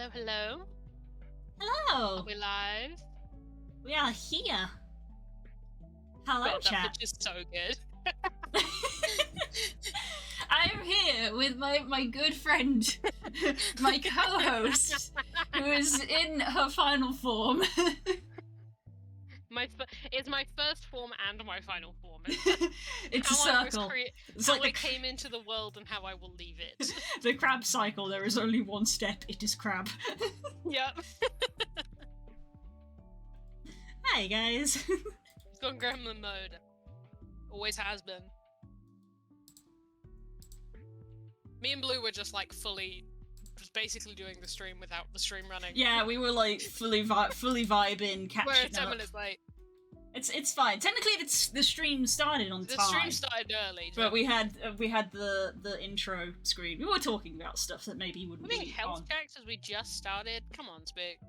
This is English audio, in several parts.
Hello, hello. Hello. Are we live? We are here. Hello, God, that chat. pitch is so good. I'm here with my good friend, my co-host, who is in her final form. It's my first form and my final form. It's a circle. It's how like I came into the world and how I will leave it. The crab cycle. There is only one step. It is crab. Yep. Hi guys. It's gone gremlin mode. Always has been. Me and Blue were just like just basically doing the stream without the stream running. Yeah, we were like fully vibing, catching We're up. 10 minutes late. It's fine. Technically, the stream started on time. The stream started early, but we had the intro screen. We were talking about stuff that maybe wouldn't be be health on. checks as we just started. Come on, Spick.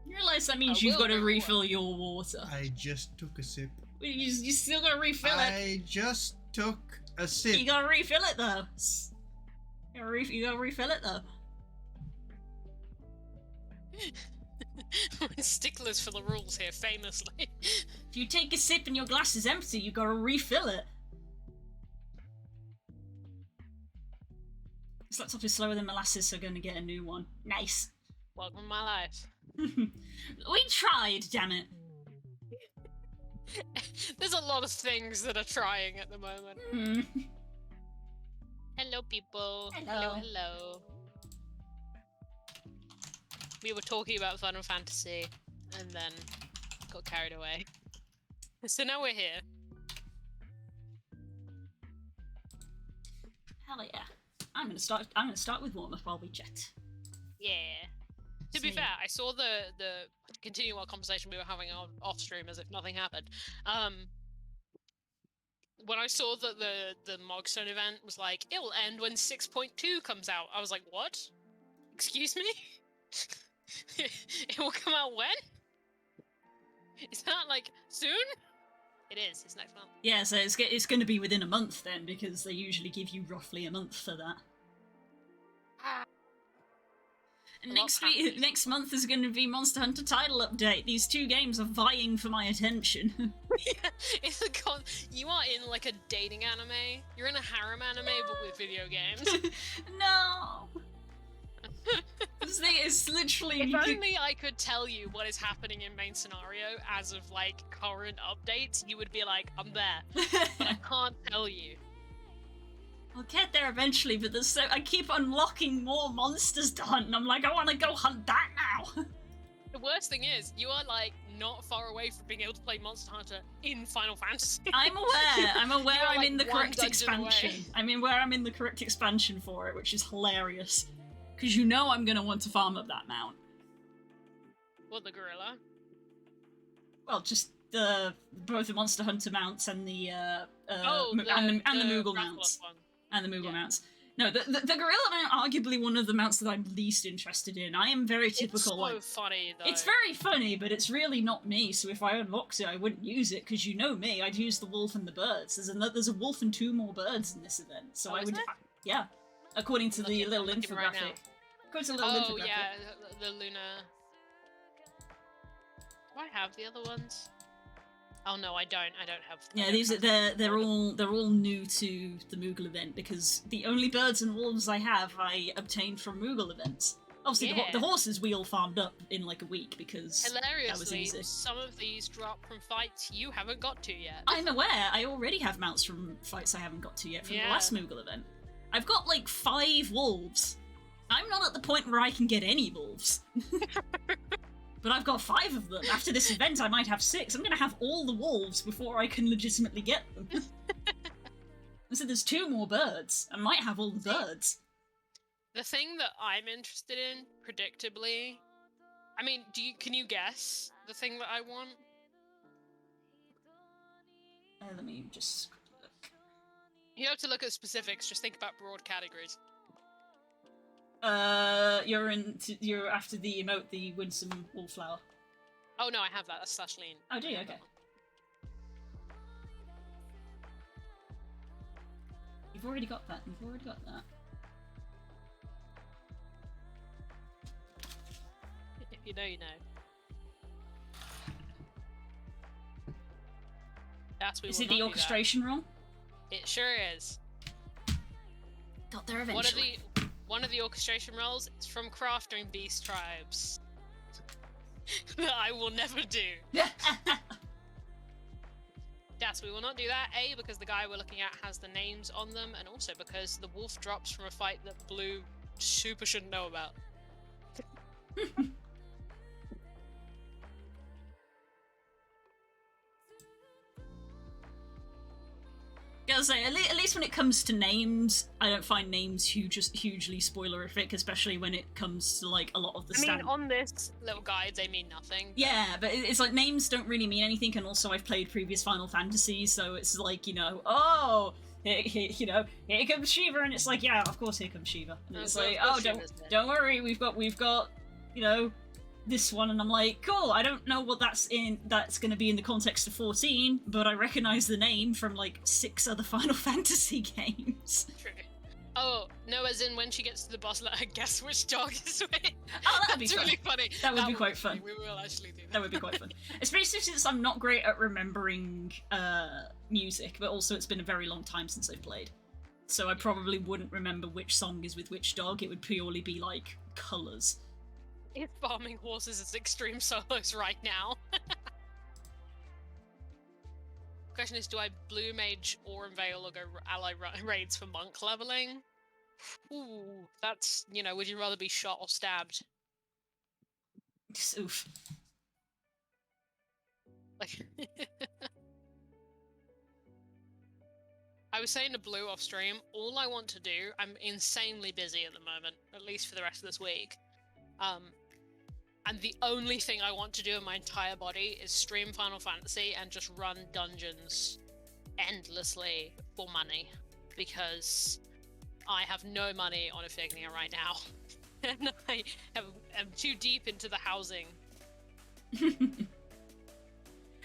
You realise that means you've got to refill your water. I just took a sip. You still got to refill it. I just took a sip. You got to refill it though. You got to refill it though. Sticklers for the rules here, famously. If you take a sip and your glass is empty, you got to refill it. This laptop is slower than molasses, so I'm going to get a new one. Nice. Welcome to my life. We tried, damn it. There's a lot of things that are trying at the moment. Hello, people. Hello. Hello. We were talking about Final Fantasy, and then got carried away. So now we're here. Hell yeah. I'm gonna start with warm up while we chat. Yeah. To be fair, I saw the to continue our conversation we were having off stream as if nothing happened. When I saw that the Mogstone event was like, it will end when 6.2 comes out, I was like, what? Excuse me? It will come out when? Is that like soon? It is. It's next month. Yeah, so it's going to be within a month then, because they usually give you roughly a month for that. And next month is going to be Monster Hunter title update. These two games are vying for my attention. Yeah, you are in like a dating anime. You're in a harem anime, but with video games. No. This thing is literally. If only I could tell you what is happening in main scenario as of like current updates, you would be like, I'm there. But I can't tell you. I'll get there eventually, but I keep unlocking more monsters to hunt, and I'm like, I want to go hunt that now. The worst thing is, you are like not far away from being able to play Monster Hunter in Final Fantasy. I'm aware. I'm aware. I'm like in the correct expansion. Away. I'm in the correct expansion for it, which is hilarious. Because you know I'm going to want to farm up that mount. What, the gorilla? Well, just both the Monster Hunter mounts and the the Moogle mounts. One. And the Moogle mounts. No, the gorilla mount, arguably one of the mounts that I'm least interested in. I am very typical. It's so funny, though. It's very funny, but it's really not me, so if I unlocked it, I wouldn't use it, because you know me, I'd use the wolf and the birds. There's a wolf and 2 more birds in this event, so I would... Yeah. According to the little infographic. According to the little infographic. Yeah, the Luna... Do I have the other ones? Oh no, I don't. I don't have. Yeah, they're all new to the Moogle event, because the only birds and wolves I have I obtained from Moogle events. Obviously, the horses we all farmed up in like a week because that was easy. Some of these drop from fights you haven't got to yet. I'm aware. I already have mounts from fights I haven't got to yet from the last Moogle event. I've got like 5 wolves. I'm not at the point where I can get any wolves. But I've got 5 of them. After this event, I might have 6. I'm going to have all the wolves before I can legitimately get them. So there's 2 more birds. I might have all the birds. The thing that I'm interested in, predictably... I mean, can you guess the thing that I want? Let me just look. You don't have to look at specifics, just think about broad categories. You're after the emote, the Winsome Wallflower. Oh no, I have that. That's /lean. Oh, do you? Okay. You've already got that. you know, you know. That's we Is will it the not do that. orchestration role? It sure is. Got there eventually. One of the orchestration roles is from Crafting Beast Tribes. That I will never do. Yes, we will not do that. A, because the guy we're looking at has the names on them, and also because the wolf drops from a fight that Blue super shouldn't know about. I was saying, at least when it comes to names, I don't find names hugely spoilerific, especially when it comes to like a lot of the I mean, on this little guide, they mean nothing. But... Yeah, but it's like names don't really mean anything, and also I've played previous Final Fantasies, so it's like, you know, oh, you know, here comes Shiva, and it's like, yeah, of course here comes Shiva, and it's like, oh, don't worry, we've got, you know, this one, and I'm like, cool, I don't know what that's going to be in the context of 14, but I recognize the name from like 6 other Final Fantasy games. True. Oh, no, as in when she gets to the boss, let her guess which dog is which. Oh, that'd be really funny. That would be quite fun. We will actually do that. That would be quite fun. Especially since I'm not great at remembering music, but also it's been a very long time since I've played. So I probably wouldn't remember which song is with which dog, it would purely be like colours. He's farming horses as extreme solos right now. Question is, do I blue mage or unveil or go ally raids for monk leveling? Ooh, that's, you know, would you rather be shot or stabbed? Oof. Like, I was saying to Blue off stream, all I want to do, I'm insanely busy at the moment, at least for the rest of this week. And the only thing I want to do in my entire body is stream Final Fantasy and just run dungeons endlessly for money. Because I have no money on Iphignia right now. And I'm too deep into the housing.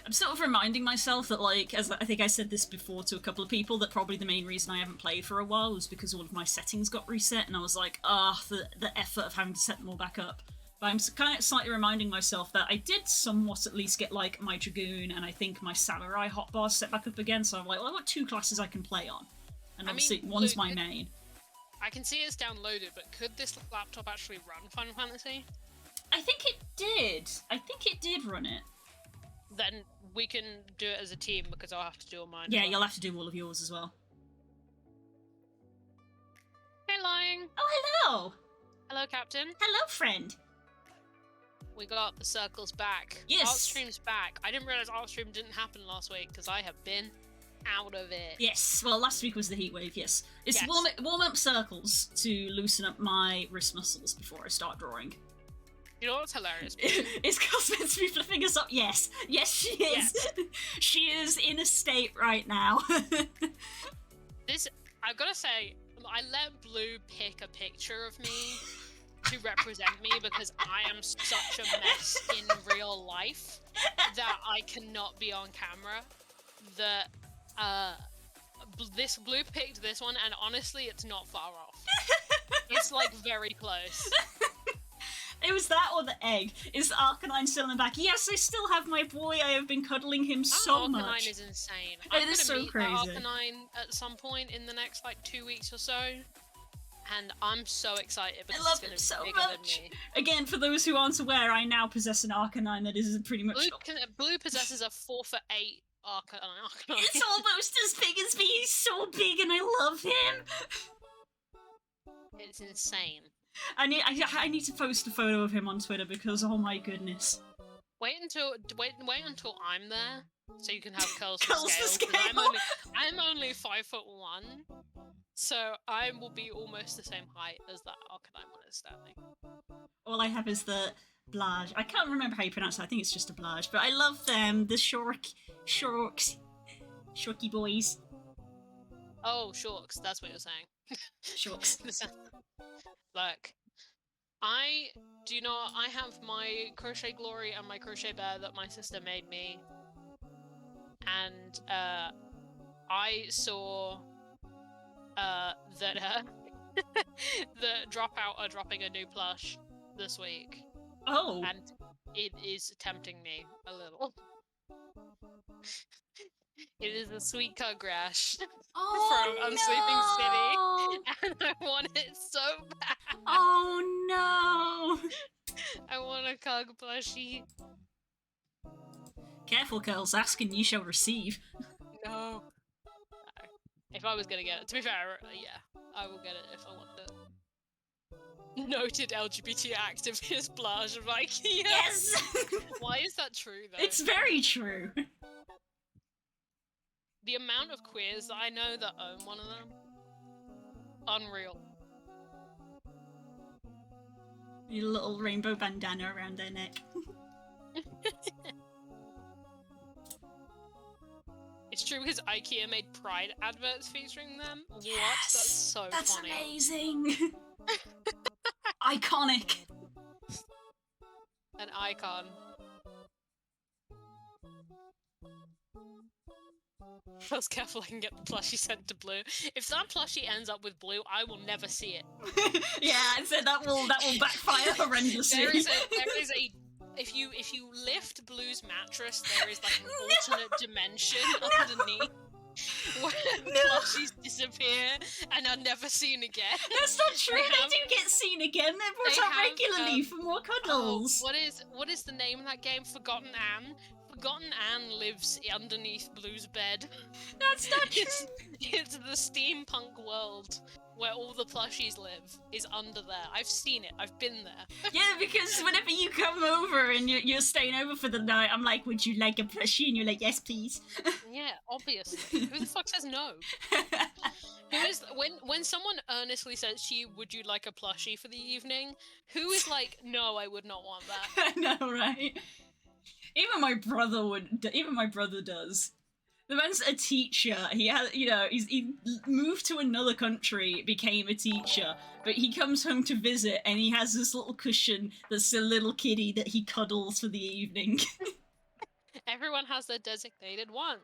I'm sort of reminding myself that, like, as I think I said this before to a couple of people, that probably the main reason I haven't played for a while was because all of my settings got reset, and I was like, the effort of having to set them all back up. But I'm kind of slightly reminding myself that I did somewhat at least get, like, my Dragoon and I think my Samurai hotbar set back up again, so I'm like, well, I've got 2 classes I can play on. And obviously, one's my main. I can see it's downloaded, but could this laptop actually run Final Fantasy? I think it did. I think it did run it. Then we can do it as a team, because I'll have to do all mine. Yeah, you'll have to do all of yours as well. Hey, Lying! Oh, hello! Hello, Captain. Hello, friend. We got the circles back. Yes. Artstream's back. I didn't realise Artstream didn't happen last week, because I have been out of it. Yes, well, last week was the heatwave, yes. It's Yes. warm up circles to loosen up my wrist muscles before I start drawing. You know what's hilarious? Is Cos meant to be flipping us up? Yes. Yes, she is. Yes. She is in a state right now. I've got to say, I let Blue pick a picture of me to represent me because I am such a mess in real life that I cannot be on camera. This Blue picked this one, and honestly, it's not far off. It's like very close. It was that or the egg. Is Arcanine still in the back? Yes, I still have my boy. I have been cuddling him so Arcanine much. Arcanine is insane. It is so crazy. Arcanine at some point in the next like 2 weeks or so, and I'm so excited because I love it's him gonna be so bigger much. than me. Again, for those who aren't aware, I now possess an Arcanine that is pretty much. Blue possesses a 4'8" Arcanine. It's almost as big as me. He's so big, and I love him. It's insane. I need to post a photo of him on Twitter because oh my goodness. Wait until I'm there, so you can have curls Curls to to scale. 'Cause scale. I'm only 5'1", so I will be almost the same height as that Arcanine one is standing. All I have is the Blage. I can't remember how you pronounce it. I think it's just a Blage, but I love them. The Shorky boys. Oh, Shorks, that's what you're saying. Shorks. Look, I have my Crochet Glory and my Crochet Bear that my sister made me, and I saw that the Dropout are dropping a new plush this week, Oh. and it is tempting me a little. It is a sweet Cugrash Oh, from Unsleeping City, and I want it so bad. Oh no! I want a Cug plushie. Careful, girls. Ask and you shall receive. No. If I was gonna get it, to be fair, yeah, I will get it if I want it. Noted LGBT activist Blage of IKEA. Yes! Why is that true though? It's very true. The amount of queers that I know that own one of them, unreal. Your little rainbow bandana around their neck. It's true because IKEA made Pride adverts featuring them. What? Yes! That's so That's funny. amazing! Iconic! An icon. I was careful I can get the plushie sent to Blue. If that plushie ends up with Blue, I will never see it. Yeah, I said that will backfire horrendously. There is a if you lift Blue's mattress, there is like an alternate dimension underneath where plushies disappear and are never seen again. That's not true. They They have- do get seen again. They're brought they up have, regularly for more cuddles. What is the name of that game? Forgotten Anne. Forgotten Anne lives underneath Blue's bed. That's not true. It's the steampunk world where all the plushies live is under there. I've seen it. I've been there. Yeah, because whenever you come over and you're staying over for the night, I'm like, would you like a plushie? And you're like, yes, please. Yeah, obviously. Who the fuck says no? Who is when someone earnestly says to you, "Would you like a plushie for the evening?" Who is like, "No, I would not want that." I know, right? Even my brother does. The man's a teacher. He has, he moved to another country, became a teacher, but he comes home to visit and he has this little cushion that's a little kitty that he cuddles for the evening. Everyone has their designated one.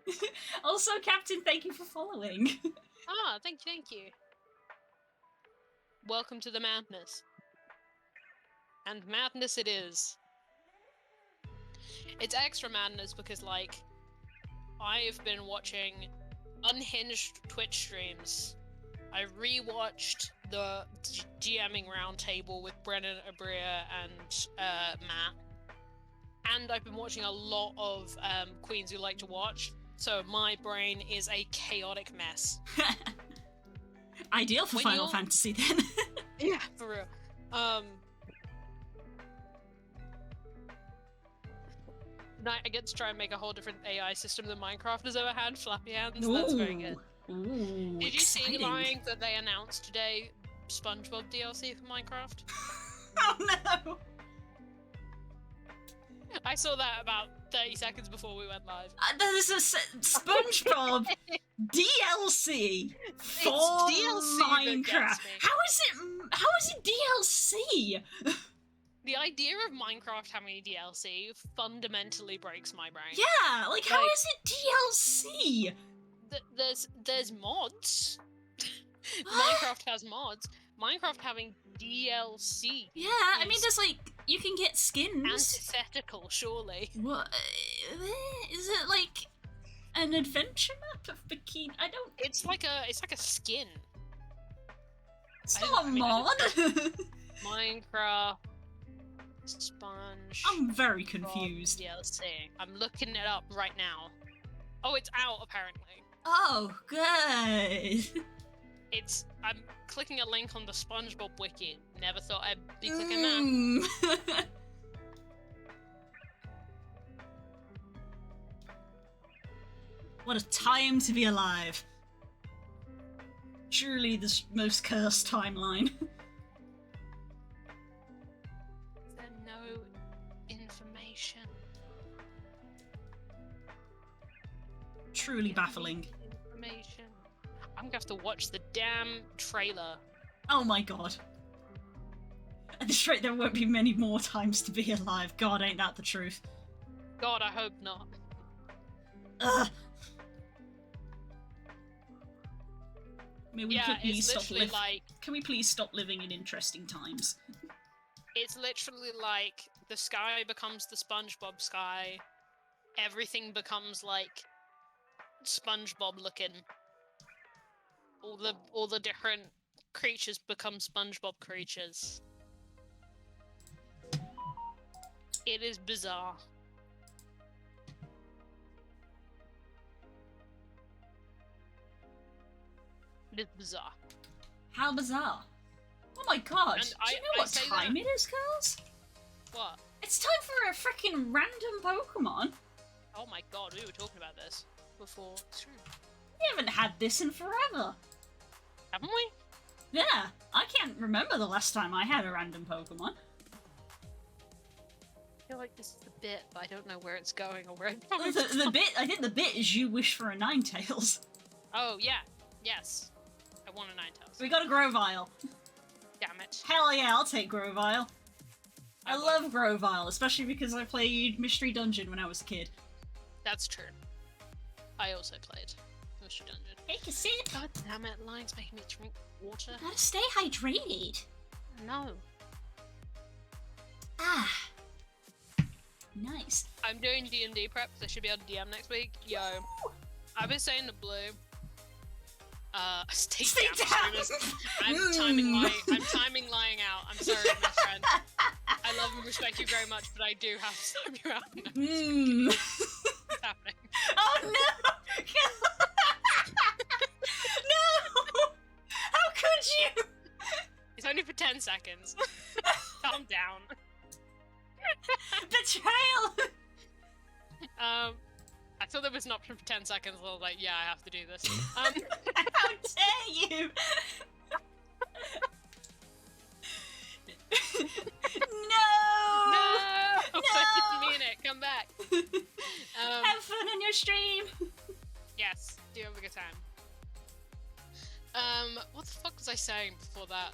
Also, Captain, thank you for following. Ah, thank you. Welcome to the madness. And madness it is. It's extra madness because, like, I've been watching unhinged Twitch streams. I rewatched the GMing roundtable with Brennan Abria and Matt. And I've been watching a lot of Queens Who Like to Watch. So my brain is a chaotic mess. Ideal for When Final you're- Fantasy, then. Yeah, for real. Tonight I get to try and make a whole different AI system than Minecraft has ever had. Flappy hands. That's very good. Ooh, Did you see, exciting. Lying, that they announced today SpongeBob DLC for Minecraft? Oh no! I saw that about 30 seconds before we went live. There's a SpongeBob DLC for DLC that Minecraft. gets me. How is it DLC? The idea of Minecraft having a DLC fundamentally breaks my brain. Yeah, like how Like- is it DLC? There's mods. Minecraft has mods. Minecraft having DLC. Yeah, I mean, Is- there's like you can get skins. Antithetical, surely. What is it like? An adventure map of Bikini? I don't. It's like a skin. It's I not a didn't- I mod. Minecraft Sponge. I'm very confused. DLC. I'm looking it up right now. Oh, it's out apparently. Oh, good. I'm clicking a link on the SpongeBob wiki. Never thought I'd be clicking that. Mm. What a time to be alive. Surely the most cursed timeline. Is there no information? Truly baffling. Information. I'm gonna have to watch the damn trailer. Oh my god. At this rate, there won't be many more times to be alive. God, ain't that the truth. God, I hope not. Ugh. May we Yeah, please it's stop literally living? like Can we please stop living in interesting times? it's literally like the sky becomes the SpongeBob sky. Everything becomes like SpongeBob looking. All the different creatures become SpongeBob creatures. It is bizarre. It is bizarre. How bizarre. Oh my god. And Do you know what time it is, girls? What? It's time for a freaking random Pokemon. Oh my god, we were talking about this before stream. We haven't had this in forever. Haven't we? Yeah, I can't remember the last time I had a random Pokemon. I feel like this is the bit, but I don't know where it's going or where it's I think the bit is you wish for a Ninetales. Oh, yeah. Yes. I want a Ninetales. We got a Grovyle. Damn it. Hell yeah, I'll take Grovyle. I would. love Grovyle, especially because I played Mystery Dungeon when I was a kid. That's true. I also played Mystery Dungeon. Take a sip. God damn it, Line's making me drink water. Gotta stay hydrated. No. Ah. Nice. I'm doing D&D prep, so I should be able to DM next week. Yo. I've been saying to Blue, stay down. I'm timing lying out. I'm sorry, my friend. I love and respect you very much, but I do have to time you out now. What's happening? Oh no! No! How could you? It's only for 10 seconds. Calm down. Betrayal! I thought there was an option for 10 seconds, and I was like, yeah, I have to do this. How dare you! No! No! No! I didn't mean it. Come back. Have fun on your stream! Yes, do have a good time. What the fuck was I saying before that?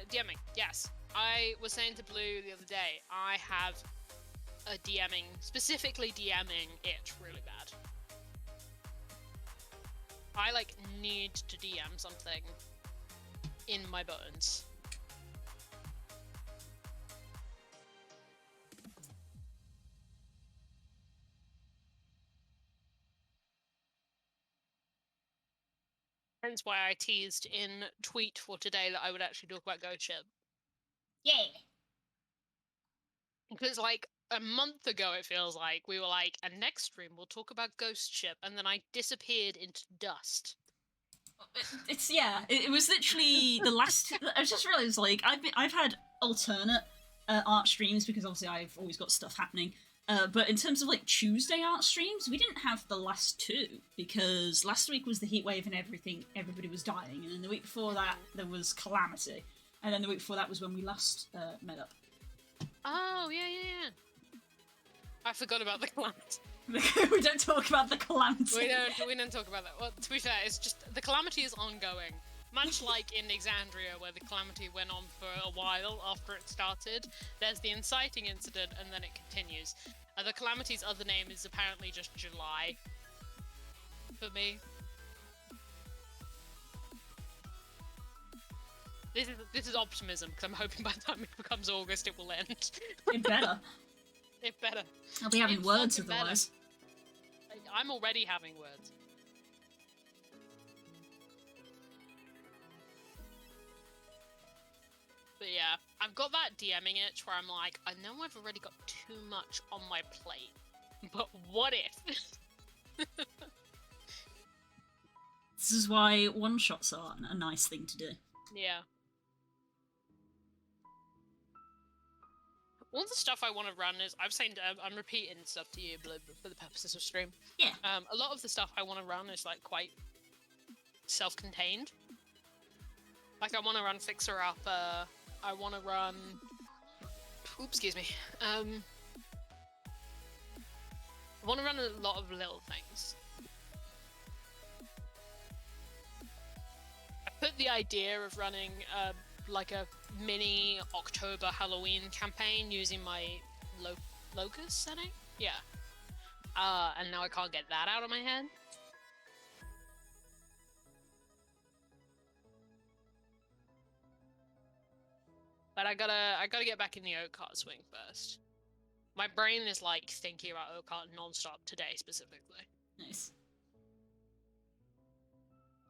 DMing. Yes. I was saying to Blue the other day, I have a DMing, specifically DMing itch really bad. I, like, need to DM something in my bones. Hence why I teased in tweet for today that I would actually talk about Ghost Ship. Yeah. Because, like, a month ago, it feels like, we were like, and next stream we'll talk about Ghost Ship, and then I disappeared into dust. It was literally the last. I just realised, like, I've had alternate art streams because obviously I've always got stuff happening. But in terms of like Tuesday art streams, we didn't have the last two because last week was the heat wave and everybody was dying, and then the week before that there was Calamity, and then the week before that was when we last met up. Oh yeah. I forgot about the Calamity. We don't talk about the Calamity. We don't talk about that. Well, to be fair, it's just the Calamity is ongoing. Much like in Exandria, where the Calamity went on for a while after it started, there's the inciting incident and then it continues. The Calamity's other name is apparently just July. For me. This is optimism, because I'm hoping by the time it becomes August it will end. It better. It better. I'll be having words fucking otherwise. I'm already having words. But yeah, I've got that DMing itch where I'm like, I know I've already got too much on my plate, but what if? This is why one-shots are a nice thing to do. Yeah. All the stuff I want to run is, I'm repeating stuff to you for the purposes of stream. Yeah. A lot of the stuff I want to run is like quite self-contained. Like I want to run Fixer Upper. I want to run. Oops, excuse me. I want to run a lot of little things. I put the idea of running like a mini October Halloween campaign using my Locus setting. Yeah. And now I can't get that out of my head. But I gotta get back in the oak cart swing first. My brain is like thinking about oak cart non-stop today specifically. Nice.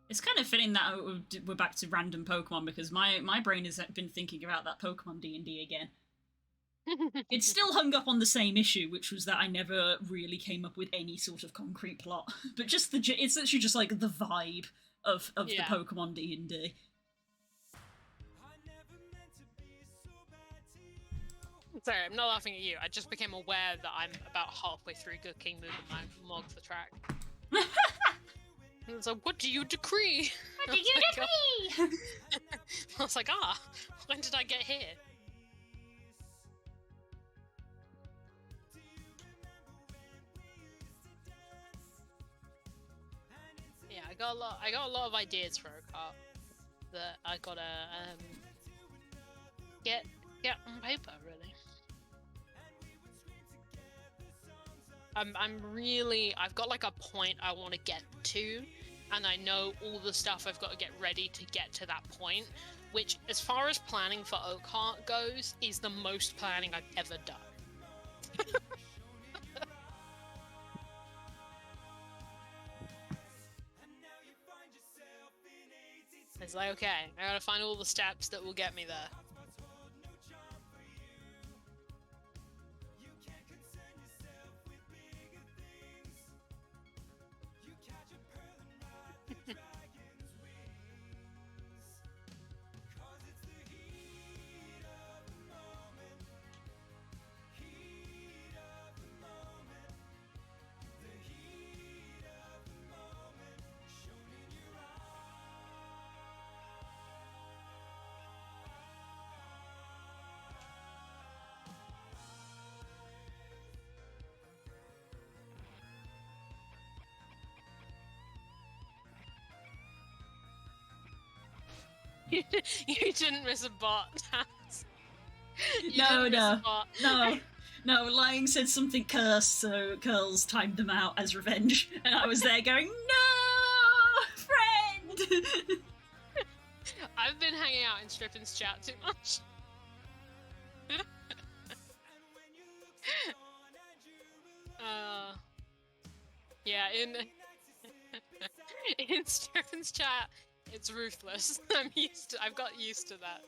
It's kind of fitting that we're back to random Pokemon because my brain has been thinking about that Pokemon D&D again. It's still hung up on the same issue, which was that I never really came up with any sort of concrete plot. But just it's literally just like the vibe of the Pokemon D&D. Sorry, I'm not laughing at you. I just became aware that I'm about halfway through Good King moving my log the track. And so, what do you decree? What do you decree? I was like, when did I get here? Yeah, I got a lot of ideas for a car that I gotta get on paper, really. I've got like a point I want to get to, and I know all the stuff I've got to get ready to get to that point, which, as far as planning for Oakheart goes, is the most planning I've ever done. It's like, okay, I gotta find all the steps that will get me there. You didn't miss a bot. No, Lying said something cursed, so Curls timed them out as revenge, and I was there going, no, friend! I've been hanging out in Strippin's chat too much. Yeah, in Strippin's chat, it's ruthless. I've got used to that.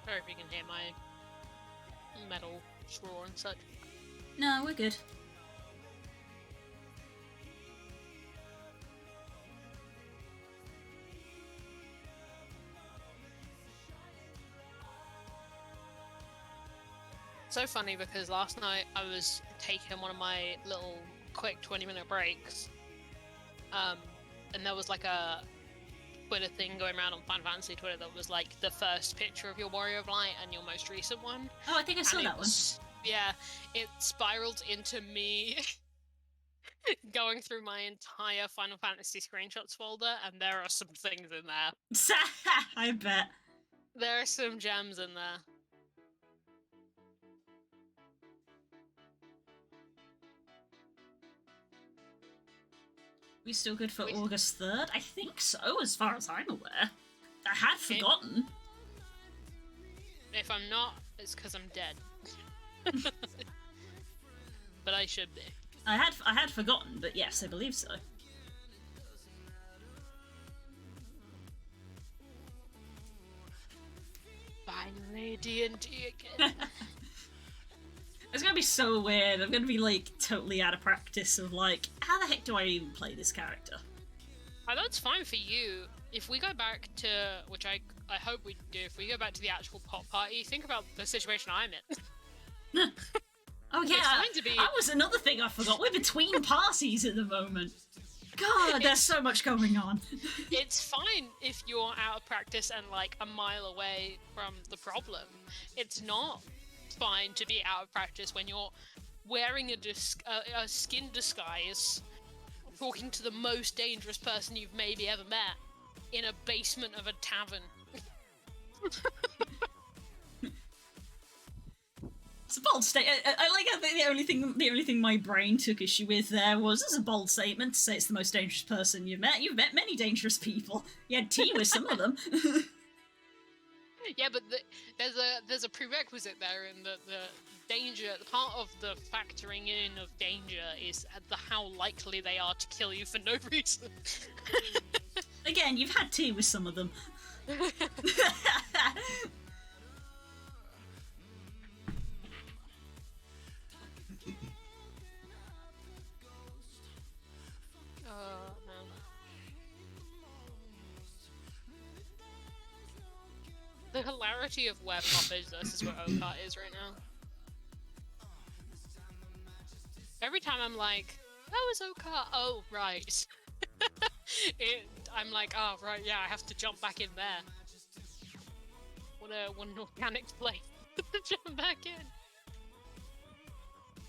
Sorry if you can hear my metal straw and such. No, we're good. So funny because last night I was taking one of my little quick 20-minute breaks, and there was like a Twitter thing going around on Final Fantasy Twitter that was like the first picture of your Warrior of Light and your most recent one. Oh, I think I saw that one. Yeah, it spiraled into me going through my entire Final Fantasy screenshots folder, and there are some things in there. I bet. There are some gems in there. We still good for August 3rd? I think so, as far as I'm aware. I had forgotten. If I'm not, it's because I'm dead. But I should be. I had forgotten, but yes, I believe so. Finally, D&D again. It's gonna be so weird. I'm gonna be like totally out of practice of like, how the heck do I even play this character? Oh, that's fine for you. If we go back to, which I hope we do, if we go back to the actual pop party, think about the situation I'm in. Oh yeah, that was another thing I forgot. We're between parties at the moment. God, there's so much going on. It's fine if you're out of practice and like a mile away from the problem. It's not fine to be out of practice when you're wearing a skin disguise, talking to the most dangerous person you've maybe ever met. in a basement of a tavern. It's a bold statement. I like how the only thing my brain took issue with there was, it's a bold statement to say it's the most dangerous person you've met. You've met many dangerous people. You had tea with some of them. Yeah, but there's a prerequisite there in the danger. Part of the factoring in of danger is how likely they are to kill you for no reason. Again, you've had tea with some of them. Man. The hilarity of where Pop is versus where Oakheart is right now. Every time I'm like, that was Oakheart. Oh, right. I'm like, oh, right, yeah, I have to jump back in there. What an organic place to jump back in.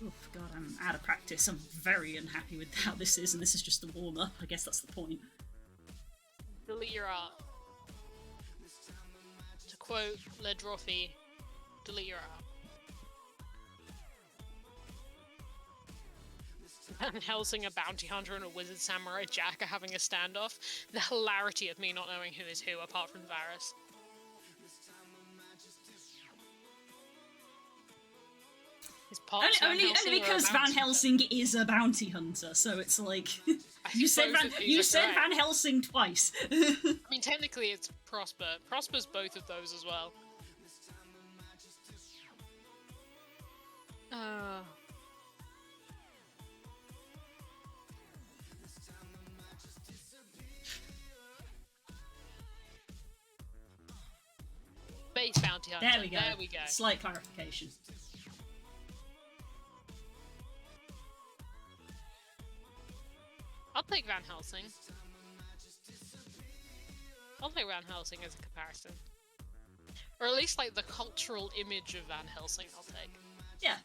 Oof, God, I'm out of practice. I'm very unhappy with how this is, and this is just the warm-up. I guess that's the point. Delete your art. To quote Ledroffy, delete your art. Van Helsing, a bounty hunter, and a wizard samurai Jack are having a standoff. The hilarity of me not knowing who is who apart from Varys. Only because Van Helsing is a bounty hunter, so it's like you said Van Helsing twice. I mean, technically it's Prosper. Prosper's both of those as well. Base bounty hunter. There we go. There we go. Slight clarification. I'll take Van Helsing. I'll take Van Helsing as a comparison. Or at least, like, the cultural image of Van Helsing I'll take. Yeah.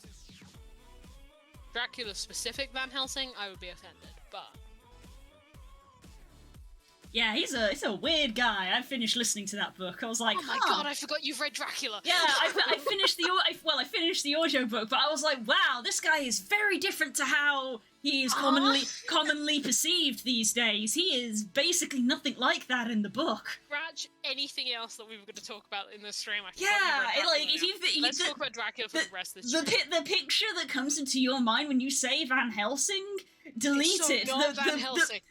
Dracula-specific Van Helsing, I would be offended, but... Yeah, he's a weird guy. I finished listening to that book. I was like, oh my god, I forgot you've read Dracula! Yeah, I finished I finished the audiobook, but I was like, wow, this guy is very different to how he is commonly perceived these days. He is basically nothing like that in the book. Scratch anything else that we were going to talk about in this stream. Let's talk about Dracula for the rest of the stream. The picture that comes into your mind when you say Van Helsing, delete it.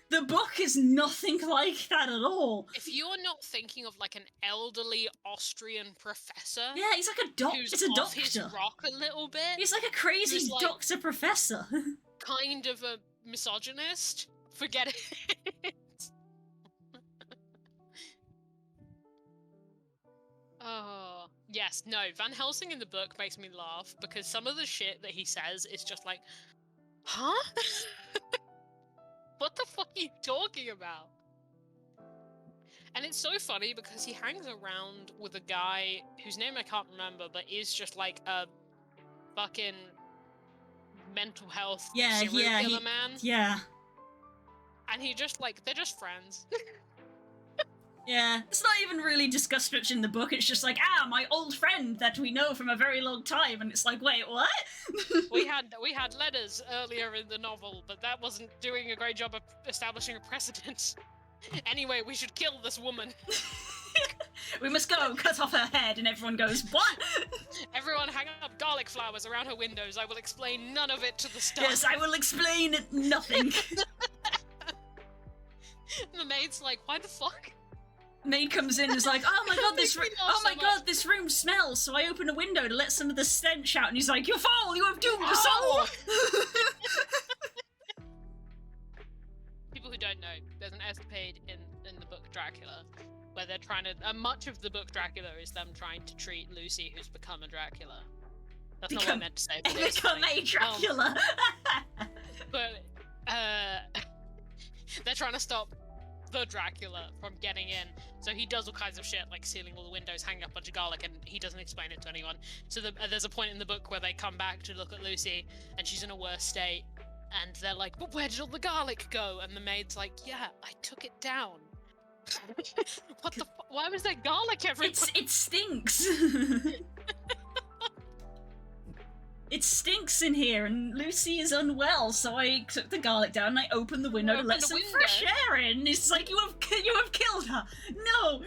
The book is nothing like that at all. If you're not thinking of like an elderly Austrian professor, yeah, he's like a doctor. It's a doctor. His rock a little bit. He's like a crazy doctor professor. Kind of a misogynist. Forget it. Oh yes, no. Van Helsing in the book makes me laugh because some of the shit that he says is just like, huh? What the fuck are you talking about? And it's so funny because he hangs around with a guy whose name I can't remember, but is just like a fucking mental health serial killer man. Yeah. And he just like, they're just friends. Yeah, it's not even really discussed much in the book. It's just like, my old friend that we know from a very long time, and it's like, wait, what? we had letters earlier in the novel, but that wasn't doing a great job of establishing a precedent. Anyway, we should kill this woman. We must go cut off her head, and everyone goes, what? Everyone hang up garlic flowers around her windows. I will explain none of it to the staff. Yes, I will explain nothing. The maid's like, why the fuck? Maid comes in and is like, oh my god, this room smells, so I open a window to let some of the stench out, and he's like, you fool, you have doomed us all! People who don't know, there's an escapade in the book Dracula, where they're trying to, much of the book Dracula is them trying to treat Lucy, who's become a Dracula. That's not what I meant to say. But become a Dracula! They're trying to stop the Dracula from getting in, so he does all kinds of shit like sealing all the windows, hanging up a bunch of garlic, and he doesn't explain it to anyone. So there's a point in the book where they come back to look at Lucy and she's in a worse state, and they're like, but where did all the garlic go? And the maid's like, yeah, I took it down. What the? Why was there garlic everywhere? It stinks. It stinks in here, and Lucy is unwell, so I took the garlic down and I opened the window to Open let the some window? fresh air in. It's like you have killed her. No.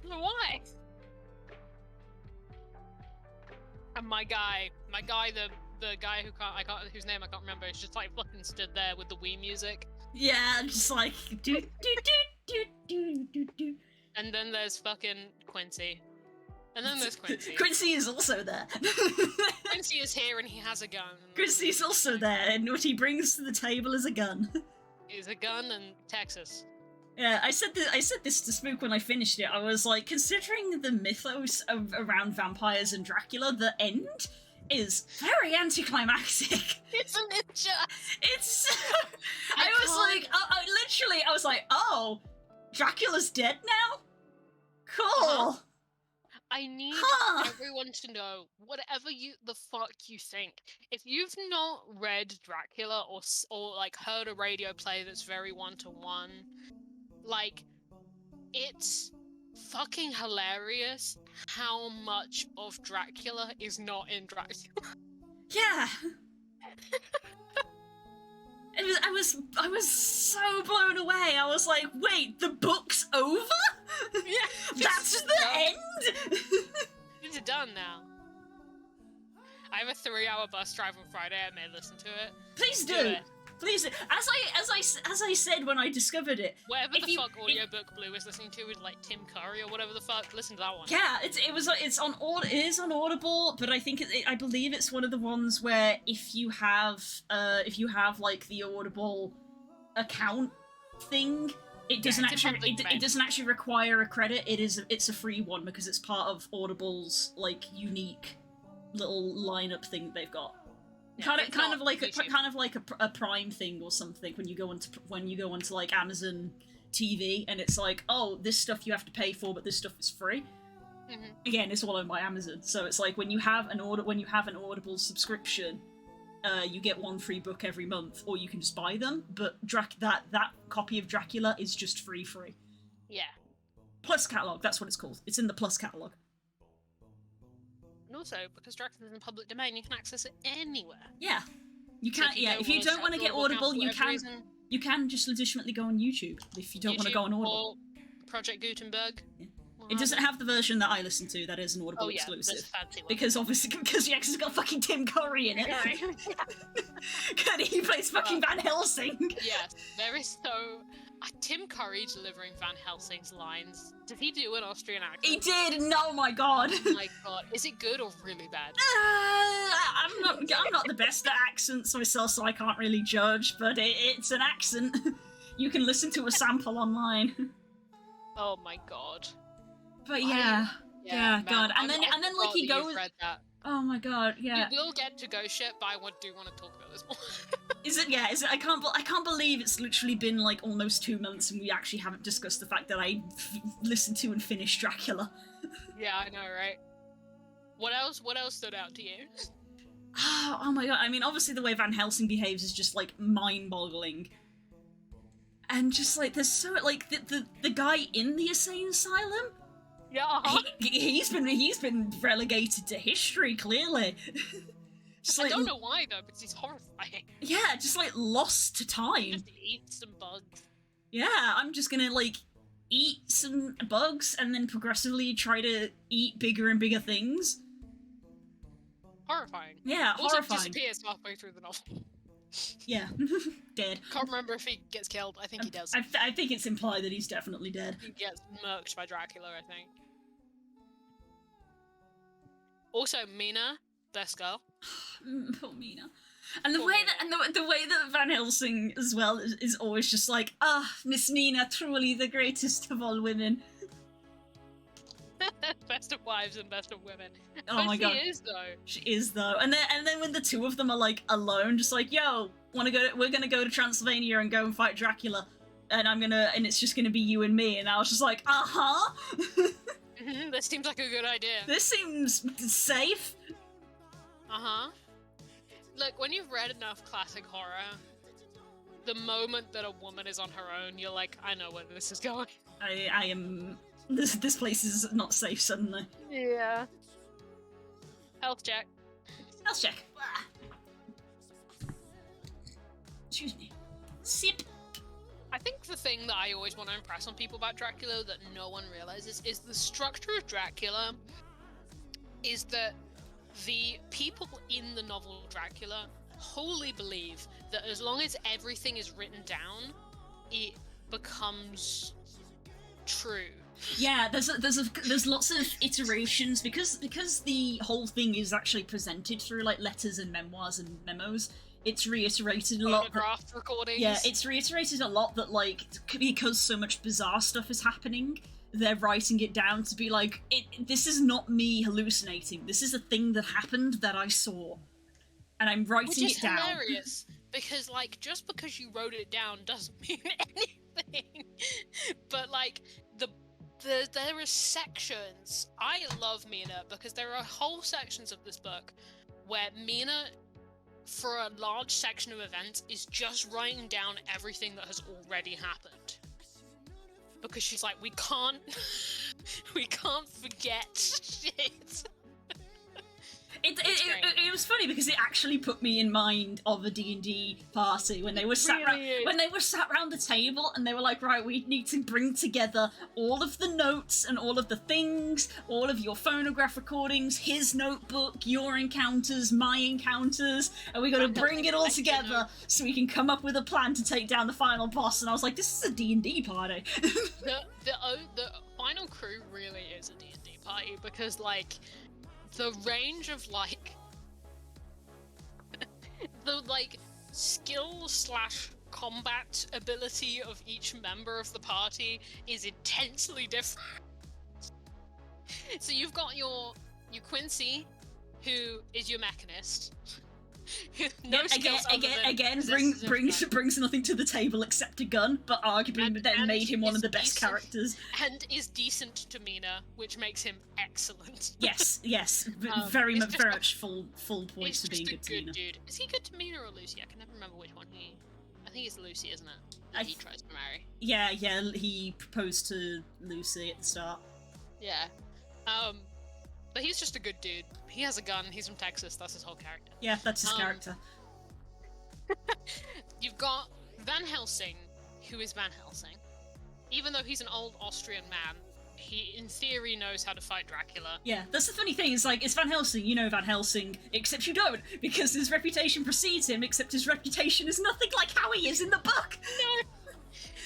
Why? And my guy, the guy whose name I can't remember, is just like fucking stood there with the Wii music. Yeah, just like do do do do do do. And then there's fucking Quincy. And then there's Quincy. Quincy is also there. Quincy is here and he has a gun. Quincy's also there, and what he brings to the table is a gun. Is a gun and Texas. Yeah, I said this to Spook when I finished it. I was like, considering the mythos around vampires and Dracula, the end is very anticlimactic. Isn't it just? It's. I was like, oh, Dracula's dead now? Cool. I need Huh. everyone to know, whatever the fuck you think, if you've not read Dracula or like heard a radio play that's very one-to-one, like, it's fucking hilarious how much of Dracula is not in Dracula. Yeah. I was so blown away. I was like, wait, the book's over? Yeah, That's the end? It's done now. I have a 3-hour bus drive on Friday. I may listen to it. Please do. it. Please do. As I said when I discovered it, Whatever If the you- fuck audiobook Blue is listening to is like Tim Curry or whatever the fuck. Listen to that one. yeah, it is on Audible, but I think I believe it's one of the ones where if you have like the Audible account thing, it doesn't it's in actually public domain. it doesn't actually require a credit. It's a free one because it's part of Audible's like unique little lineup thing that they've got. Yeah, kind it's of not like YouTube. a Prime thing or something when you go onto like Amazon TV and it's like, oh, this stuff you have to pay for, but this stuff is free. Mhm. Again, it's all owned by Amazon, so it's like when you have an Audible subscription, you get one free book every month, or you can just buy them. But that copy of Dracula is just free. Yeah. Plus catalog, that's what it's called. It's in the Plus catalog. And also, because Dracula's in public domain, you can access it anywhere. Yeah, you So can. Yeah, if you don't want to get Audible, you can. Reason, You can just legitimately go on YouTube if you don't want to YouTube go on Audible. Or Project Gutenberg. Yeah. Or It doesn't have the version that I listen to. That is an Audible Oh yeah, that's exclusive. a fancy one. Because obviously, because it's got fucking Tim Curry in it. And he plays fucking Van Helsing. Yes, there is so. Tim Curry delivering Van Helsing's lines. Did he do an Austrian accent? He did. No, my god. Oh my god, is it good or really bad? I'm not the best at accents myself, so I can't really judge. But it's an accent. You can listen to a sample online. Oh my god. But yeah, yeah, man, God. And I'm then like glad he that you've goes. read that. Oh my god, yeah. We will get to Ghost Ship, but I do want to talk about this more. Is it? Yeah. Is it? I can't believe it's literally been like almost 2 months and we actually haven't discussed the fact that I listened to and finished Dracula. Yeah, I know, right? What else stood out to you? Oh my god. I mean, obviously the way Van Helsing behaves is just like mind-boggling. And just like there's so like the guy in the insane asylum. Yeah. He's been relegated to history clearly. Just I like, don't know why though, because he's horrifying. yeah, just like lost to time. Just eat some bugs. Yeah, I'm just gonna like eat some bugs and then progressively try to eat bigger and bigger things. Horrifying. Yeah, Also horrifying. disappears halfway through the novel. Yeah, dead. Can't remember if he gets killed. I think he does. I think it's implied that he's definitely dead. He gets murked by Dracula, I think. Also, Mina, best girl. Poor Mina. And the Poor way Mina. that the way that Van Helsing as well is always just like, Miss Mina, truly the greatest of all women. Best of wives and best of women. Oh But my god. She is though. She is though. And then when the two of them are like alone, just like, yo, we're gonna go to Transylvania and go and fight Dracula. And it's just gonna be you and me. And I was just like, uh-huh. This seems like a good idea. This seems safe. Uh-huh. Look, when you've read enough classic horror, the moment that a woman is on her own, you're like, I know where this is going. I am. This place is not safe suddenly. Yeah. Health check. Health check. Excuse me. Sip. I think the thing that I always want to impress on people about Dracula that no one realizes is the structure of Dracula is that the people in the novel Dracula wholly believe that as long as everything is written down, it becomes true. Yeah, there's lots of iterations because the whole thing is actually presented through like letters and memoirs and memos. It's reiterated a lot. Phonograph recordings. Yeah, it's reiterated a lot that like because so much bizarre stuff is happening, they're writing it down to be like, this is not me hallucinating. This is a thing that happened that I saw, and I'm writing it down. Which is hilarious because like just because you wrote it down doesn't mean anything. But like there are sections. I love Mina because there are whole sections of this book where Mina, for a large section of events, is just writing down everything that has already happened. Because she's like, we can't forget shit. It was funny because it actually put me in mind of a D&D party when they were sat around the table and they were like, right, we need to bring together all of the notes and all of the things, all of your phonograph recordings, his notebook, your encounters, my encounters, and we got to bring it all together so we can come up with a plan to take down the final boss. And I was like, this is a D&D party. The final crew really is a D&D party because like the range of like the like skill / combat ability of each member of the party is intensely different. So you've got your Quincy, who is your mechanist. Brings nothing to the table except a gun, but arguably and made him one of the best characters. And is decent to Mina, which makes him excellent. Yes, very much full points to being good to Mina. Dude. Is he good to Mina or Lucy? I can never remember which one he. I think it's Lucy, isn't it? He tries to marry. Yeah, he proposed to Lucy at the start. Yeah. But he's just a good dude. He has a gun, he's from Texas, that's his whole character. Yeah, that's his character. You've got Van Helsing, who is Van Helsing. Even though he's an old Austrian man, he in theory knows how to fight Dracula. Yeah, that's the funny thing, is like, it's Van Helsing, you know Van Helsing, except you don't, because his reputation precedes him, except his reputation is nothing like how he is in the book! No!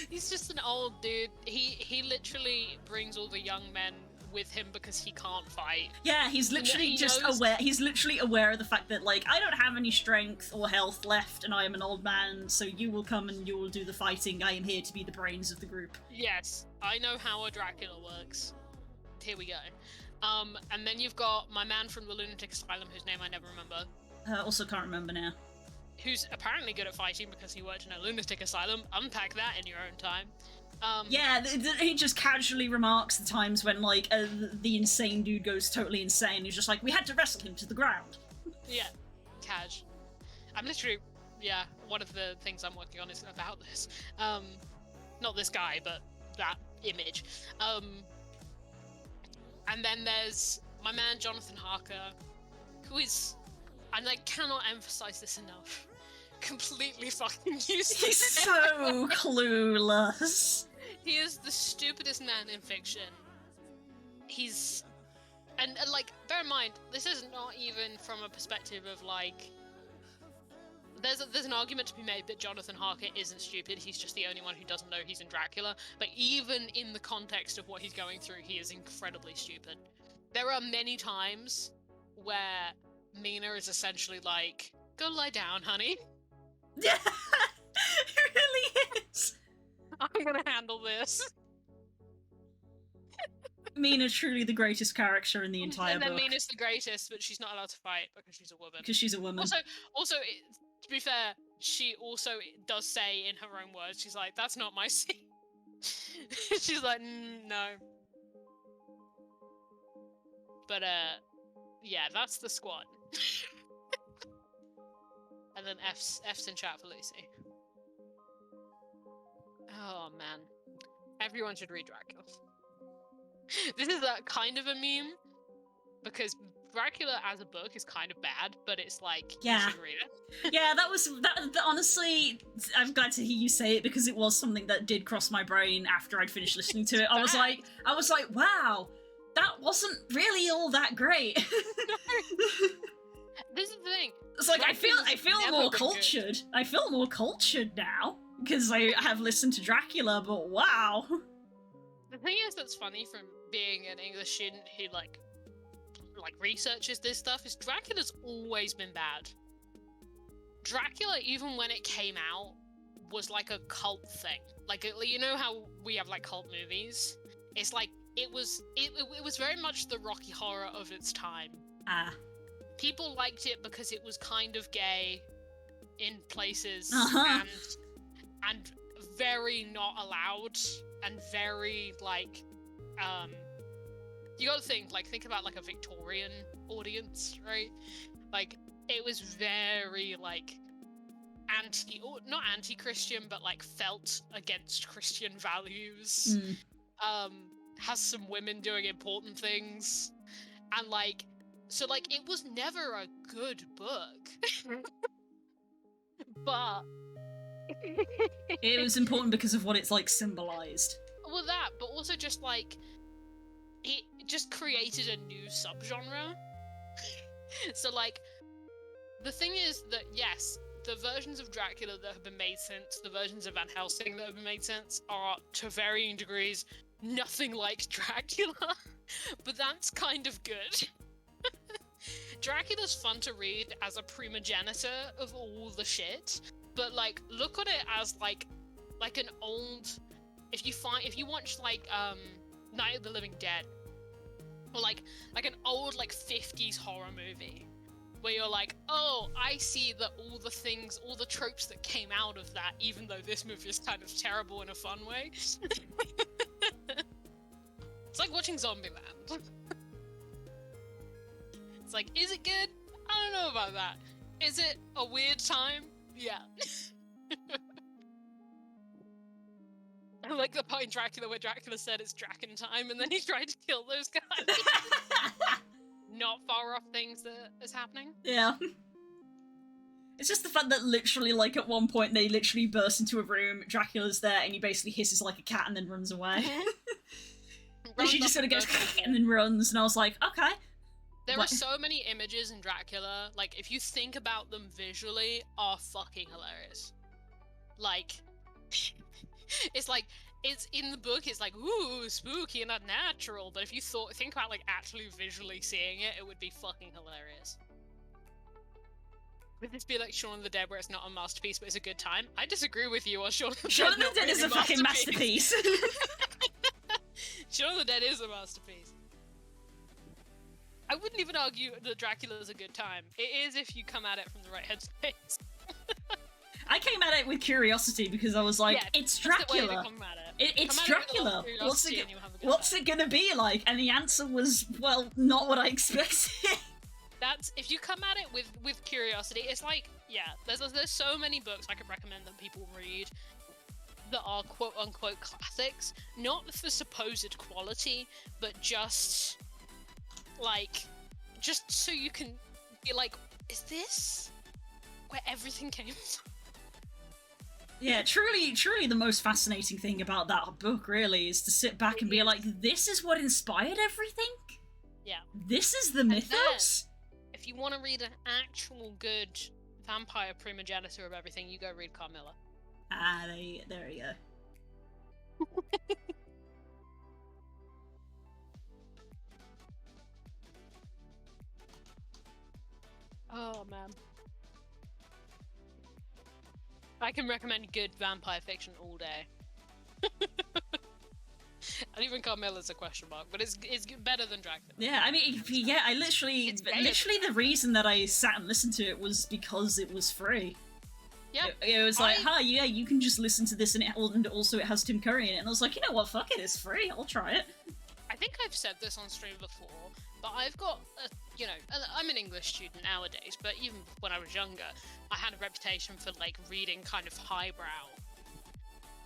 He's just an old dude. He literally brings all the young men with him because he can't fight. Yeah, he's literally aware. He's literally aware of the fact that, like, I don't have any strength or health left, and I am an old man. So you will come and you will do the fighting. I am here to be the brains of the group. Yes, I know how a Dracula works. Here we go. And then you've got my man from the lunatic asylum, whose name I never remember. Also can't remember now. Who's apparently good at fighting because he worked in a lunatic asylum. Unpack that in your own time. Yeah, he just casually remarks the times when, like, the insane dude goes totally insane. He's just like, we had to wrestle him to the ground. Yeah, Kaj. I'm literally, one of the things I'm working on is about this. Not this guy, but that image. And then there's my man Jonathan Harker, who is, and I cannot emphasize this enough, completely fucking useless. He's so clueless. He is the stupidest man in fiction. He's... And, like, bear in mind, this is not even from a perspective of, like... There's an argument to be made that Jonathan Harker isn't stupid, he's just the only one who doesn't know he's in Dracula, but even in the context of what he's going through, he is incredibly stupid. There are many times where Mina is essentially like, go lie down, honey. Yeah, it really is. I'm gonna handle this. Mina, truly the greatest character in the entire book. And then Mina's the greatest, but she's not allowed to fight because she's a woman. Because she's a woman. Also, to be fair, she also does say in her own words, she's like, that's not my scene. She's like, no. But, yeah, that's the squad. And then F's in chat for Lucy. Oh, man. Everyone should read Dracula. This is a kind of a meme because Dracula as a book is kind of bad, but it's like Yeah. you should read it. Yeah, that honestly, I'm glad to hear you say it because it was something that did cross my brain after I'd finished listening to it. I was like, wow, that wasn't really all that great. This is the thing. It's like I feel Dracula's more never been good. cultured. I feel more cultured now because I have listened to Dracula, but wow. The thing is that's funny from being an English student who like researches this stuff is Dracula's always been bad. Dracula, even when it came out, was like a cult thing. Like, you know how we have like cult movies? It's like it was very much the Rocky Horror of its time. Ah. People liked it because it was kind of gay in places Uh-huh. and very not allowed and very like you gotta think about like a Victorian audience, right? Like it was very like not anti-Christian, but like felt against Christian values. Mm. Has some women doing important things, and like so like it was never a good book. But It was important because of what it's like symbolized. well that, but also just like it just created a new subgenre. So like the thing is that yes, the versions of Dracula that have been made since, the versions of Van Helsing that have been made since, are to varying degrees nothing like Dracula. But that's kind of good. Dracula's fun to read as a primogenitor of all the shit, but like look at it as like an old if you watch like Night of the Living Dead or like an old like 50s horror movie where you're like, oh, I see that all the tropes that came out of that, even though this movie is kind of terrible in a fun way. It's like watching Zombieland. It's like, is it good? I don't know about that. Is it a weird time? Yeah. I like the part in Dracula where Dracula said it's Draken time and then he tried to kill those guys. Not far off things that is happening. Yeah. It's just the fact that literally, like, at one point they literally burst into a room, Dracula's there, and he basically hisses like a cat and then runs away. And she just sort of goes and then runs, and I was like, okay. There What? are so many images in Dracula, like, if you think about them visually, are fucking hilarious. Like, it's like, it's in the book, it's like, ooh, spooky and unnatural, but if you think about, like, actually visually seeing it, it would be fucking hilarious. Would this be like Shaun of the Dead, where it's not a masterpiece, but it's a good time? I disagree with you on Shaun of the Dead. Shaun of the not Dead being is a fucking masterpiece. Shaun of the Dead is a masterpiece. I wouldn't even argue that Dracula is a good time. It is if you come at it from the right headspace. I came at it with curiosity because I was like, Yeah, it's That's the way to Dracula. come at it. It's Come at it with a lot Dracula. of curiosity and you'll have a good What's time. it gonna be like? And the answer was, well, not what I expected. That's if you come at it with curiosity. It's like, yeah, there's so many books I could recommend that people read that are quote unquote classics, not for supposed quality, but just so you can be like, is this where everything came from? Yeah, truly the most fascinating thing about that book really is to sit back and be like, this is what inspired everything? Yeah. This is the mythos? If you want to read an actual good vampire primogenitor of everything, you go read Carmilla. Ah, there you go. Oh man. I can recommend good vampire fiction all day. And even Carmilla's a question mark, but it's better than Dracula. Yeah, I mean, yeah, I literally the reason that I sat and listened to it was because it was free. Yeah. It was like, yeah, you can just listen to this, and also it has Tim Curry in it. And I was like, you know what, fuck it, it's free, I'll try it. I think I've said this on stream before, but I've got, I'm an English student nowadays, but even when I was younger, I had a reputation for, like, reading kind of highbrow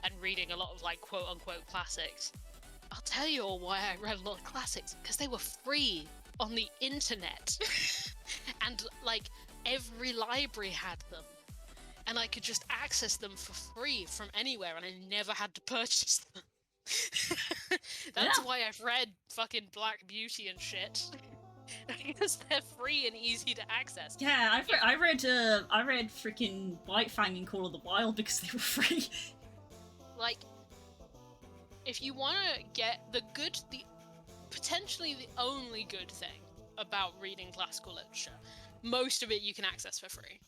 and reading a lot of like quote unquote classics. I'll tell you all why I read a lot of classics, because they were free on the internet. And like every library had them. And I could just access them for free from anywhere, and I never had to purchase them. That's why I've read fucking Black Beauty and shit. Because they're free and easy to access. Yeah, I read freaking Whitefang and Call of the Wild because they were free. Like, if you want to get potentially the only good thing about reading classical literature, most of it you can access for free.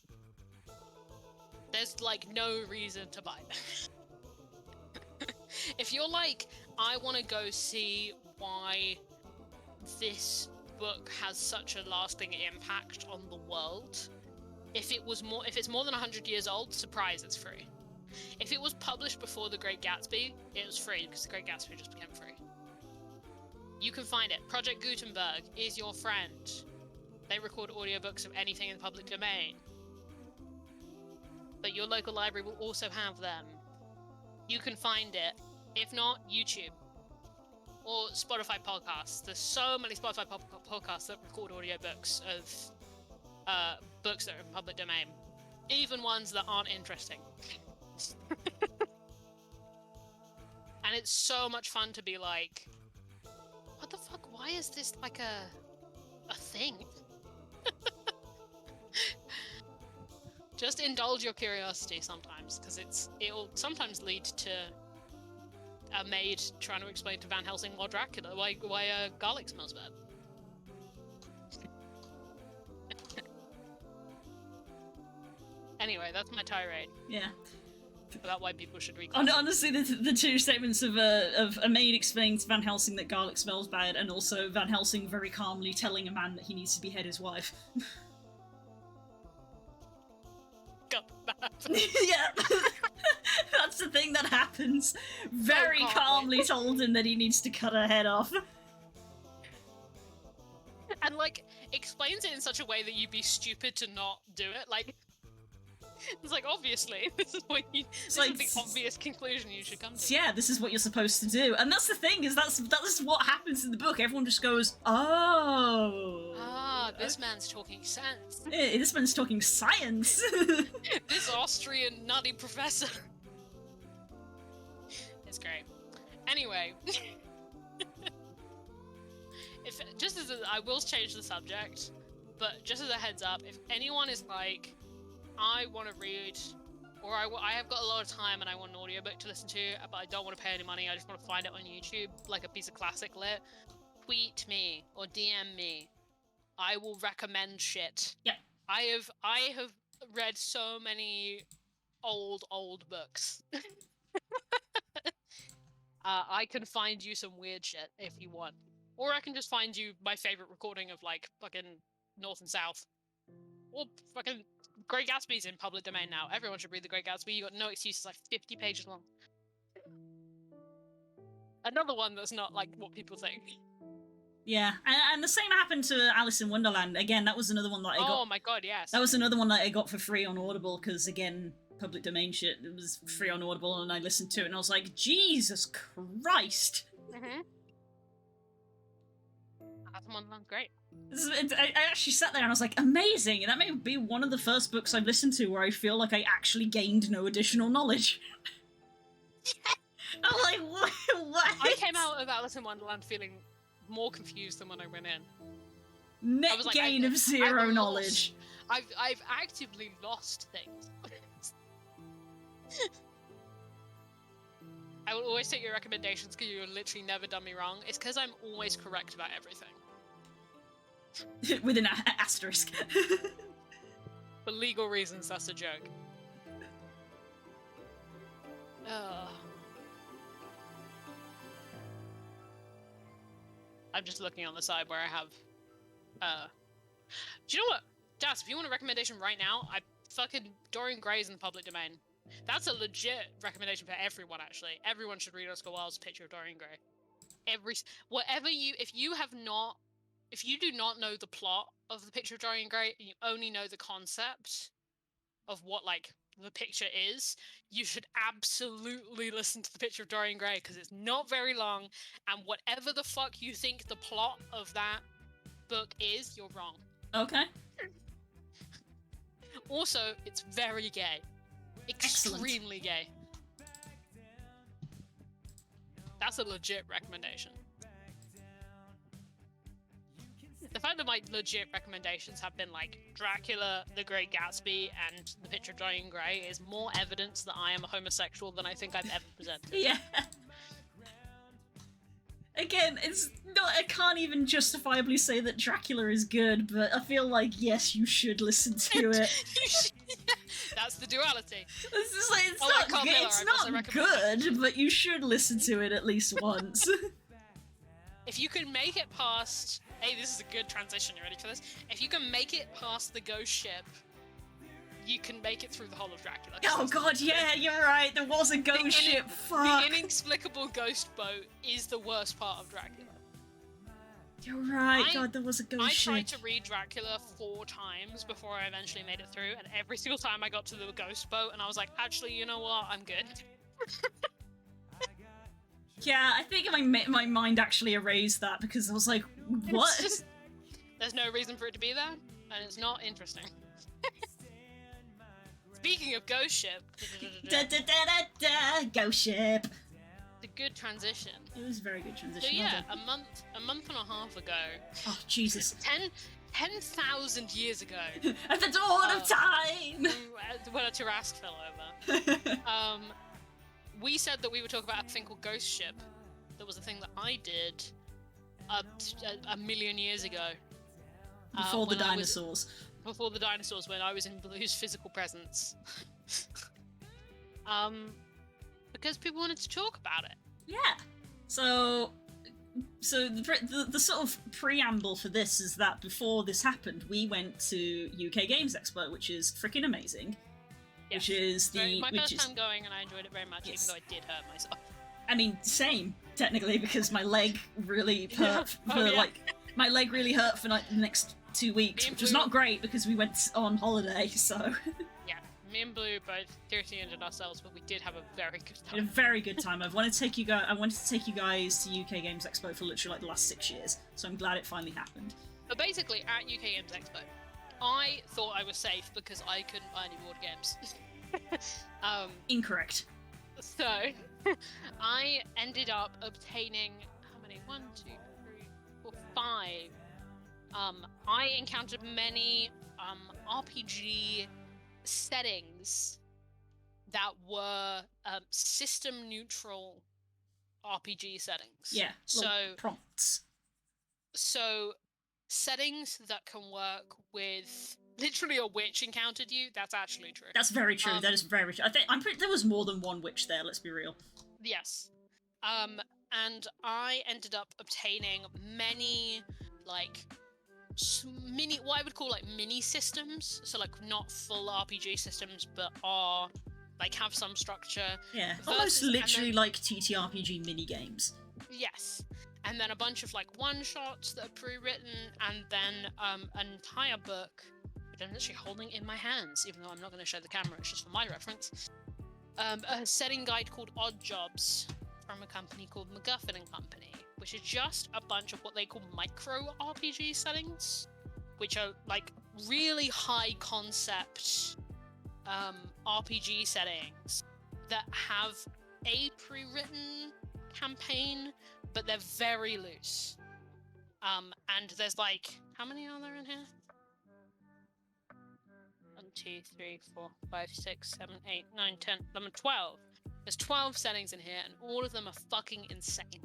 There's like no reason to buy them. If you're like, I want to go see why this book has such a lasting impact on the world, if it's more than 100 years old, surprise, it's free. If it was published before The Great Gatsby, it was free because The Great Gatsby just became free. You can find it. Project Gutenberg is your friend. They record audiobooks of anything in the public domain. But your local library will also have them. You can find it. If not, YouTube. Or Spotify podcasts. There's so many Spotify podcasts that record audiobooks of books that are in public domain. Even ones that aren't interesting. And it's so much fun to be like, what the fuck? Why is this like a thing? Just indulge your curiosity sometimes, because it'll sometimes lead to a maid trying to explain to Van Helsing or Dracula why garlic smells bad. Anyway, that's my tirade. Yeah. About why people should read. Honestly, the two statements of a maid explaining to Van Helsing that garlic smells bad, and also Van Helsing very calmly telling a man that he needs to behead his wife. God, yeah, that's the thing that happens. Very calmly told him that he needs to cut her head off. And like explains it in such a way that you'd be stupid to not do it. Like, it's like, obviously, this is the obvious conclusion you should come to. Yeah, this is what you're supposed to do. And that's the thing, is that's what happens in the book. Everyone just goes, oh. Ah, this man's talking sense. This man's talking science. This Austrian nutty professor. It's great. Anyway. I will change the subject, but just as a heads up, if anyone is like, I want to read, or I have got a lot of time and I want an audiobook to listen to, but I don't want to pay any money, I just want to find it on YouTube, like a piece of classic lit, tweet me or DM me. I will recommend shit. Yeah. I have read so many old books. I can find you some weird shit if you want. Or I can just find you my favorite recording of, like, fucking North and South. Or fucking Great Gatsby's in public domain now. Everyone should read The Great Gatsby. You got no excuses, like 50 pages long. Another one that's not like what people think. Yeah, and the same happened to Alice in Wonderland. Again, that was another one that I got. Oh my god, yes. That was another one that I got for free on Audible, because again, public domain shit, it was free on Audible, and I listened to it and I was like, Jesus Christ! Mm-hmm. Alice in Wonderland's great. I actually sat there and I was like, amazing! And that may be one of the first books I've listened to where I feel like I actually gained no additional knowledge. I'm like, what? I came out of Alice in Wonderland feeling more confused than when I went in. Net like, gain of zero knowledge. I've actively lost things. I will always take your recommendations because you've literally never done me wrong. It's because I'm always correct about everything. With an asterisk. For legal reasons, that's a joke. I'm just looking on the side where I have... Do you know what? Jas, if you want a recommendation right now, Dorian Gray's in the public domain. That's a legit recommendation for everyone, actually. Everyone should read Oscar Wilde's Picture of Dorian Gray. If you do not know the plot of The Picture of Dorian Gray, and you only know the concept of what, like, the picture is, you should absolutely listen to the picture of Dorian Gray, because it's not very long, and whatever the fuck you think the plot of that book is, you're wrong. Okay. Also, it's very gay. Extremely gay. That's a legit recommendation. The fact that my legit recommendations have been like Dracula, The Great Gatsby, and The Picture of Dorian Gray is more evidence that I am a homosexual than I think I've ever presented. Yeah. Again, it's not. I can't even justifiably say that Dracula is good, but I feel like yes, you should listen to it. That's the duality. It's like not, Carl Miller, it's I've also not recommended good, but you should listen to it at least once. If you can make it past... Hey, this is a good transition. You ready for this? If you can make it past the ghost ship, you can make it through the whole of Dracula. Oh god, yeah, you're right. There was a ghost ship. Fuck. The inexplicable ghost boat is the worst part of Dracula. You're right. God, there was a ghost ship. I tried to read Dracula 4 times before I eventually made it through, and every single time I got to the ghost boat, and I was like, actually, you know what? I'm good. Yeah, I think my mind actually erased that because I was like, what? There's no reason for it to be there, and it's not interesting. Speaking of ghost ship, ghost ship. The good transition. It was a very good transition. So yeah, well a month and a half ago. Oh Jesus! 10,000 years ago. At the dawn of time. When a Tarrasque fell over. We said that we would talk about a thing called Ghost Ship. That was a thing that I did a million years ago. Before the dinosaurs. Before the dinosaurs, when I was in Blue's physical presence. Because people wanted to talk about it. Yeah. So the sort of preamble for this is that before this happened, we went to UK Games Expo, which is freaking amazing. Yes. Which is my first time going, and I enjoyed it very much, yes. even though I did hurt myself. I mean, same technically, because my leg really hurt. My leg really hurt for like the next 2 weeks, which was not great because we went on holiday. So yeah, me and Blue both seriously injured ourselves, but we did have a very good time. We had a very good time. I wanted to take you guys to UK Games Expo for literally like the last 6 years. So I'm glad it finally happened. But basically, at UK Games Expo, I thought I was safe because I couldn't buy any board games. Incorrect. So, I ended up obtaining how many? 1, 2, 3, 4, 5. I encountered many RPG settings that were system neutral RPG settings. Yeah. So prompts. So settings that can work with literally a witch encountered you. That's actually true. That's very true. That is very true. I'm pretty. There was more than one witch there. Let's be real. Yes. And I ended up obtaining many like what I would call like mini systems. So like not full RPG systems, but are like have some structure. Yeah. Almost literally like TTRPG mini games. Yes. And then a bunch of like one-shots that are pre-written, and then an entire book, which I'm literally holding in my hands, even though I'm not going to show the camera, it's just for my reference. A setting guide called Odd Jobs from a company called MacGuffin and Company, which is just a bunch of what they call micro RPG settings, which are like really high concept RPG settings that have a pre-written campaign, but they're very loose. And there's like, how many are there in here? 1, 2, 3, 4, 5, 6, 7, 8, 9, 10, 11, 12. There's 12 settings in here, and all of them are fucking insane.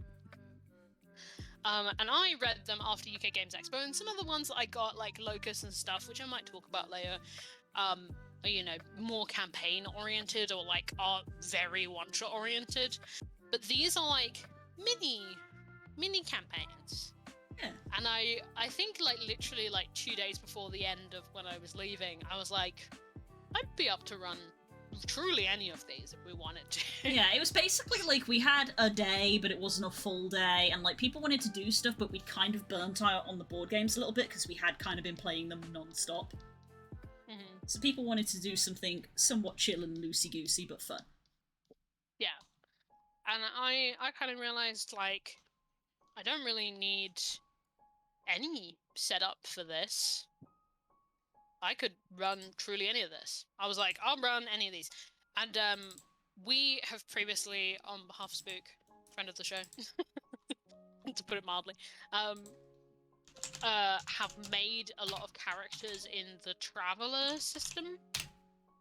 And I read them after UK Games Expo, and some of the ones that I got, like Locus and stuff, which I might talk about later, are, you know, more campaign-oriented or like are very one-shot oriented. But these are like mini campaigns. Yeah. And I think like literally like 2 days before the end of when I was leaving, I was like, I'd be up to run truly any of these if we wanted to. Yeah, it was basically like we had a day, but it wasn't a full day, and like people wanted to do stuff, but we'd kind of burnt out on the board games a little bit because we had kind of been playing them non-stop. Mm-hmm. So people wanted to do something somewhat chill and loosey-goosey, but fun. Yeah. And I kind of realized, like, I don't really need any setup for this. I could run truly any of this. I was like, I'll run any of these. And we have previously, on behalf of Spook, friend of the show, to put it mildly, have made a lot of characters in the Traveler system,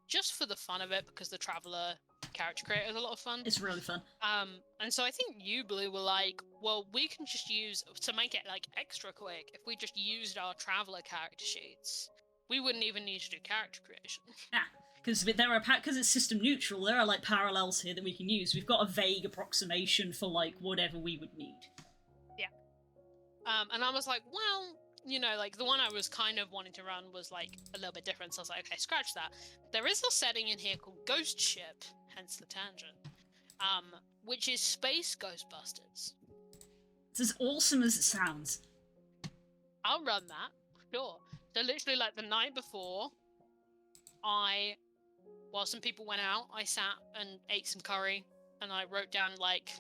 just for the fun of it, because the Traveler character creator is a lot of fun. It's really fun. And so I think you, Blue, were like, well, we can just use, to make it like extra quick, if we just used our Traveler character sheets, we wouldn't even need to do character creation. Yeah, because it's system neutral, there are like parallels here that we can use. We've got a vague approximation for like whatever we would need. And I was like, well, you know, like the one I was kind of wanting to run was like a little bit different. So I was like, okay, scratch that. There is a setting in here called Ghost Ship, hence the tangent, which is Space Ghostbusters. It's as awesome as it sounds. I'll run that, sure. So literally like the night before, while some people went out, I sat and ate some curry and I wrote down like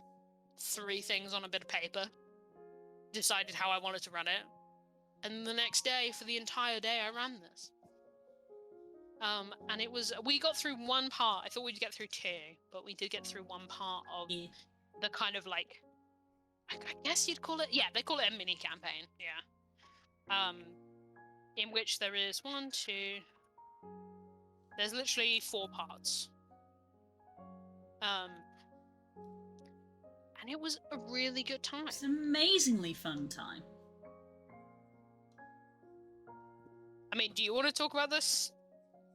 3 things on a bit of paper. Decided how I wanted to run it, and the next day, for the entire day, I ran this. And we got through one part. I thought we'd get through 2, but we did get through one part of the kind of like, I guess you'd call it, they call it a mini campaign, in which there is there's literally 4 parts. And it was a really good time. It's an amazingly fun time. I mean, do you want to talk about this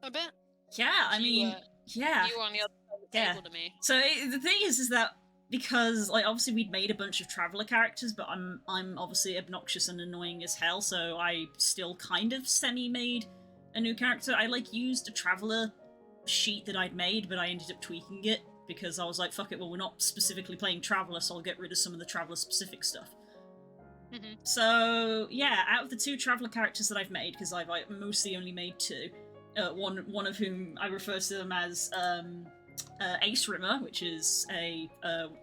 a bit? Yeah, I mean, yeah. You were on the other side of the table to me. So the thing is that because, like, obviously we'd made a bunch of Traveler characters, but I'm obviously obnoxious and annoying as hell, so I still kind of semi-made a new character. I, like, used a Traveler sheet that I'd made, but I ended up tweaking it. Because I was like, fuck it, well, we're not specifically playing Traveler, so I'll get rid of some of the Traveler-specific stuff. Mm-hmm. So, yeah, out of the 2 Traveler characters that I've made, because I've mostly only made 2, one of whom I refer to them as Ace Rimmer, which is a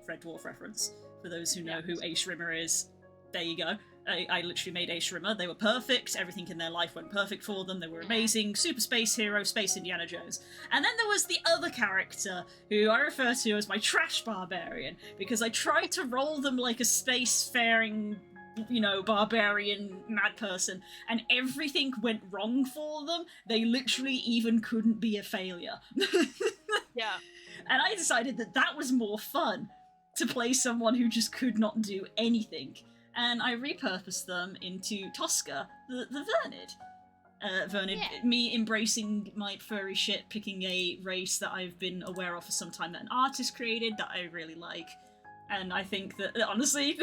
Red Dwarf reference. For those who know who Ace Rimmer is, there you go. I literally made Ace Rimmer. They were perfect. Everything in their life went perfect for them. They were amazing. Super space hero, space Indiana Jones. And then there was the other character, who I refer to as my trash barbarian, because I tried to roll them like a spacefaring, you know, barbarian mad person, and everything went wrong for them. They literally even couldn't be a failure. Yeah. And I decided that was more fun, to play someone who just could not do anything. And I repurposed them into Tosca, the Vernid. Vernid, me embracing my furry shit, picking a race that I've been aware of for some time that an artist created that I really like. And I think that, honestly,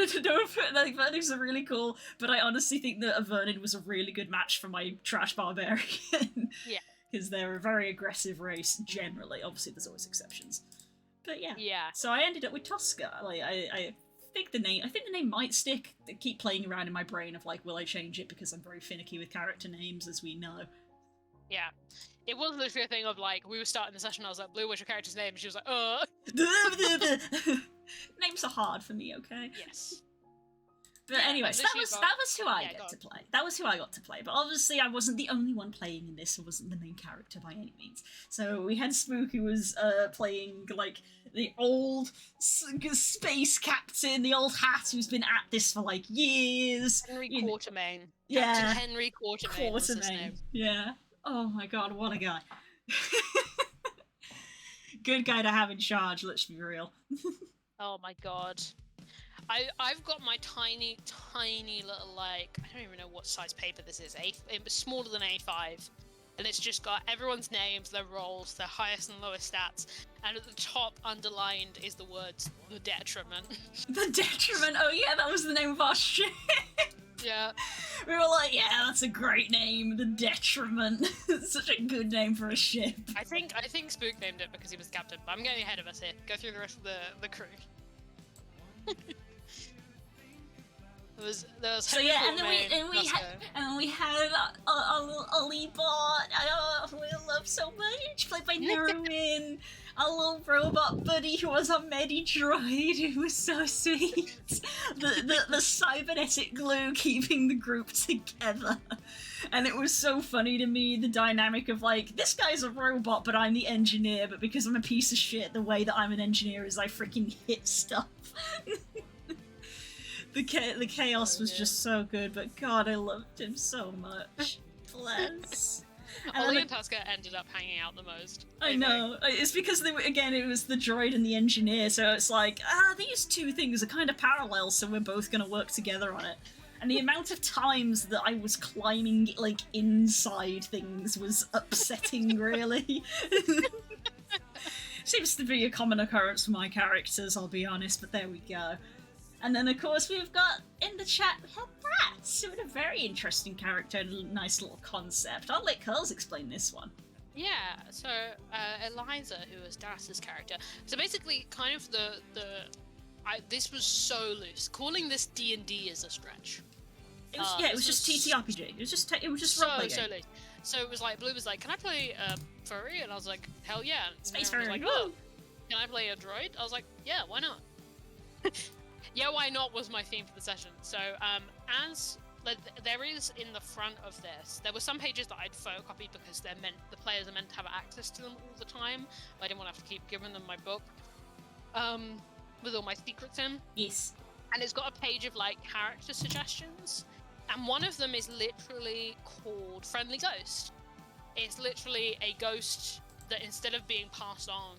like, Vernid's are really cool, but I honestly think that a Vernid was a really good match for my trash barbarian. Yeah. Because they're a very aggressive race, generally. Obviously, there's always exceptions. But yeah. Yeah. So I ended up with Tosca. Like, I think the name might stick. I keep playing around in my brain of like, will I change it, because I'm very finicky with character names, as we know. Yeah. It was literally a thing of like, we were starting the session, I was like, Blue, what's your character's name? And she was like, Names are hard for me, okay? Yes. But anyways, that was who I got to play. That was who I got to play. But obviously I wasn't the only one playing in this. I wasn't the main character by any means. So we had Spook, who was playing like the old space captain, the old hat who's been at this for like years. Henry Quatermain. Yeah. Captain Henry Quatermain was his name. Yeah. Oh my god, what a guy. Good guy to have in charge, let's be real. Oh my god. I've got my tiny little, like, I don't even know what size paper this is. It was smaller than A5. And it's just got everyone's names, their roles, their highest and lowest stats. And at the top, underlined, is the words, The Detriment. The Detriment? Oh yeah, that was the name of our ship! Yeah. We were like, yeah, that's a great name, The Detriment. It's such a good name for a ship. I think Spook named it because he was captain, but I'm getting ahead of us here. Go through the rest of the crew. There was So yeah, and then we had a lead bot. We love so much, played by Nerwin. A little robot buddy who was a Medidroid who was so sweet. The cybernetic glue keeping the group together. And it was so funny to me, the dynamic of like, this guy's a robot but I'm the engineer, but because I'm a piece of shit, the way that I'm an engineer is I freaking hit stuff. The chaos was just so good, but God, I loved him so much. Bless. Ollie and Tusker ended up hanging out the most. I know. It's because they were, again, it was the droid and the engineer, so it's like, these two things are kind of parallel, so we're both gonna work together on it. And the amount of times that I was climbing, like, inside things was upsetting, really. Seems to be a common occurrence for my characters, I'll be honest, but there we go. And then, of course, we've got, in the chat, we had that! So, a very interesting character and a nice little concept. I'll let Curls explain this one. Yeah, so Eliza, who was Darcy's character. So basically, kind of this was so loose. Calling this D&D is a stretch. It was, it was just TTRPG. It was just role-playing. So loose. So it was like, Blue was like, can I play furry? And I was like, hell yeah. And Space Aaron furry. was like, oh, can I play a droid? I was like, yeah, why not? Yeah, why not was my theme for the session. So, there is in the front of this, there were some pages that I'd photocopied because the players are meant to have access to them all the time. I didn't want to have to keep giving them my book with all my secrets in. Yes. And it's got a page of like character suggestions, and one of them is literally called Friendly Ghost. It's literally a ghost that instead of being passed on,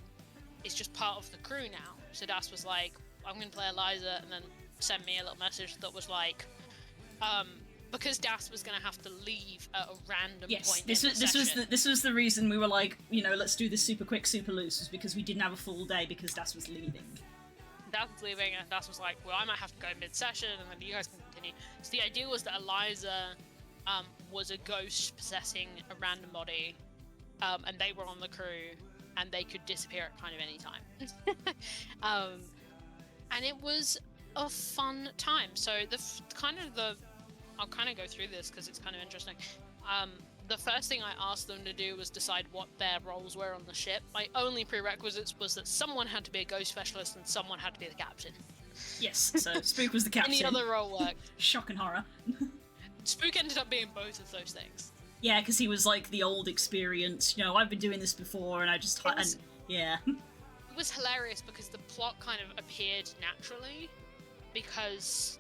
is just part of the crew now. So Das was like, I'm going to play Eliza, and then send me a little message that was like, because Das was going to have to leave at a random point. This was the reason we were like, let's do this super quick, super loose, was because we didn't have a full day because Das was leaving. Das was leaving, and Das was like, well, I might have to go mid-session, and then you guys can continue. So the idea was that Eliza was a ghost possessing a random body, and they were on the crew, and they could disappear at kind of any time. And it was a fun time. So I'll kind of go through this because it's kind of interesting. The first thing I asked them to do was decide what their roles were on the ship. My only prerequisites was that someone had to be a ghost specialist and someone had to be the captain. Yes, so Spook was the captain. Any other role worked. Shock and horror. Spook ended up being both of those things. Yeah, because he was like the old experience. I've been doing this before, and I just yeah. It was hilarious because the plot kind of appeared naturally, because,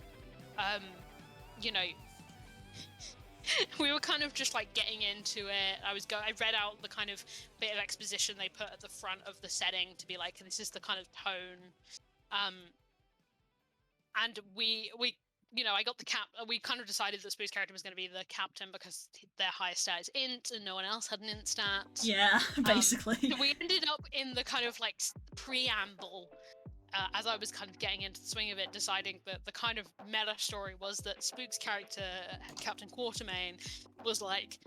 we were kind of just like getting into it. I read out the kind of bit of exposition they put at the front of the setting to be like, this is the kind of tone. And we I got the we kind of decided that Spook's character was going to be the captain because their highest stat is int and no one else had an int stat. Yeah, basically. We ended up in the kind of like preamble, as I was kind of getting into the swing of it, deciding that the kind of meta story was that Spook's character, Captain Quatermain, was like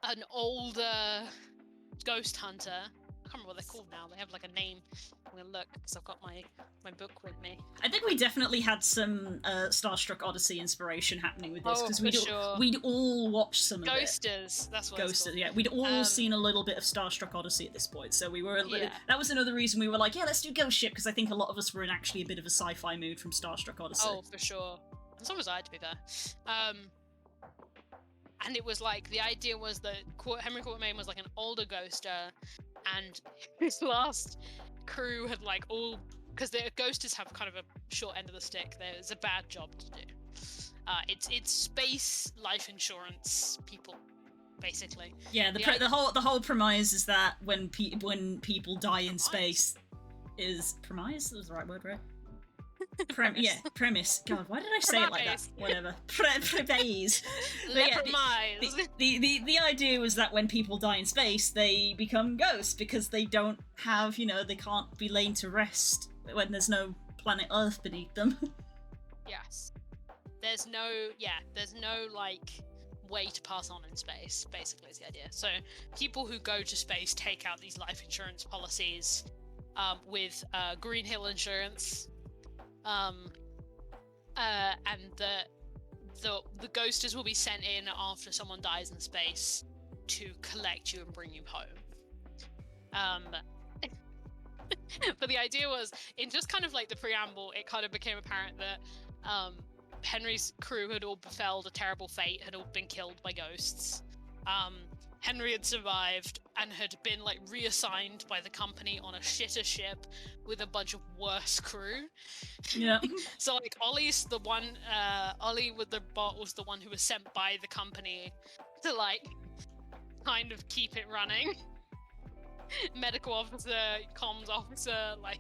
an older ghost hunter. I can't remember what they're called now. They have like a name. I'm gonna look because I've got my book with me. I think we definitely had some Starstruck Odyssey inspiration happening with this because we'd all watched some Ghosters, of it. That's what Ghosters, yeah. We'd all seen a little bit of Starstruck Odyssey at this point, so we were that was another reason we were like, yeah, let's do Ghost Ship, because I think a lot of us were in actually a bit of a sci-fi mood from Starstruck Odyssey. Oh, for sure. And so was I, to be fair. And it was like, the idea was that Henry Quatermain was like an older ghoster, and his last crew had like all, because the ghosters have kind of a short end of the stick. There's a bad job to do. It's space life insurance people, basically. Yeah, the whole premise is that when people die in space is premise. That was the right word, right? Premise. God, why did I say it like that? Whatever. Premise. The idea was that when people die in space, they become ghosts because they don't have, they can't be laid to rest when there's no planet Earth beneath them. Yes. There's no like way to pass on in space, basically, is the idea. So people who go to space take out these life insurance policies with Green Hill Insurance. and the ghosters will be sent in after someone dies in space to collect you and bring you home. But the idea was, in just kind of like the preamble, it kind of became apparent that Henry's crew had all befelled a terrible fate, had all been killed by ghosts. Henry had survived and had been like reassigned by the company on a shitter ship with a bunch of worse crew. Yeah. So like Ollie's the one, Ollie with the bot was the one who was sent by the company to like kind of keep it running. Medical officer, comms officer, like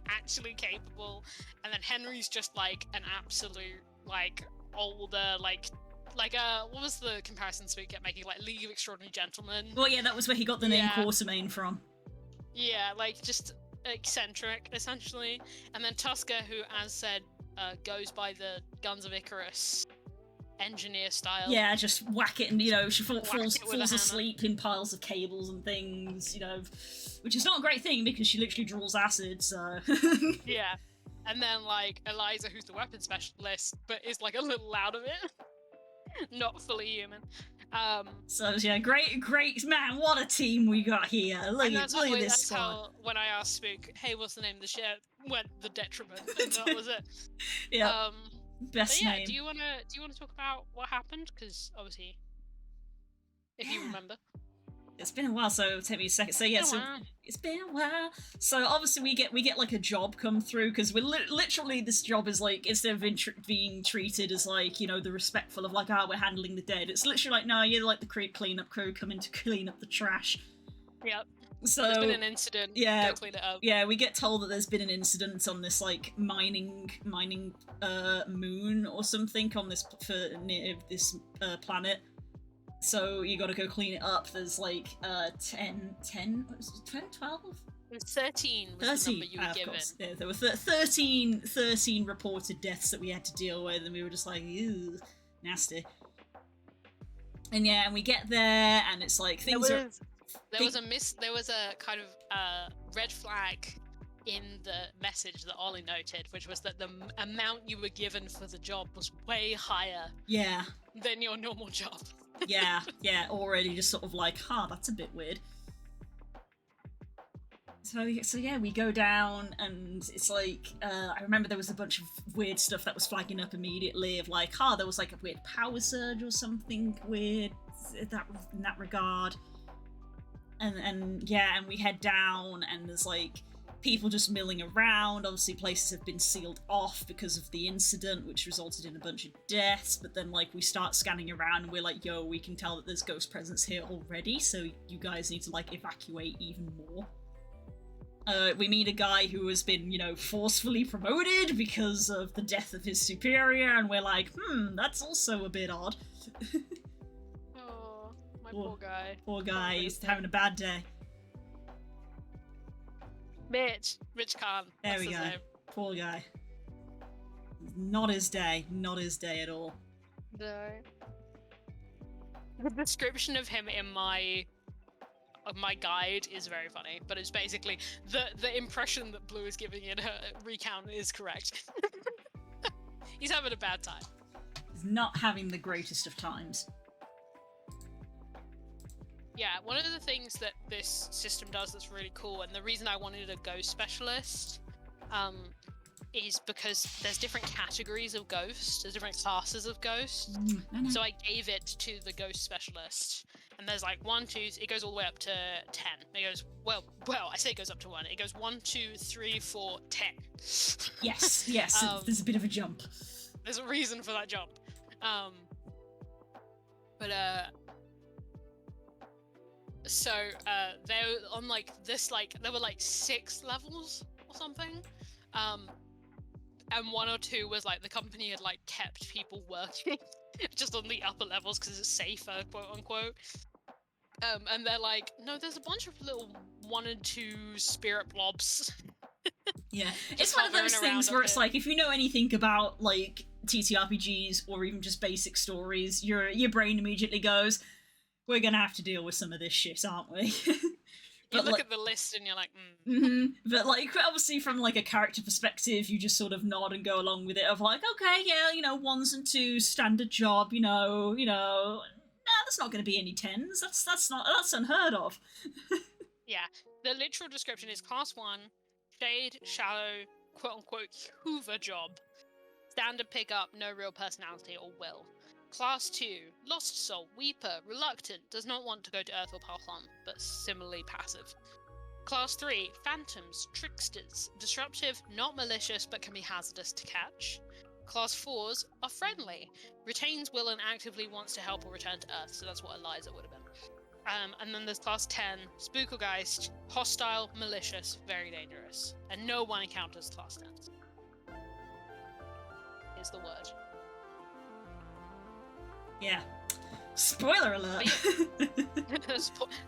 actually capable, and then Henry's just like an absolute like older like what was the comparison we kept making, like League of Extraordinary Gentlemen? Well, yeah, that was where he got the name Yeah. Quatermain from. Yeah, like just eccentric essentially, and then Tusker, who as said goes by the Guns of Icarus engineer style. Yeah, just whack it, and she Whack falls it with a hammer. asleep in piles of cables and things, which is not a great thing because she literally draws acid. So Yeah. And then like Eliza, who's the weapon specialist, but is like a little out of it. Not fully human. so yeah, great man, what a team we got here. Look And at that's this that's squad. how, when I asked Spook, hey, what's the name of the ship, went the Detriment, and that was it. Yeah, But best yeah, name. do you wanna talk about what happened? Because obviously, if you Yeah. remember. It's been a while, so take me a second. So yeah, Oh, so wow. it's been a while. So obviously we get like a job come through because we're literally this job is like, instead of being treated as like the respectful of like, we're handling the dead. It's literally like, no, you're like the cleanup crew coming to clean up the trash. Yep. So There's been an incident. yeah, Go clean it up. yeah, we get told that there's been an incident on this like mining moon or something on this near this planet. So you got to go clean it up. There's like 10, what was it, 10, 12? It was 13 was the number you were of given. course. Yeah, there were 13 reported deaths that we had to deal with, and we were just like, ew, nasty. And yeah, and we get there, and it's like things are. There was a kind of red flag in the message that Ollie noted, which was that the amount you were given for the job was way higher Yeah, than your normal job. yeah, already just sort of like, that's a bit weird. So yeah, we go down, and it's like, I remember there was a bunch of weird stuff that was flagging up immediately of like, there was like a weird power surge or something weird in that regard. And yeah, and we head down, and there's like people just milling around. Obviously places have been sealed off because of the incident, which resulted in a bunch of deaths, but then like we start scanning around, and we're like, yo, we can tell that there's ghost presence here already, so you guys need to like evacuate even more. We meet a guy who has been, forcefully promoted because of the death of his superior, and we're like, that's also a bit odd. Oh, my poor guy. Poor guy, he's having a bad day. Rich Khan. There That's we his go. name. Poor guy. Not his day at all. No. The description of him in my guide is very funny, but it's basically the impression that Blue is giving in her recount is correct. He's having a bad time. He's not having the greatest of times. Yeah, one of the things that this system does that's really cool, and the reason I wanted a ghost specialist, is because there's different categories of ghosts, there's different classes of ghosts. So I gave it to the ghost specialist, and there's like 1, 2, it goes all the way up to 10. It goes, well, I say it goes up to 1. It goes 1, 2, 3, 4, 10. Yes, there's a bit of a jump. There's a reason for that jump. So they're on like this, like there were like 6 levels or something, and 1 or 2 was like the company had like kept people working just on the upper levels because it's safer, quote unquote. And they're like, no, there's a bunch of little 1 and 2 spirit blobs. Yeah, Just it's one of those hovering things around where up it's here. like, if you know anything about like TTRPGs or even just basic stories, your brain immediately goes, we're gonna have to deal with some of this shit, aren't we? You But, look like- at the list and you're like, But like, obviously, from like a character perspective, you just sort of nod and go along with it. Of like, okay, yeah, 1s and 2s, standard job. Nah, there's not going to be any 10s. That's unheard of. yeah. The literal description is Class 1, shade, shallow, quote-unquote Hoover job. Standard pickup, no real personality or will. Class 2, lost soul, weeper, reluctant, does not want to go to Earth or pass on, but similarly passive. Class 3, phantoms, tricksters, disruptive, not malicious, but can be hazardous to catch. Class 4s are friendly, retains will and actively wants to help or return to Earth, so that's what Eliza would have been. And then there's Class 10, Spookelgeist, hostile, malicious, very dangerous. And no one encounters Class 10s. Is the word. Yeah. Spoiler alert.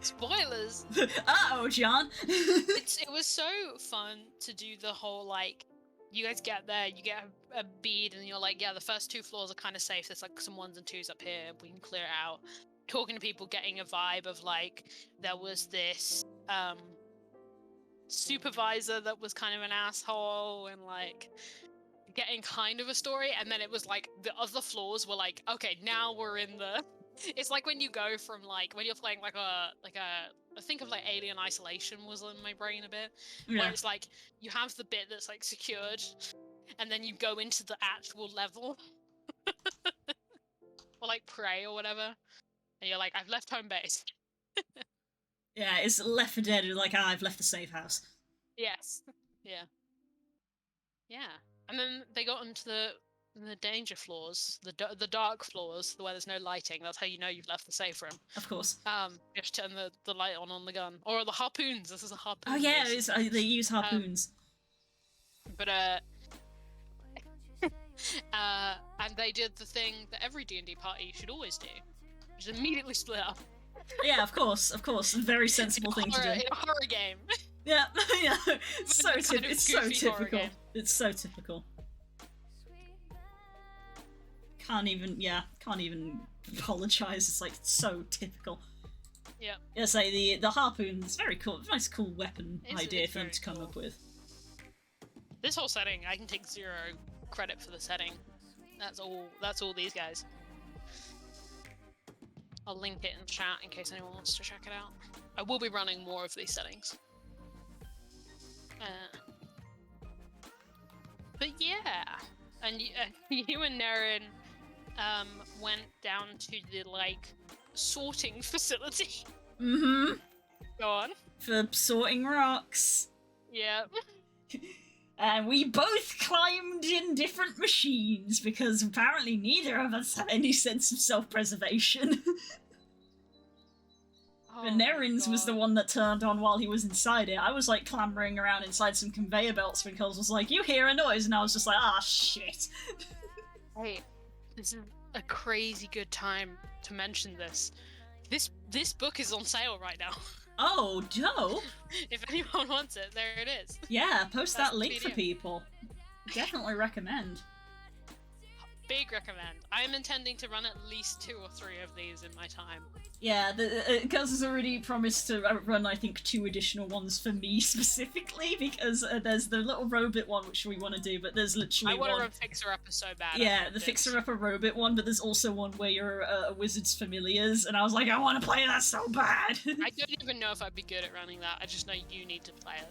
Spoilers! Uh-oh, John. It was so fun to do the whole, like, you guys get there, you get a bead, and you're like, yeah, the first 2 floors are kind of safe. There's like some 1s and 2s up here. We can clear it out. Talking to people, getting a vibe of like, there was this supervisor that was kind of an asshole, and like getting kind of a story. And then it was like the other floors were like, okay, now we're in the. It's like when you go from like when you're playing like a I think of like Alien Isolation was in my brain a bit, where it's like you have the bit that's like secured, and then you go into the actual level, or like Prey or whatever, and you're like, I've left home base. Yeah, it's Left 4 Dead. Like, I've left the safe house. Yes. Yeah. Yeah. And then they got into the danger floors, the dark floors, where there's no lighting. That's how you know you've left the safe room. Of course. You just turn the light on the gun, or the harpoons. This is a harpoon. Oh yeah, base. they use harpoons. But and they did the thing that every D&D party should always do, which is immediately split up. Yeah, of course, a very sensible thing to do. In a horror game. Yeah, yeah, it's so Kind of it's so goofy horror typical. game. It's so typical. Can't even apologize. It's like so typical. Yeah. Yeah, say the harpoon is very cool. Nice, cool weapon idea it's for them very to come cool. up with. This whole setting, I can take 0 credit for the setting. That's all these guys. I'll link it in chat in case anyone wants to check it out. I will be running more of these settings. But yeah, and you and Naren went down to the like sorting facility. Mm-hmm. Go on. For sorting rocks. Yeah. And we both climbed in different machines because apparently neither of us had any sense of self-preservation. But Neren's was the one that turned on while he was inside it. I was like clambering around inside some conveyor belts when Coles was like, "You hear a noise?" And I was just like, "Ah, shit." Hey, this is a crazy good time to mention this. This book is on sale right now. Oh, dope. If anyone wants it, there it is. Yeah, post That's that the link for PDF. people. Definitely recommend. Big recommend. I am intending to run at least 2 or 3 of these in my time. Yeah, Kels has already promised to run, I think, 2 additional ones for me specifically, because there's the little robot one which we want to do, but there's literally I want to one... run Fixer Upper so bad. Yeah, the Fixer Upper robot one, but there's also one where you're a wizard's familiars, and I was like, I want to play that so bad! I don't even know if I'd be good at running that. I just know you need to play it.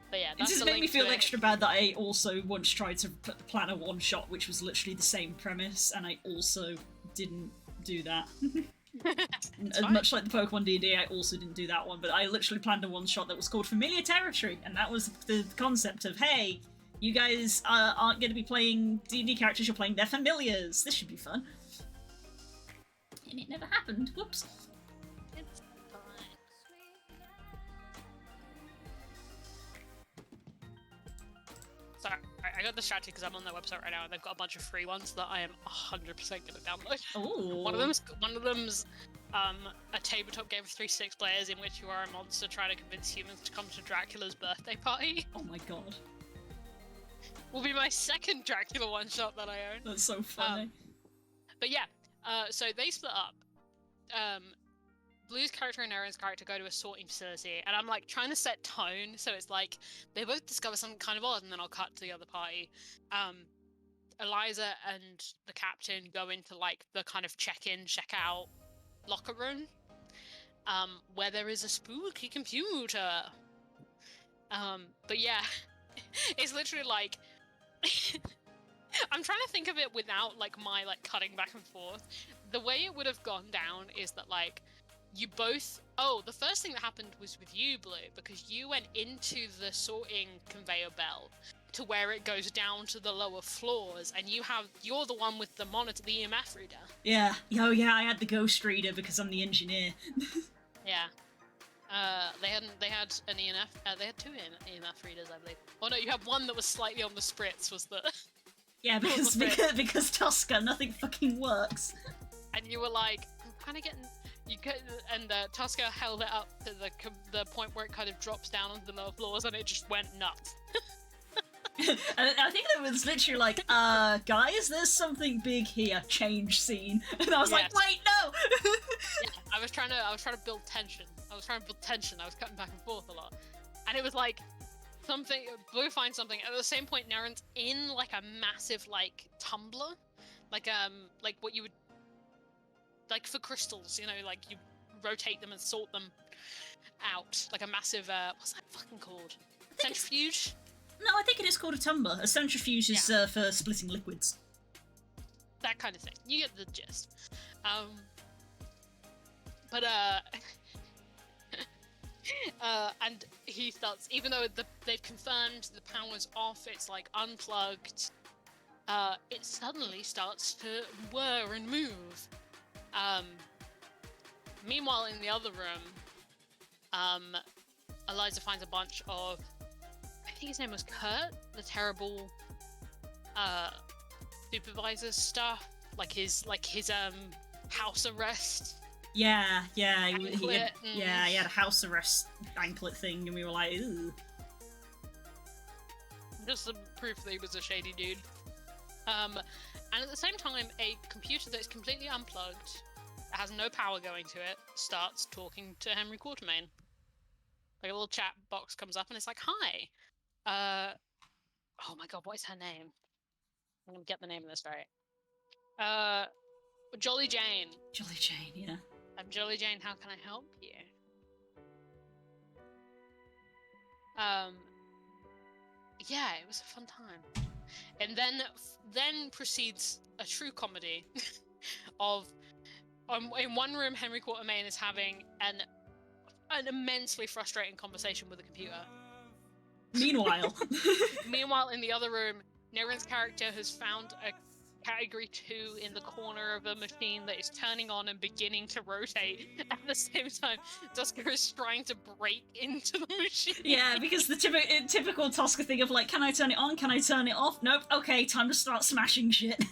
But yeah, It that's just the made me link feel to it. extra bad that I also once tried to plan a one-shot, which was literally the same premise, and I also didn't do that. It's As fine. much like the Pokemon D&D, I also didn't do that one, but I literally planned a one-shot that was called Familiar Territory, and that was the concept of, hey, you guys aren't going to be playing D&D characters, you're playing their familiars. This should be fun. And it never happened. Whoops. It's fine. Sorry, I got distracted because I'm on their website right now and they've got a bunch of free ones that I am 100% going to download. Oh. One of them's a tabletop game for 3-6 players in which you are a monster trying to convince humans to come to Dracula's birthday party. Oh my god. Will be my second Dracula one-shot that I own. That's so funny. But yeah, so they split up. Blue's character and Aaron's character go to a sorting facility, and I'm like trying to set tone, so it's like they both discover something kind of odd, and then I'll cut to the other party. Eliza and the captain go into like the kind of check-in, check-out locker room, where there is a spooky computer. But yeah, it's literally like I'm trying to think of it without like my like cutting back and forth. The way it would have gone down is that like you both. Oh, the first thing that happened was with you, Blue, because you went into the sorting conveyor belt to where it goes down to the lower floors, and you're the one with the monitor, the EMF reader. Yeah. Oh yeah, I had the ghost reader because I'm the engineer. Yeah. They had an EMF. They had two EMF readers, I believe. Oh no, you had one that was slightly on the spritz. Was the Yeah, because Tosca, nothing fucking works. And you were like, I'm kind of getting. You could, and Tosca held it up to the point where it kind of drops down onto the lower floors, and it just went nuts. I think it was literally like, guys, there's something big here. Change scene, and I was like, wait, no. Yeah, I was trying to build tension. I was cutting back and forth a lot, and it was like something. Blue finds something at the same point. Naren's in like a massive like tumbler, like what you would like for crystals. You know, like you rotate them and sort them out, like a massive what's that fucking called? Centrifuge. No, I think it is called a tumbler. A centrifuge is for splitting liquids. That kind of thing. You get the gist. And he starts, even though they've confirmed the power's off, it's like unplugged, it suddenly starts to whir and move. Meanwhile, in the other room, Eliza finds a bunch of, I think his name was Kurt, the terrible supervisor stuff, like his house arrest. Yeah, he had a house arrest anklet thing, and we were like, ooh. Just some proof that he was a shady dude. And at the same time, a computer that's completely unplugged, that has no power going to it, starts talking to Henry Quatermain. Like a little chat box comes up, and it's like, hi. Oh my god, what is her name? I'm gonna get the name of this right. Jolly Jane. Jolly Jane, yeah. I'm Jolly Jane, how can I help you? Yeah, it was a fun time. And then proceeds a true comedy of, in one room, Henry Quatermain is having an immensely frustrating conversation with a computer. Meanwhile, in the other room, Naren's character has found a Category 2 in the corner of a machine that is turning on and beginning to rotate. At the same time, Tosca is trying to break into the machine. Yeah, because the typical Tosca thing of like, can I turn it on? Can I turn it off? Nope. Okay, time to start smashing shit.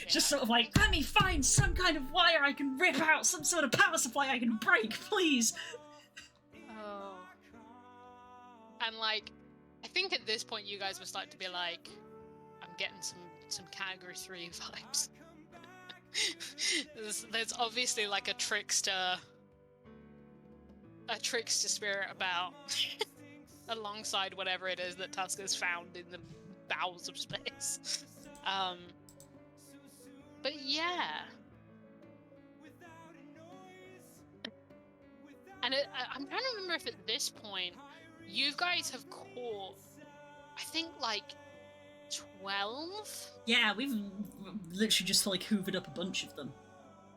Just sort of like, let me find some kind of wire I can rip out, some sort of power supply I can break, please. Oh. And like, I think at this point you guys were starting to be like, I'm getting some Category 3 vibes. there's obviously like a trickster spirit about alongside whatever it is that Tosca's found in the bowels of space. But yeah. And I'm trying to remember if at this point you guys have caught, I think, like 12? Yeah, we've literally just like hoovered up a bunch of them.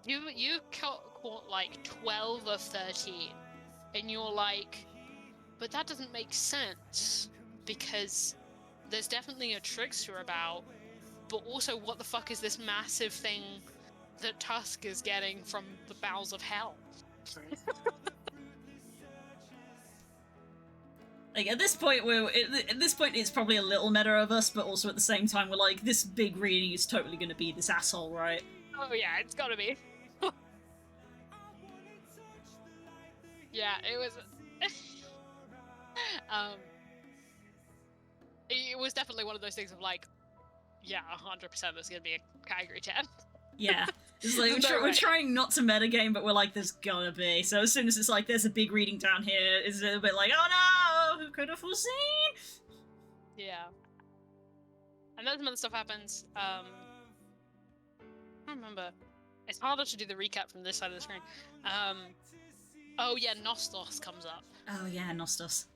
You caught like 12 or 13, and you're like, but that doesn't make sense, because there's definitely a trickster about, but also what the fuck is this massive thing that Tusk is getting from the bowels of hell? Like at this point, it's probably a little meta of us, but also at the same time, we're like, this big reading is totally going to be this asshole, right? Oh yeah, it's gotta be. Yeah, it was. It was definitely one of those things of like, yeah, 100% there's gonna be a Category 10. Yeah. It's like we're trying not to metagame, but we're like, there's gonna be. So as soon as it's like, there's a big reading down here, it's a bit like, oh no, who could have foreseen? Yeah. And then some other stuff happens. I don't remember. It's harder to do the recap from this side of the screen. Oh yeah, Nostos comes up. Oh yeah, Nostos.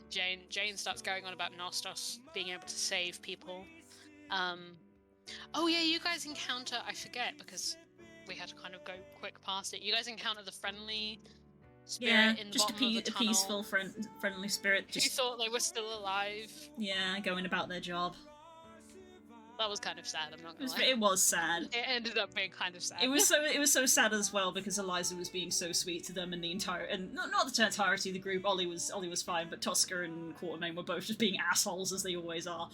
Jane starts going on about Nostos being able to save people. Oh yeah, you guys encounter, I forget because we had to kind of go quick past it. You guys encounter the friendly spirit in just bottom of the a tunnel, peaceful, friendly spirit. who thought they were still alive. Yeah, going about their job. That was kind of sad, I'm not gonna lie. It was sad. It ended up being kind of sad. It was so sad as well because Eliza was being so sweet to them, and the entire not the entirety of the group. Ollie was fine, but Tosca and Quartermain were both just being assholes as they always are.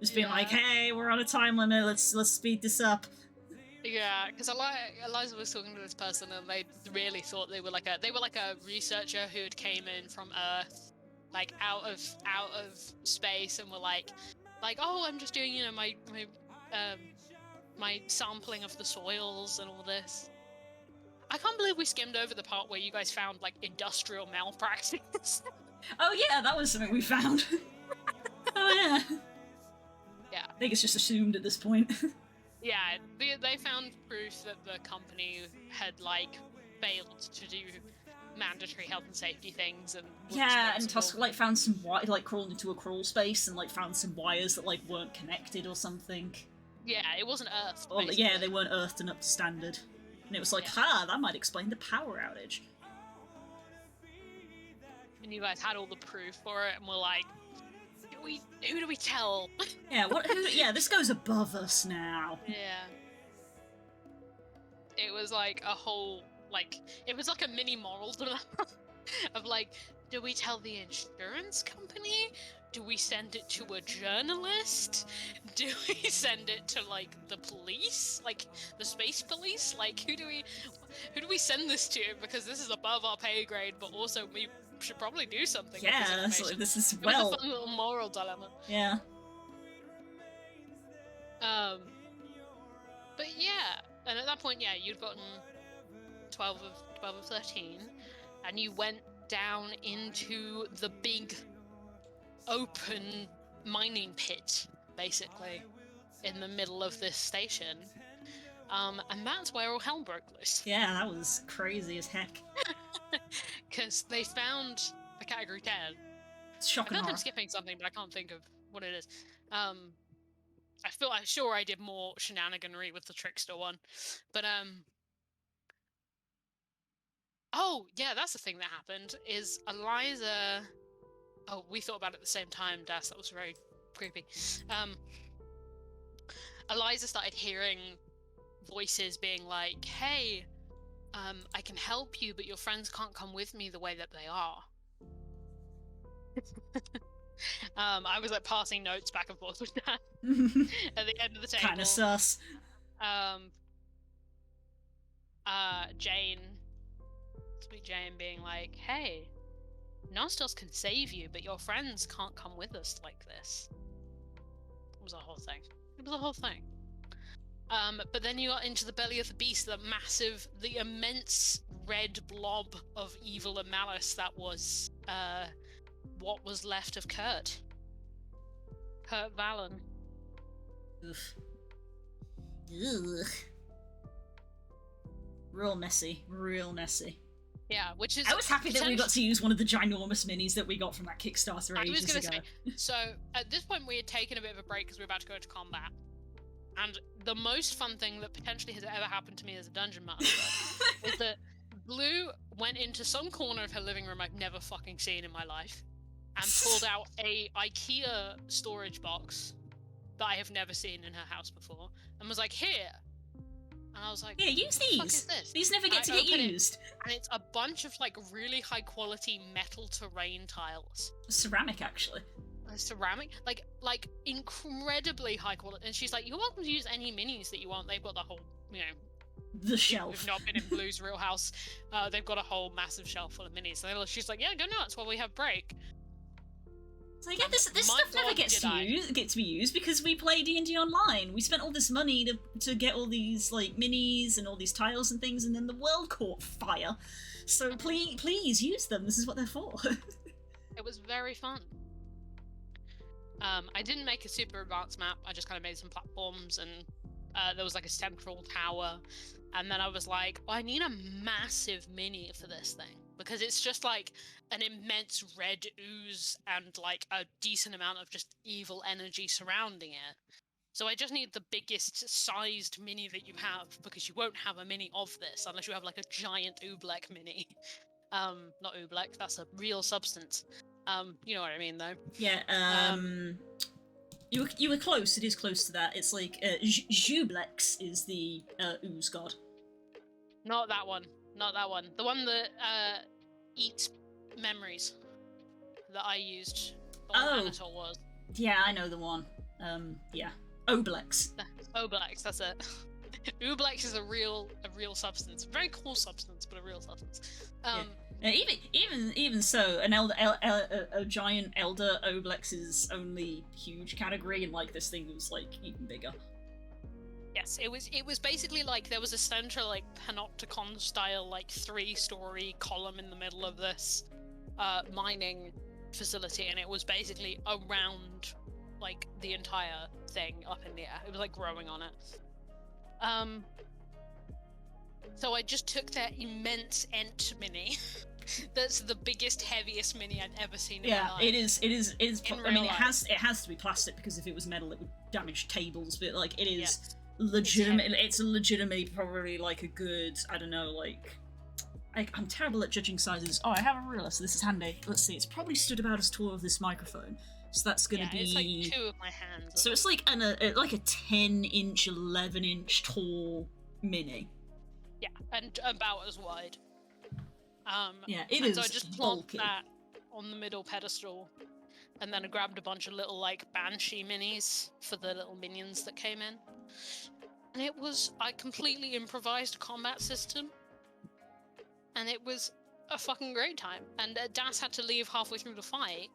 Just being like, hey, we're on a time limit. Let's speed this up. Yeah, because Eliza was talking to this person, and they really thought they were like a researcher who had came in from Earth, like out of space, and were like, oh, I'm just doing my sampling of the soils and all this. I can't believe we skimmed over the part where you guys found like industrial malpractice. Oh yeah, that was something we found. Oh yeah. Yeah. I think it's just assumed at this point. Yeah, they found proof that the company had like failed to do mandatory health and safety things, and yeah, and Tusk like found some crawled into a crawl space and like found some wires that like weren't connected or something. Yeah, it wasn't earthed. Or, yeah, they weren't earthed and up to standard, and it was like, that might explain the power outage. And you guys had all the proof for it, and were like, who do we tell? Yeah, this goes above us now. Yeah. It was like a whole, it was like a mini moral dilemma of like, do we tell the insurance company? Do we send it to a journalist? Do we send it to like the police? Like the space police? Like who do we send this to? Because this is above our pay grade, but also we should probably do something. Yeah, this is It was a fun little moral dilemma. Yeah. But yeah, and at that point, yeah, you'd gotten 12 of 13, and you went down into the big open mining pit, basically, in the middle of this station. And that's where all hell broke loose. Yeah, that was crazy as heck. Because they found the Category 10. It's shocking. I feel like I'm skipping something, but I can't think of what it is. I'm sure I did more shenaniganry with the Trickster one. But, oh, yeah, that's the thing that happened, is Eliza... Oh, we thought about it at the same time, Das. That was very creepy. Eliza started hearing voices being like, hey, I can help you, but your friends can't come with me the way that they are. I was like passing notes back and forth with that at the end of the table. Kind of sus. Jane, sweet Jane, being like, hey, Nostos can save you, but your friends can't come with us like this. It was a whole thing. But then you got into the belly of the beast, the immense red blob of evil and malice that was what was left of Kurt Valen. Oof. Ugh. Real messy. Yeah, which is... I was happy that we got to use one of the ginormous minis that we got from that Kickstarter ages ago. Say, so at this point we had taken a bit of a break because we were about to go to combat. And the most fun thing that potentially has ever happened to me as a dungeon master is that Blue went into some corner of her living room I've never fucking seen in my life and pulled out a IKEA storage box that I have never seen in her house before and was like, here. And I was like, yeah, use these. What the fuck is this? These never get to get used. And it's a bunch of like really high quality metal terrain tiles. Ceramic, actually. Ceramic, like incredibly high quality. And she's like, you're welcome to use any minis that you want. They've got the whole, the shelf. We've not been in Blue's real house. They've got a whole massive shelf full of minis. So she's like, yeah, go nuts while we have break. So yeah, this My stuff never God, gets did I. to be used because we play D&D online. We spent all this money to get all these like minis and all these tiles and things, and then the world caught fire. So please use them. This is what they're for. It was very fun. I didn't make a super advanced map. I just kind of made some platforms, and there was like a central tower. And then I was like, oh, I need a massive mini for this thing, because it's just like an immense red ooze and like a decent amount of just evil energy surrounding it. So I just need the biggest sized mini that you have, because you won't have a mini of this unless you have like a giant Oobleck mini. Not Oobleck, that's a real substance. You know what I mean though. Yeah, you were close. It is close to that. It's like Zublex is the ooze god. Not that one. Not that one. The one that eats memories that I used. The one Anatole was. Yeah, I know the one. Yeah, Oblex. Oblex, that's it. Ooblex is a real substance. Very cool substance, but a real substance. Even so, a giant elder Oblex's only huge category, and like this thing was like even bigger. Yes, it was basically like there was a central like panopticon style like 3-story column in the middle of this mining facility, and it was basically around like the entire thing up in the air. It was like growing on it. So I just took that immense Ent mini. That's the biggest, heaviest mini I'd ever seen in my life. It is. I mean, life. it has to be plastic, because if it was metal, it would damage tables. But like, it is Yes. legitimate. It's legitimately probably like a good. I don't know. Like, I'm terrible at judging sizes. Oh, I have a ruler, so this is handy. Let's see. It's probably stood about as tall as this microphone. So that's gonna be. It's like 2 of my hands. So it's like a 10-inch, 11-inch tall mini. Yeah, and about as wide. Yeah, it and is So I just bulky. plonked that on the middle pedestal, and then I grabbed a bunch of little like Banshee minis for the little minions that came in. And I completely improvised a combat system, and it was a fucking great time. And Das had to leave halfway through the fight,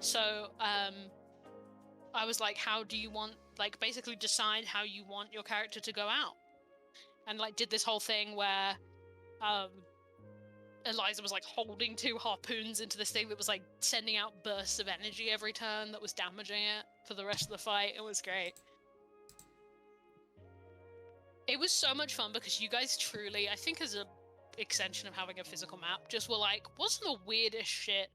so I was like, how do you want, like, basically decide how you want your character to go out. And like did this whole thing where Eliza was like holding 2 harpoons into this thing that was like sending out bursts of energy every turn that was damaging it for the rest of the fight. It was great. It was so much fun because you guys truly, I think as a extension of having a physical map, just were like, what's the weirdest shit?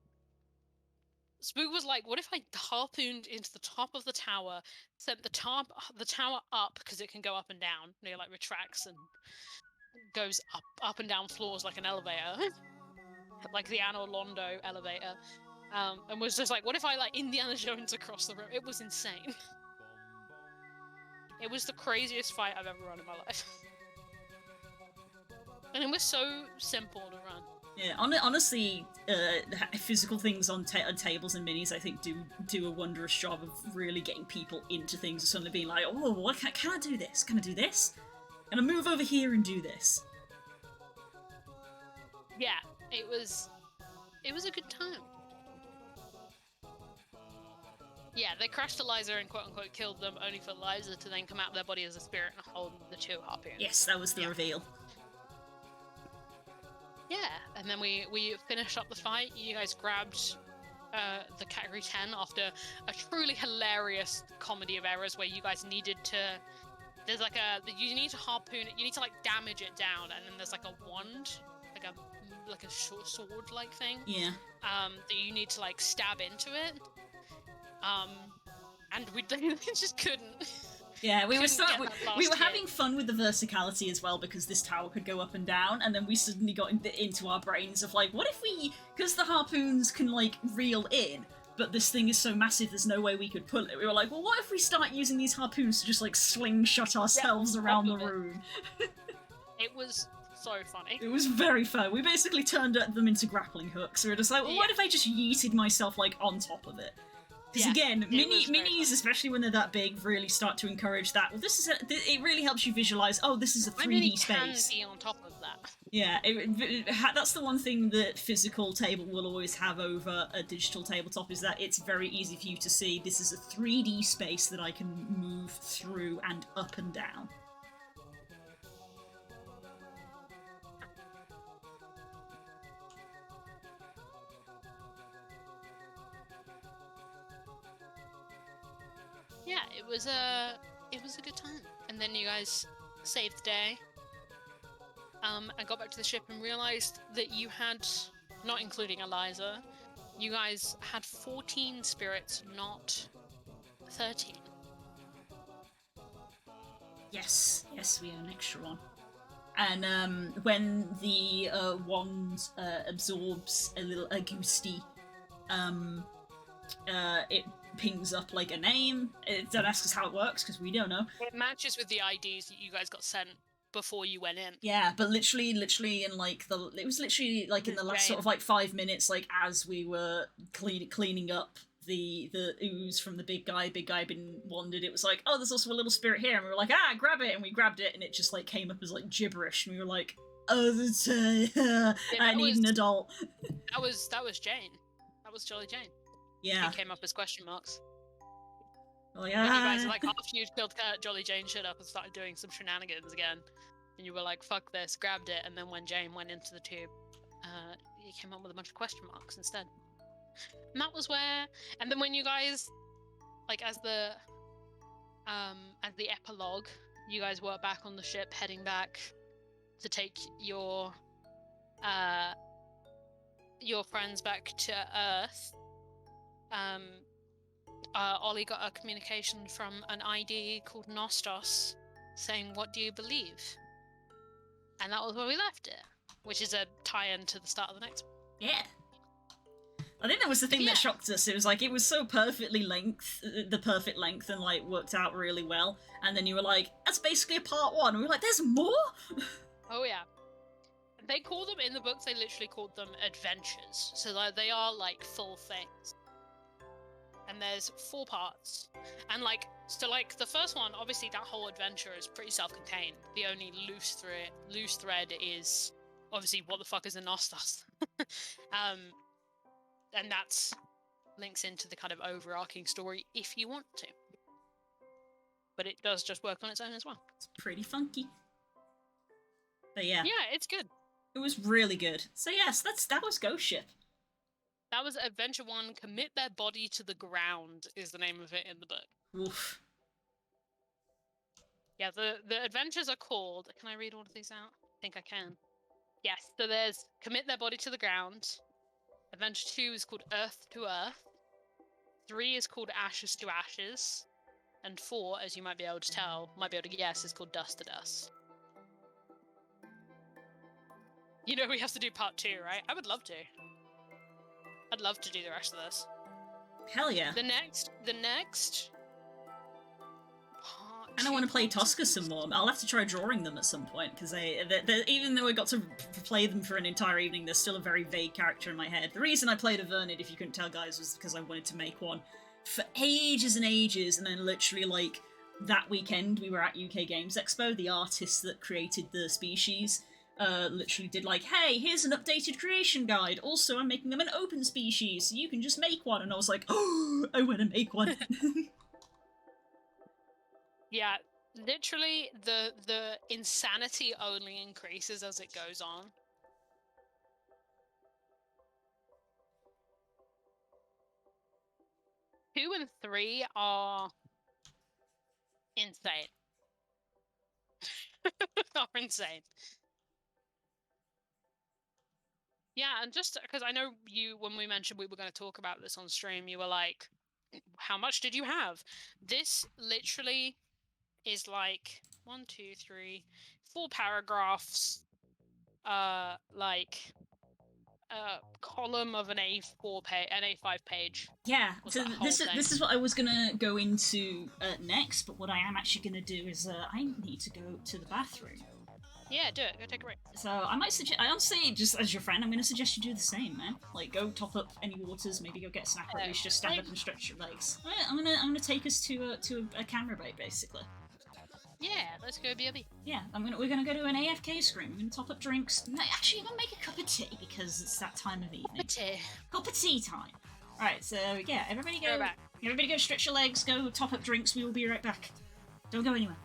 Spook was like, what if I harpooned into the top of the tower, sent the tower up, because it can go up and down, you know, like retracts and goes up and down floors like an elevator, like the Anno Londo elevator, and was just like, what if I like Indiana Jones across the room? It was insane. It was the craziest fight I've ever run in my life. And it was so simple to run. Yeah, honestly, physical things on tables and minis, I think, do a wondrous job of really getting people into things, and suddenly being like, oh, what can I do this? Can I do this? Can I move over here and do this? Yeah, it was a good time. Yeah, they crushed Eliza and quote-unquote killed them, only for Eliza to then come out of their body as a spirit and hold the 2 harpoons. Yes, that was the reveal. Yeah, and then we finished up the fight. You guys grabbed the category 10 after a truly hilarious comedy of errors where you guys needed to... There's like you need to harpoon it, you need to like damage it down, and then there's like a wand, like a short sword-like thing. Yeah. That you need to like stab into it. And we just couldn't. Yeah, we were hit. having fun with the verticality as well, because this tower could go up and down, and then we suddenly got into our brains of like, what if we, because the harpoons can like reel in, but this thing is so massive there's no way we could pull it. We were like, well, what if we start using these harpoons to just like slingshot ourselves around the room? It was so funny. It was very fun. We basically turned them into grappling hooks. We were just like, well, what if I just yeeted myself like on top of it? Because again, minis, especially when they're that big, really start to encourage that. Well, it really helps you visualize. Oh, this is a 3D space. Can be on top of that. Yeah, that's the one thing that physical table will always have over a digital tabletop, is that it's very easy for you to see this is a 3D space that I can move through and up and down. Yeah, it was a good time. And then you guys saved the day. I got back to the ship and realized that you had, not including Eliza, you guys had 14 spirits, not 13. Yes, we are an extra one. And when the wand absorbs a Goosty, it pings up like a name. Don't ask us how it works because we don't know. It matches with the IDs that you guys got sent before you went in. Yeah, but literally in like it was literally like in the last sort of like 5 minutes, like as we were cleaning up the ooze from the big guy had been wanded, it was like, oh, there's also a little spirit here, and we were like, grab it, and we grabbed it, and it just like came up as like gibberish, and we were like, oh, I need an adult. That was Jane. That was Jolly Jane. Yeah. It came up as question marks. Oh And yeah. you guys were like, after you'd killed Jolly Jane shit up and started doing some shenanigans again, and you were like, fuck this, grabbed it, and then when Jane went into the tube, you came up with a bunch of question marks instead. And that was where, and then when you guys, like as the epilogue, you guys were back on the ship heading back to take your friends back to Earth. Ollie got a communication from an ID called Nostos saying, what do you believe? And that was where we left it, which is a tie-in to the start of the next one. Yeah. I think that was the thing that shocked us. It was like, it was so the perfect length, and like worked out really well. And then you were like, that's basically a part one. And we were like, there's more? Oh yeah. They call them, in the books, they literally called them adventures. So they are like full things. And there's 4 parts. And like, so like the first one, obviously that whole adventure is pretty self-contained. The only loose thread is obviously what the fuck is a Nostos? And that's links into the kind of overarching story if you want to. But it does just work on its own as well. It's pretty funky. But yeah. Yeah, it's good. It was really good. So yes, that was Ghost Ship. That was Adventure 1, Commit Their Body to the Ground is the name of it in the book. Oof. Yeah, the adventures are called... Can I read all of these out? I think I can. Yes, so there's Commit Their Body to the Ground. Adventure 2 is called Earth to Earth. 3 is called Ashes to Ashes. And 4, as you might be able to guess, is called Dust to Dust. You know we have to do part 2, right? I would love to. I'd love to do the rest of this. Hell yeah. The next And I want to play Tosca some more. I'll have to try drawing them at some point, because they even though I got to play them for an entire evening, they're still a very vague character in my head. The reason I played Avernid, if you couldn't tell, guys, was because I wanted to make one for ages and ages, and then literally, like, that weekend we were at UK Games Expo, the artist that created the species literally did like, hey, here's an updated creation guide. Also, I'm making them an open species, so you can just make one. And I was like, oh, I want to make one. Yeah, literally the insanity only increases as it goes on. Two and 3 are insane. Are insane. Yeah, and just because I know you, when we mentioned we were going to talk about this on stream, you were like, how much did you have? This literally is like 1, 2, 3, 4 paragraphs, like a column of an A5 page. Yeah, so this is what I was gonna go into next, but what I am actually gonna do is I need to go to the bathroom. Yeah, do it. Go take a break. So I might suggest, I honestly, just as your friend, I'm gonna suggest you do the same, man. Like, go top up any waters, maybe go get a snack, or at least just stand up and stretch your legs. I'm gonna take us to a camera break, basically. Yeah, let's go BRB. Yeah, we're gonna go to an AFK screen. We're gonna top up drinks. No, actually, I'm gonna make a cup of tea because it's that time of evening. Cup of tea time. Alright, so yeah, everybody go. back. Everybody go stretch your legs, go top up drinks. We will be right back. Don't go anywhere.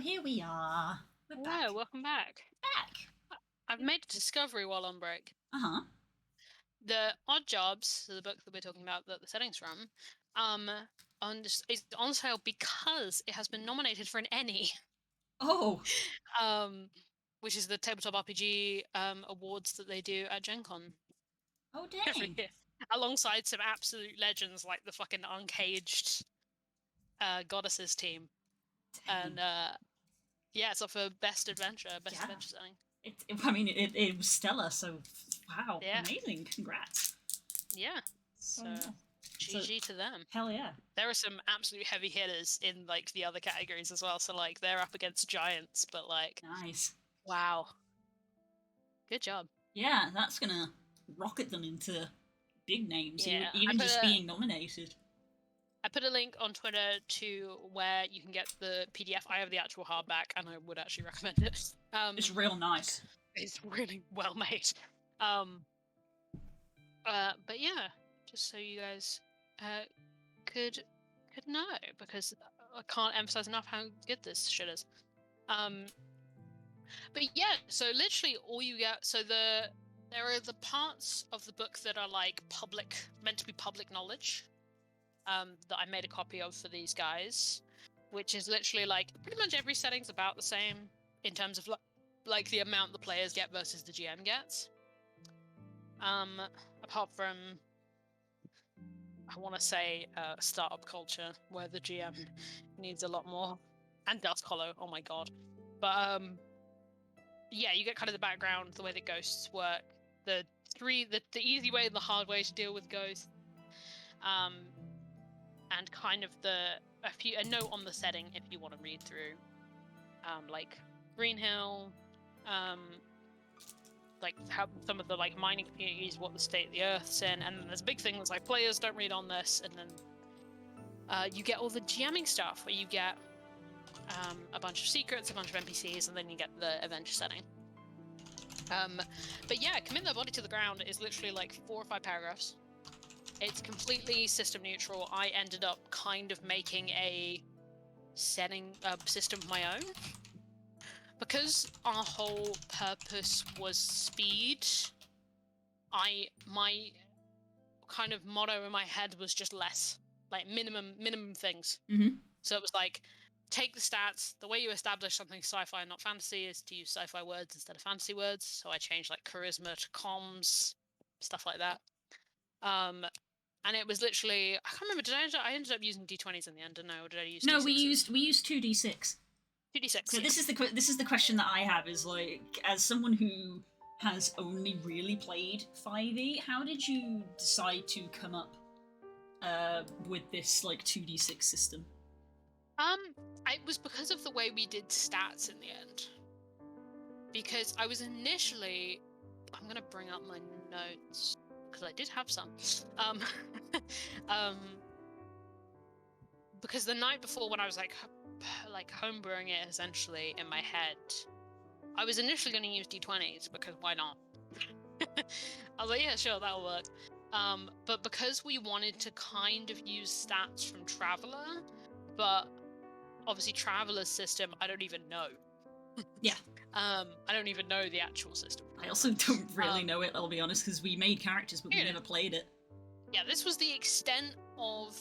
here we are. We're back. Hello, welcome back. I've made a discovery while on break. Uh-huh. The Odd Jobs, so the book that we're talking about, that the setting's from, is on sale because it has been nominated for an Ennie, Oh. which is the tabletop RPG awards that they do at Gen Con Oh, every dang. year, alongside some absolute legends like the fucking Uncaged Goddesses team. Dang. And yeah, it's up for best adventure Yeah. setting. It was stellar, so wow, Yeah. amazing, congrats. Yeah, So, so GG to them. hell yeah. There are some absolute heavy hitters in like the other categories as well. So like they're up against giants, but like Nice. wow, good job. Yeah, that's gonna rocket them into big names, Yeah, even just being nominated. I put a link on Twitter to where you can get the PDF. I have the actual hardback, and I would actually recommend it. It's real nice. It's really well made. But yeah, just so you guys could know, because I can't emphasize enough how good this shit is. But yeah, so literally all you get. So there are the parts of the book that are like meant to be public knowledge. That I made a copy of for these guys, which is literally like pretty much every setting's about the same in terms of like the amount the players get versus the GM gets. Apart from, I want to say, startup culture, where the GM needs a lot more, and Dusk Hollow. Oh my god! But yeah, you get kind of the background, the way that ghosts work, the easy way and the hard way to deal with ghosts. And kind of a note on the setting if you want to read through, like Greenhill, like how some of the like mining communities, what the state of the Earth's in, and then there's a big thing that's like players don't read on this, and then you get all the GMing stuff where you get a bunch of secrets, a bunch of NPCs, and then you get the adventure setting. But yeah, Commit Their Body to the Ground is literally like 4 or 5 paragraphs. It's completely system neutral. I ended up kind of making a system of my own. Because our whole purpose was speed, my kind of motto in my head was just less. Like minimum things. Mm-hmm. So it was like, take the stats. The way you establish something sci-fi and not fantasy is to use sci-fi words instead of fantasy words. So I changed like charisma to comms, stuff like that. And it was literally, I can't remember. I ended up using D20s in the end, didn't I? Or did I use? No, D6s? we used 2d6. 2d6. So yeah. this is the question that I have, is like, as someone who has only really played 5e, how did you decide to come up with this like 2d6 system? It was because of the way we did stats in the end. Because I was initially, I'm gonna bring up my notes because I did have some. Because the night before, when I was like homebrewing it essentially in my head, I was initially going to use D20s because why not? I was like, yeah, sure, that'll work. But because we wanted to kind of use stats from Traveller, but obviously Traveller's system, I don't even know. Yeah. I don't even know the actual system. I also don't really know it, I'll be honest, because we made characters, but we never played it. Yeah, this was the extent of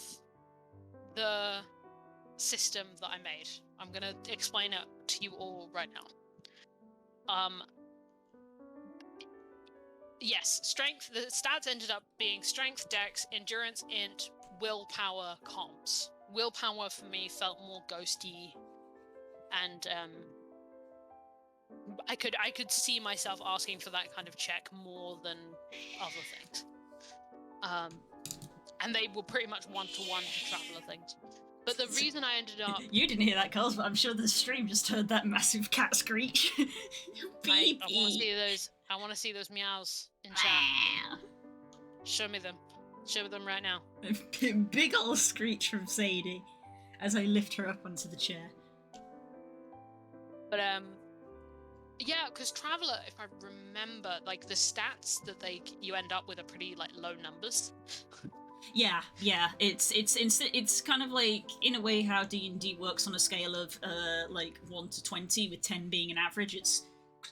the system that I made. I'm gonna explain it to you all right now. Yes, strength. The stats ended up being strength, dex, endurance, int, willpower, comms. Willpower for me felt more ghosty, and I could see myself asking for that kind of check more than other things. And they were pretty much one-to-one to Traveller things. But the reason I ended up... You didn't hear that, Carls, but I'm sure the stream just heard that massive cat screech. I want to see those meows in chat. Show me them. Show them right now. A big ol' screech from Sadie as I lift her up onto the chair. But yeah, because Traveller, if I remember, like the stats that you end up with are pretty like low numbers. Yeah. It's kind of like, in a way, how D&D works on a scale of like 1 to 20, with 10 being an average. It's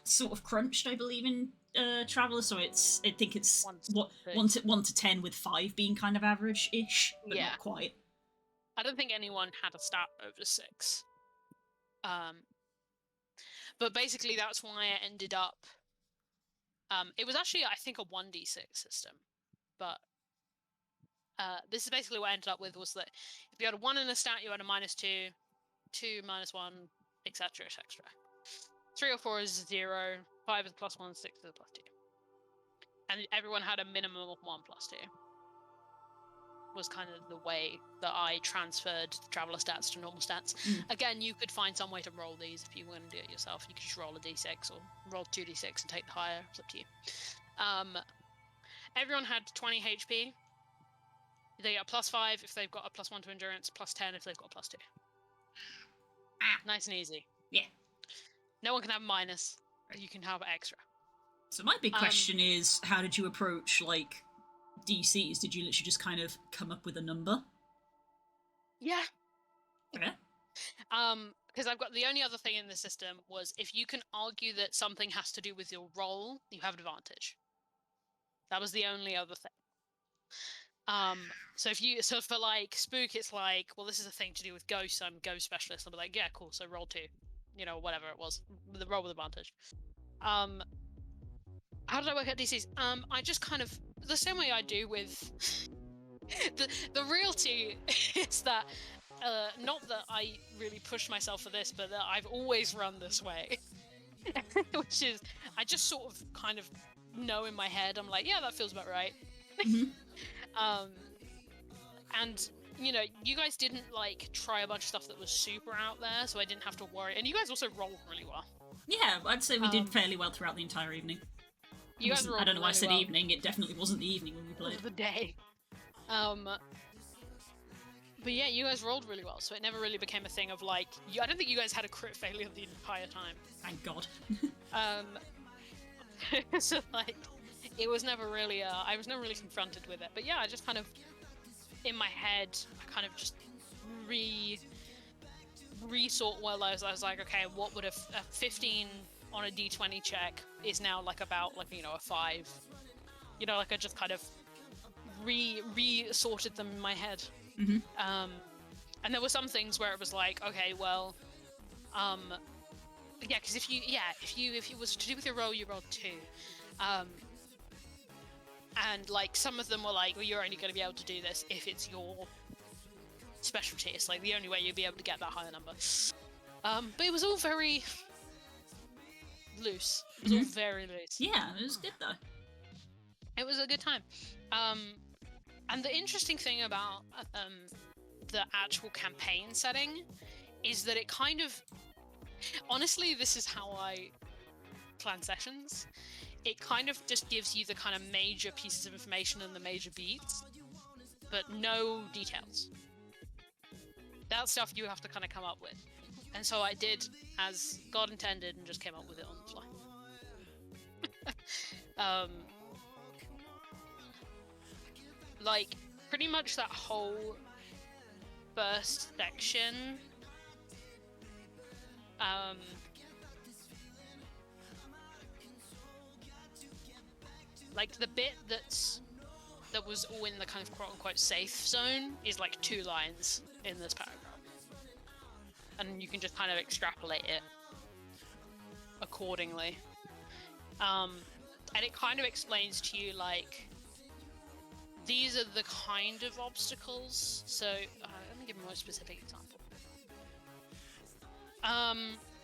sort of crunched, I believe, in Traveller, so I think it's 1 to 10, with 5 being kind of average-ish, but Yeah. not quite. I don't think anyone had a stat over 6. But basically that's why I ended up... it was actually, I think, a 1d6 system, but this is basically what I ended up with, was that if you had a 1 in a stat, you had a -2, 2 -1, etc, etc. 3 or 4 is 0, 5 is +1, 6 is +2. And everyone had a minimum of 1 +2. Was kind of the way that I transferred the Traveller stats to normal stats. Again, you could find some way to roll these if you want to do it yourself. You could just roll a d6 or roll 2d6 and take the higher. It's up to you. Everyone had 20 HP. They get +5 if they've got a +1 to endurance, +10 if they've got a +2. Nice and easy. Yeah. No one can have minus. You can have extra. So my big question is, how did you approach, like, DCs? Did you literally just kind of come up with a number? Yeah. Okay. Because I've got the only other thing in the system was, if you can argue that something has to do with your role, you have advantage. That was the only other thing. So for like Spook, it's like, well, this is a thing to do with ghosts. I'm ghost specialist. I'll be like, yeah, cool. So roll 2, whatever it was, the roll with advantage. How did I work out DCs? I just kind of, the same way I do with the realty is that not that I really push myself for this, but that I've always run this way. Which is, I just sort of kind of know in my head, I'm like, yeah, that feels about right. And you guys didn't like try a bunch of stuff that was super out there, so I didn't have to worry. And you guys also rolled really well. Yeah, I'd say we did fairly well throughout the entire evening. You guys rolled I don't know why I said well. evening. It definitely wasn't the evening when we played. It was the day. But yeah, you guys rolled really well, so it never really became a thing of like... I don't think you guys had a crit failure the entire time. Thank God. So like, it was never really... I was never really confronted with it. But yeah, I just kind of... In my head, I kind of just re-sort while I was like, okay, what would a 15 on a d20 check is now like about like, a 5. Like I just kind of re-sorted them in my head. And there were some things where it was like, okay, well, yeah, because if you was to do with your roll, you rolled 2. And like some of them were like, well, you're only going to be able to do this if it's your specialty. It's like the only way you'll be able to get that higher number. But it was all very loose. It was all very loose. Yeah, it was good though. It was a good time. And the interesting thing about the actual campaign setting is that it kind of... Honestly, this is how I plan sessions. It kind of just gives you the kind of major pieces of information and the major beats, but no details. That stuff you have to kind of come up with. And so I did as God intended and just came up with it on the fly. Like, pretty much that whole first section, like the bit that was all in the kind of quote-unquote safe zone is like 2 lines in this paragraph. And you can just kind of extrapolate it accordingly. And it kind of explains to you, like, these are the kind of obstacles. So, let me give a more specific example.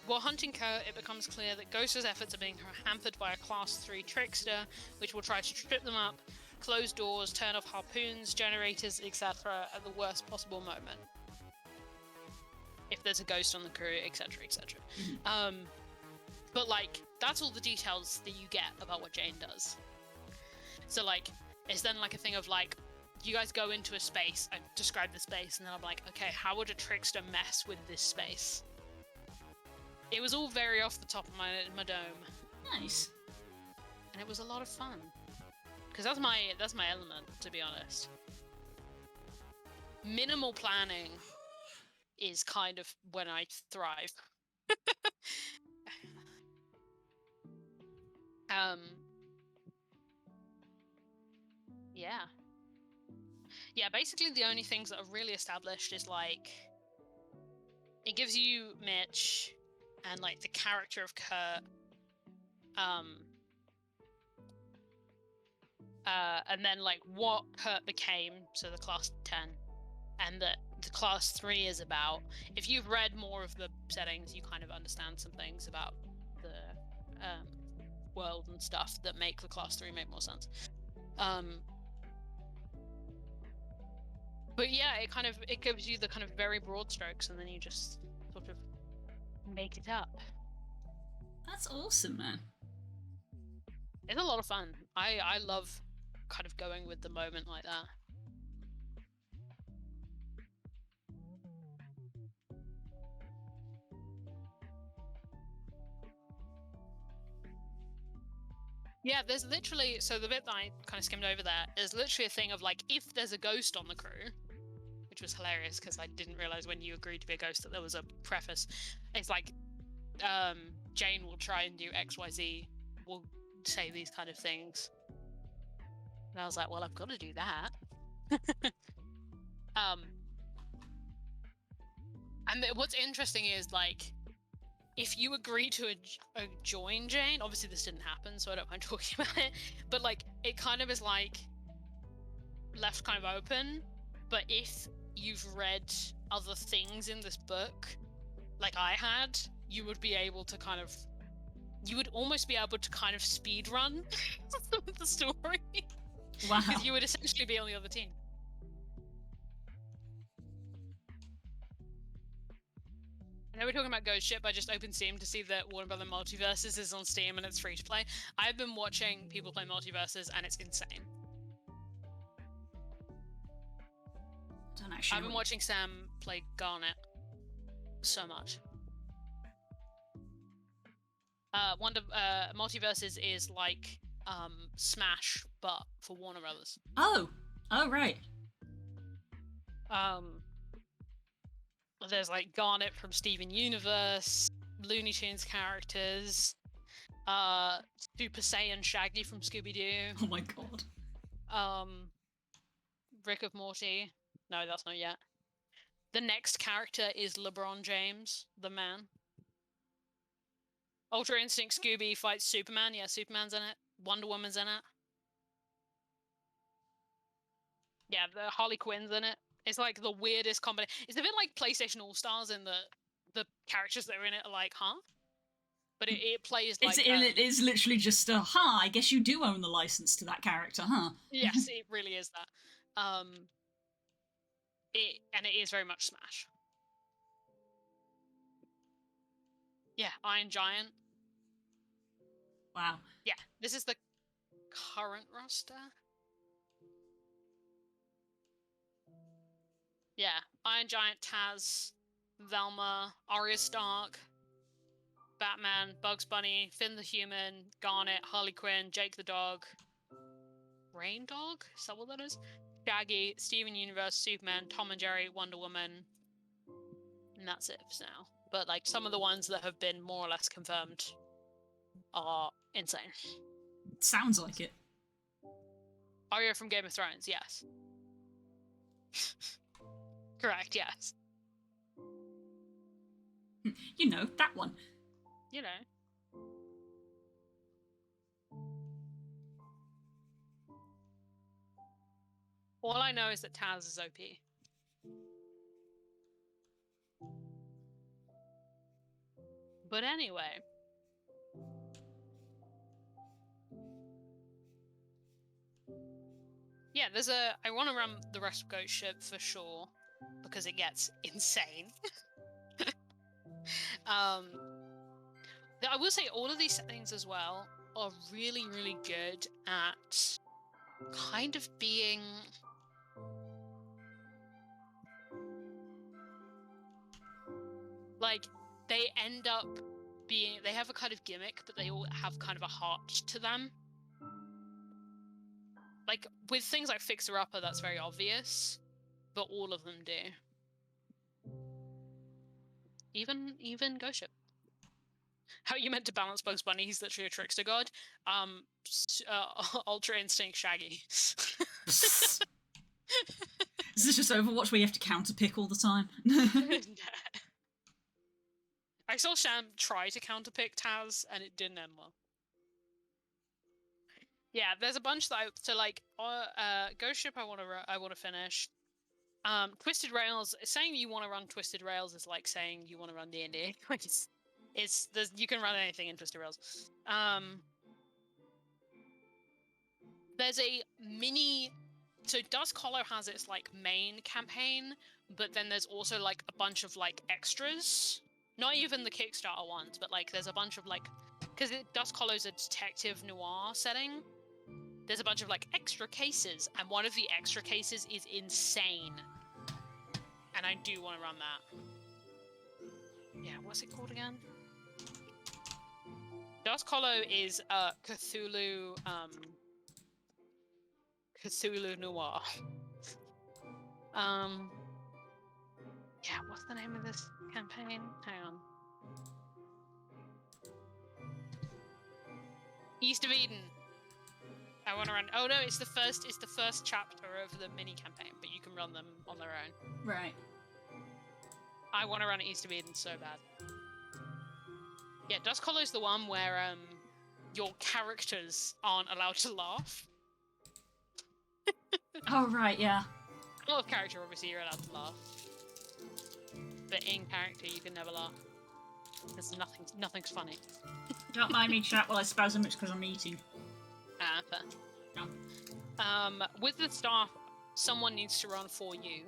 While hunting Kurt, it becomes clear that Ghost's efforts are being hampered by a Class 3 trickster, which will try to trip them up, close doors, turn off harpoons, generators, etc. at the worst possible moment. If there's a ghost on the crew, etc., etc. But, like, that's all the details that you get about what Jane does. So, like, it's then, like, a thing of, like, you guys go into a space, I describe the space, and then I'm like, okay, how would a trickster mess with this space? It was all very off the top of my dome. Nice. And it was a lot of fun. Because that's my element, to be honest. minimal planning is kind of when I thrive. Yeah. Yeah, basically the only things that are really established is like it gives you Mitch and like the character of Kurt. And then like what Kurt became, so the class 10, and that the class 3 is about. If you've read more of the settings, you kind of understand some things about the world and stuff that make the class 3 make more sense. But yeah, it gives you the kind of very broad strokes, and then you just sort of make it up. That's awesome, man. It's a lot of fun. I love kind of going with the moment like that. Yeah, there's literally, so the bit that I kind of skimmed over there is literally a thing of like, if there's a ghost on the crew, which was hilarious because I didn't realize when you agreed to be a ghost that there was a preface. It's like, Jane will try and do XYZ, will say these kind of things. And I was like, well, I've got to do that. And what's interesting is like, if you agree to join Jane, obviously this didn't happen, so I don't mind talking about it, but like, it kind of is like left kind of open. But if you've read other things in this book, like I had, you would be able to kind of, you would almost be able to kind of speed run some of the story. Wow. Because you would essentially be on the other team. I know we're talking about Ghost Ship. I just opened Steam to see that Warner Bros. Multiverses is on Steam and it's free to play. I've been watching people play Multiverses and it's insane. I've been watching Sam play Garnet so much. Multiverses is like Smash, but for Warner Brothers. Oh, right. There's like Garnet from Steven Universe, Looney Tunes characters, Super Saiyan Shaggy from Scooby-Doo. Oh my god. Rick of Morty. No, that's not yet. The next character is LeBron James, the man. Ultra Instinct Scooby fights Superman. Yeah, Superman's in it. Wonder Woman's in it. Yeah, the Harley Quinn's in it. It's like the weirdest combination. It's a bit like PlayStation All-Stars in the characters that are in it are like, huh? But it plays like... It is literally just I guess you do own the license to that character, huh? Yes, it really is that. It is very much Smash. Yeah, Iron Giant. Wow. Yeah, this is the current roster. Yeah, Iron Giant, Taz, Velma, Arya Stark, Batman, Bugs Bunny, Finn the Human, Garnet, Harley Quinn, Jake the Dog, Rain Dog? Is that what that is? Shaggy, Steven Universe, Superman, Tom and Jerry, Wonder Woman. And that's it for now. But like some of the ones that have been more or less confirmed are insane. Sounds like it. Arya from Game of Thrones, yes. Correct, yes. You know, that one. You know. All I know is that Taz is OP. But anyway. Yeah, I want to run the rest of Ghost Ship for sure, because it gets insane. I will say all of these settings as well are really, really good at kind of being... like, they end up being... they have a kind of gimmick, but they all have kind of a heart to them. Like, with things like Fixer Upper, that's very obvious. but all of them do. Even Ghost Ship. How you meant to balance Bugs Bunny? He's literally a trickster god. Ultra Instinct Shaggy. Is this just Overwatch where you have to counterpick all the time? I saw Sham try to counterpick Taz, and it didn't end well. Yeah, there's a bunch that Ghost Ship I want to finish. Twisted Rails. Saying you want to run Twisted Rails is like saying you want to run D&D. You can run anything in Twisted Rails. There's a mini. So Dusk Hollow has its like main campaign, but then there's also like a bunch of like extras. Not even the Kickstarter ones, but like there's a bunch of like, because Dusk Hollow's a detective noir setting. There's a bunch of like extra cases, and one of the extra cases is insane. And I do want to run that. Yeah, what's it called again? Dusk Hollow is Cthulhu Noir. Yeah, what's the name of this campaign? Hang on. East of Eden. I want to run. Oh no, it's the first chapter of the mini campaign, but you can run them on their own. Right. I want to run East of Eden so bad. Yeah, Dusk Hollow's the one where your characters aren't allowed to laugh. Oh right, yeah. Out of character, obviously, you're allowed to laugh. But in character, you can never laugh. Because nothing's funny. Don't mind me, chat, while I spasm. It's because I'm eating. Ah, fair. With the staff, someone needs to run for you.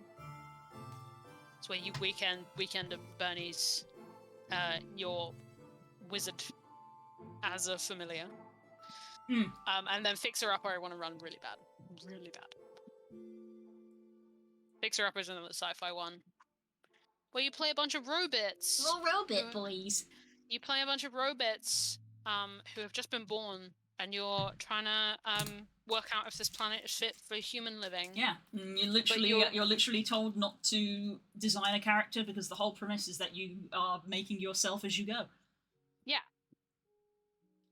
It's where you weekend of Bernie's, your wizard as a familiar. And then Fixer Upper, I want to run really bad. Really bad. Fixer Upper is another sci-fi one. Where you play a bunch of robots. Little robot boys. You play a bunch of robots who have just been born, and you're trying to work out if this planet is fit for human living. Yeah, you're literally told not to design a character because the whole premise is that you are making yourself as you go. Yeah.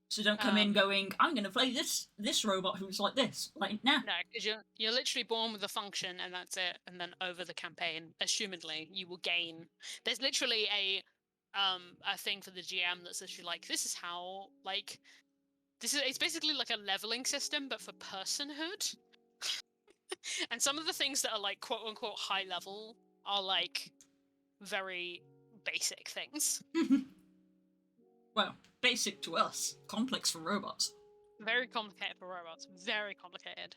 So don't come in going, I'm going to play this robot who's like this. Like, nah. No, because you're literally born with a function, and that's it. And then over the campaign, assumedly, you will gain. There's literally a thing for the GM that's literally like, this is how, like, it's basically like a leveling system, but for personhood. And some of the things that are like quote unquote high level are like very basic things. Well, basic to us, complex for robots. Very complicated for robots. Very complicated.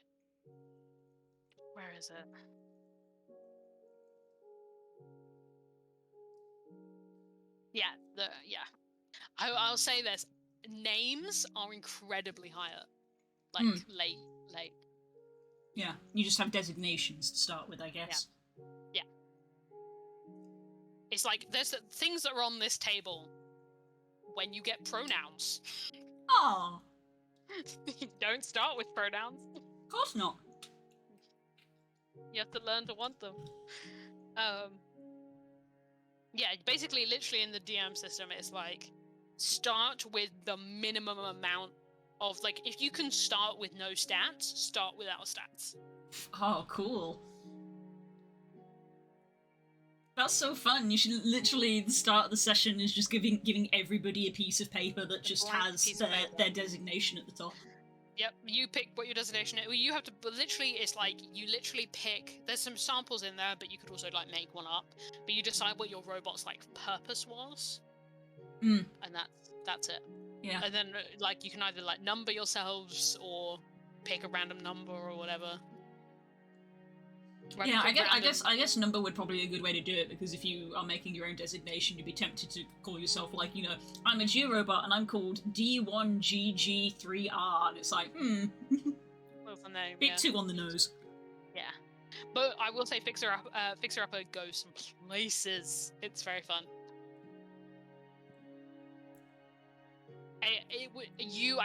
Where is it? Yeah, I'll say this. Names are incredibly high up. Like, late. Yeah, you just have designations to start with, I guess. Yeah. It's like, there's things that are on this table when you get pronouns. Oh. You don't start with pronouns. Of course not. You have to learn to want them. Yeah, basically, literally in the DM system, it's like, start with the minimum amount of, like, if you can start with no stats, start without stats. Oh, cool. That's so fun. You should literally, the start of the session is just giving everybody a piece of paper that just has their designation at the top. Yep, you pick what your designation is. Well, you have to, but literally, it's like, you literally pick, there's some samples in there, but you could also, like, make one up. But you decide what your robot's, like, purpose was. And that's it. Yeah. And then, like, you can either, like, number yourselves, or pick a random number, or whatever. Yeah, I guess number would probably be a good way to do it, because if you are making your own designation, you'd be tempted to call yourself, like, you know, I'm a Georobot and I'm called D1GG3R, and it's like, bit too on the nose. Yeah. But I will say Fixer Upper goes some places. It's very fun. I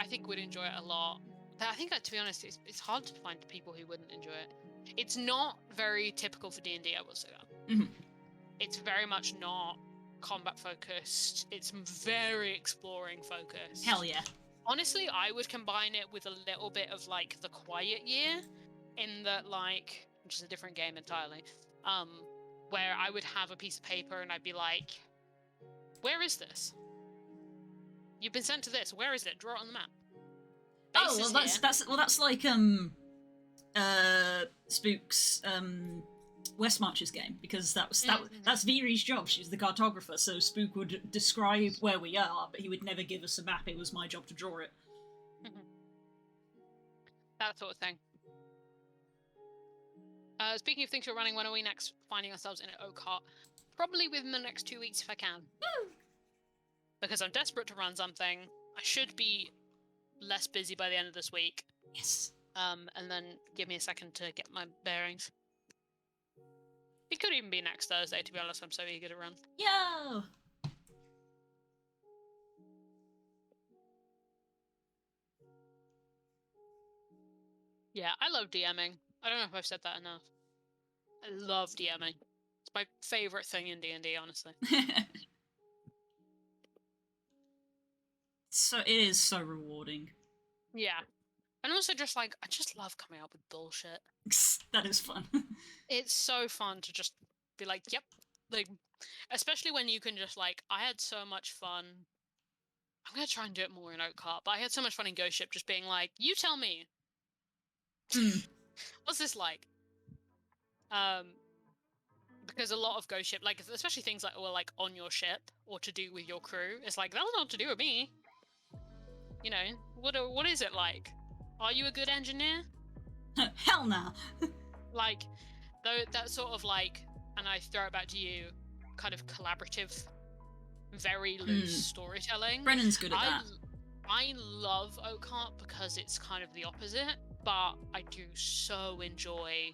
think would enjoy it a lot. But I think, to be honest, it's hard to find people who wouldn't enjoy it. It's not very typical for D&D, I will say that. Mhm. It's very much not combat focused. It's very exploring focused. Hell yeah. Honestly, I would combine it with a little bit of like the Quiet Year, in that like, which is a different game entirely, where I would have a piece of paper and I'd be like, where is this? You've been sent to this. Where is it? Draw it on the map. Oh, well, Base is that's like Spook's West Marches game, because that's Viri's job. She's the cartographer, so Spook would describe where we are, but he would never give us a map. It was my job to draw it. that sort of thing. Speaking of things we're running, when are we next finding ourselves in an Oak Heart? Probably within the next 2 weeks if I can. Woo! Because I'm desperate to run something. I should be less busy by the end of this week. Yes. And then give me a second to get my bearings. It could even be next Thursday, to be honest. I'm so eager to run. Yo! Yeah, I love DMing. I don't know if I've said that enough. I love DMing. It's my favorite thing in D&D, honestly. So it is so rewarding. Yeah. And also just like, I just love coming up with bullshit. That is fun. It's so fun to just be like, yep. Like, especially when you can just like, I had so much fun. I'm going to try and do it more in Oak Heart, but I had so much fun in Ghost Ship just being like, you tell me. What's this like? Because a lot of Ghost Ship, like, especially things like, or like on your ship or to do with your crew, it's like, that's not to do with me. You know, what is it like? Are you a good engineer? Hell no. Like, though that sort of like, and I throw it back to you, kind of collaborative, very loose storytelling. Brennan's good at that. I love Oak Heart because it's kind of the opposite, but I do so enjoy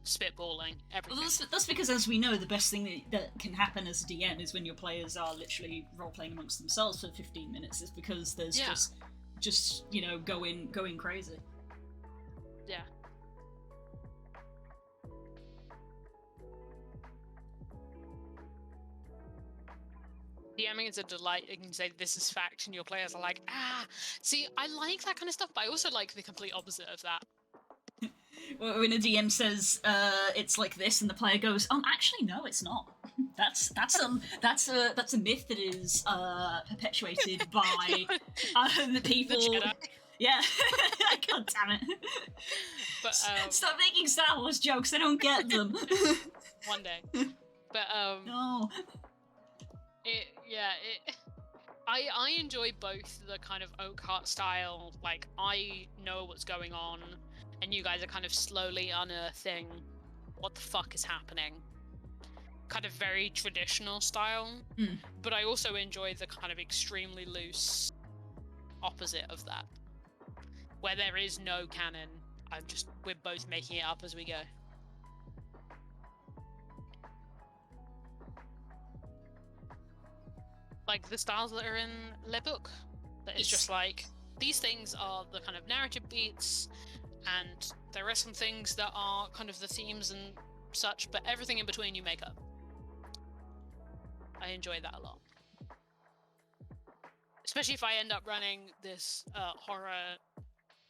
spitballing everything. Well, that's because, as we know, the best thing that can happen as a DM is when your players are literally role-playing amongst themselves for 15 minutes. Is because there's just you know, going crazy. Yeah. DMing is a delight. You can say this is fact, and your players are like, see, I like that kind of stuff, but I also like the complete opposite of that. When a DM says it's like this, and the player goes, actually, no, it's not. That's a myth that is perpetuated by the people. Yeah, God damn it! But stop making Star Wars jokes. I don't get them. One day, but no. I enjoy both the kind of Oak Heart style, like I know what's going on, and you guys are kind of slowly unearthing what the fuck is happening. Kind of very traditional style, but I also enjoy the kind of extremely loose opposite of that, where there is no canon. We're both making it up as we go. Like the styles that are in Le Book. That is just like, these things are the kind of narrative beats, and there are some things that are kind of the themes and such, but everything in between you make up. I enjoy that a lot. Especially if I end up running this horror,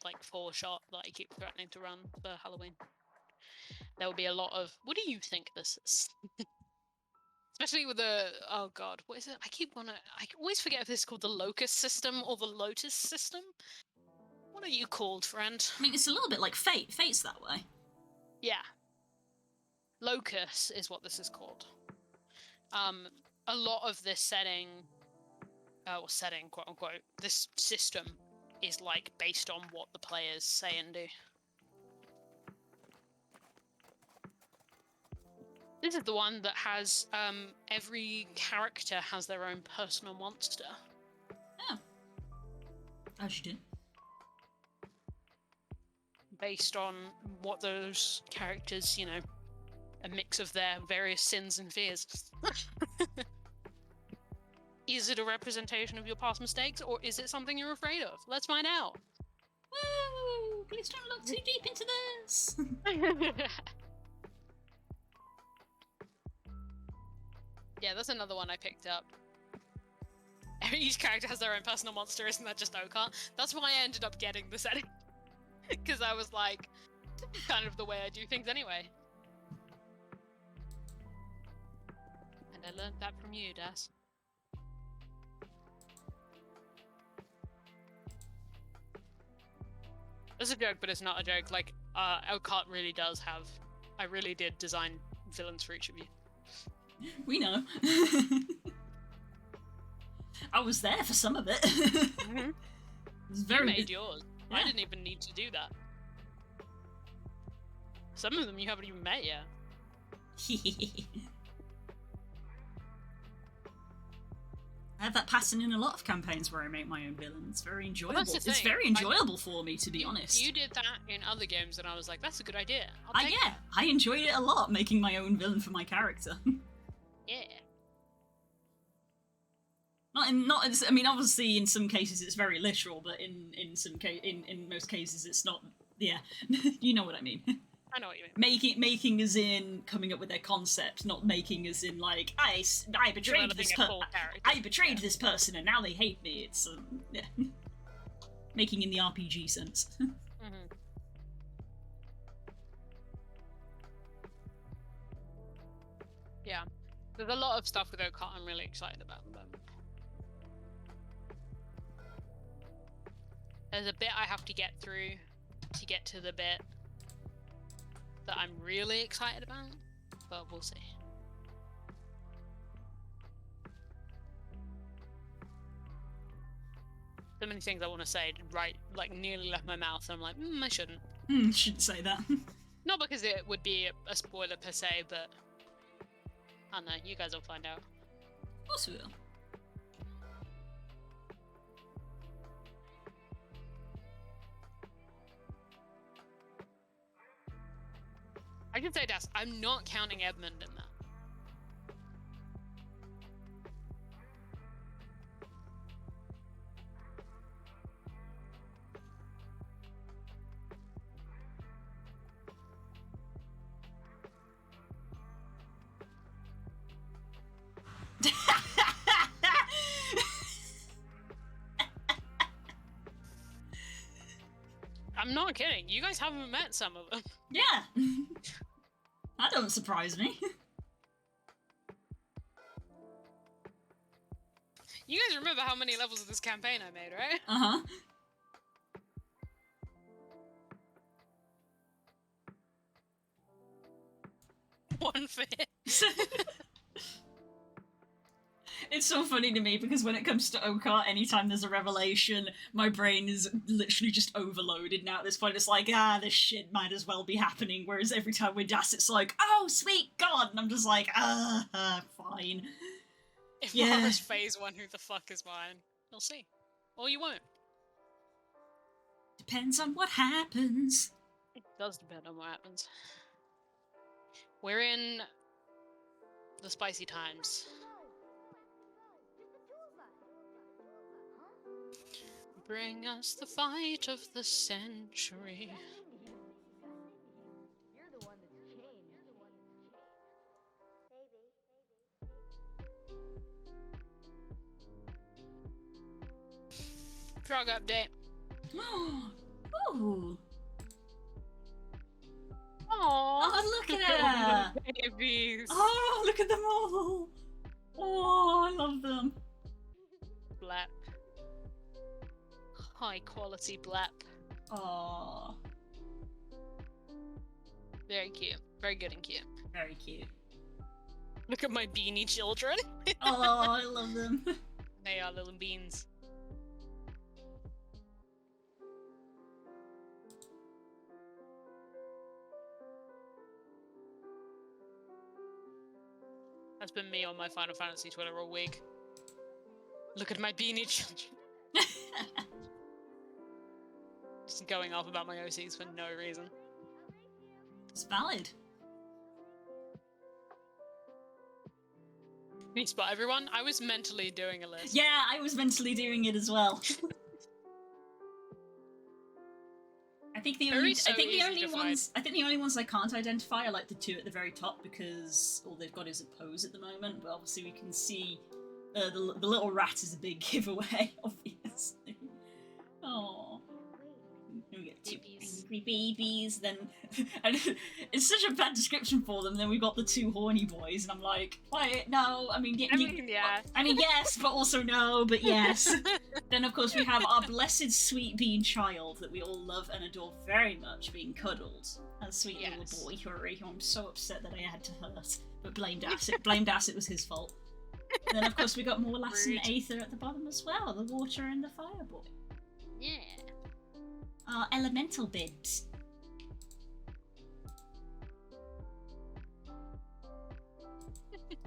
like 4-shot that I keep threatening to run for Halloween. There will be a lot of, what do you think this is? Especially with the, oh god, what is it? I always forget if this is called the Locust system or the Lotus system. What are you called, friend? I mean, it's a little bit like Fate. Fate's that way. Yeah. Locust is what this is called. A lot of this setting, quote unquote, this system is like based on what the players say and do. This is the one that has every character has their own personal monster. Oh. As you do. Based on what those characters, you know, a mix of their various sins and fears. Is it a representation of your past mistakes, or is it something you're afraid of? Let's find out. Woo! Please don't look too deep into this. Yeah, that's another one I picked up. Each character has their own personal monster, isn't that just Okar? That's why I ended up getting the setting. Because I was like, kind of the way I do things anyway. And I learned that from you, Das. It's a joke, but it's not a joke. Like, Elcott really does have... I really did design villains for each of you. We know. I was there for some of it. Mm-hmm. It was very You made yours. Yeah. I didn't even need to do that. Some of them you haven't even met yet. I have that pattern in a lot of campaigns where I make my own villain. It's very enjoyable. that's the It's thing. very enjoyable for me, to be honest. You did that in other games, and I was like, that's a good idea. I'll take Yeah, I enjoyed it a lot, making my own villain for my character. it. Yeah. I mean, obviously, in some cases it's very literal, but in most cases it's not. Yeah, you know what I mean. I know what you mean. Making as in coming up with their concept, not making as in like I betrayed Developing this a full character. I betrayed this person and now they hate me. It's yeah. Making in the RPG sense. Mm-hmm. Yeah. There's a lot of stuff with Okart I'm really excited about at the moment. There's a bit I have to get through to get to the bit that I'm really excited about, but we'll see. So many things I want to say, right, like nearly left my mouth, and I'm like, I shouldn't. Shouldn't say that. Not because it would be a spoiler per se, but I don't know, you guys will find out. Of course we will. I can say this, I'm not counting Edmund in that. I'm not kidding. You guys haven't met some of them. Yeah. That don't surprise me. You guys remember how many levels of this campaign I made, right? Uh-huh. One fit. It's so funny to me because when it comes to Okart, anytime there's a revelation, my brain is literally just overloaded now. At this point, it's like, this shit might as well be happening. Whereas every time with Das, it's like, oh, sweet God. And I'm just like, fine. If Yeah. Mara's phase 1, who the fuck is mine? You'll see. Or you won't. Depends on what happens. It does depend on what happens. We're in the spicy times. Bring us the fight of the century. You're the one that's changed. Frog update. Ooh. Aww. Oh, look at her. Babies. Oh, look at them all. Oh, I love them. Blap. High quality blap. Oh, Very cute. Very good and cute. very cute. Look at my beanie children. Oh, I love them. They are little beans. That's been me on my Final Fantasy Twitter all week. Look at my beanie children. Just going off about my OCs for no reason. It's valid. Me spot everyone. I was mentally doing a list. Yeah, I was mentally doing it as well. think the Very only so I think the easy only to find. ones I think the only ones I can't identify are like the two at the very top because all they've got is a pose at the moment. But obviously we can see the little rat is a big giveaway, obviously. Oh. We get two Babies. angry babies, then and it's such a bad description for them. Then we've got the two horny boys, and I'm like, why? No, I mean, Yeah. I mean, yes, but also no, but yes. Then of course we have our blessed sweet bean child that we all love and adore very much, being cuddled. A sweet Yes. little boy, Hurry, who I'm so upset that I had to hurt, but blamed Acid. Blamed Acid was his fault. And then of course we got Morlass and Rude. Aether at the bottom as well, the water and the fire boy. Yeah. Our elemental bibs.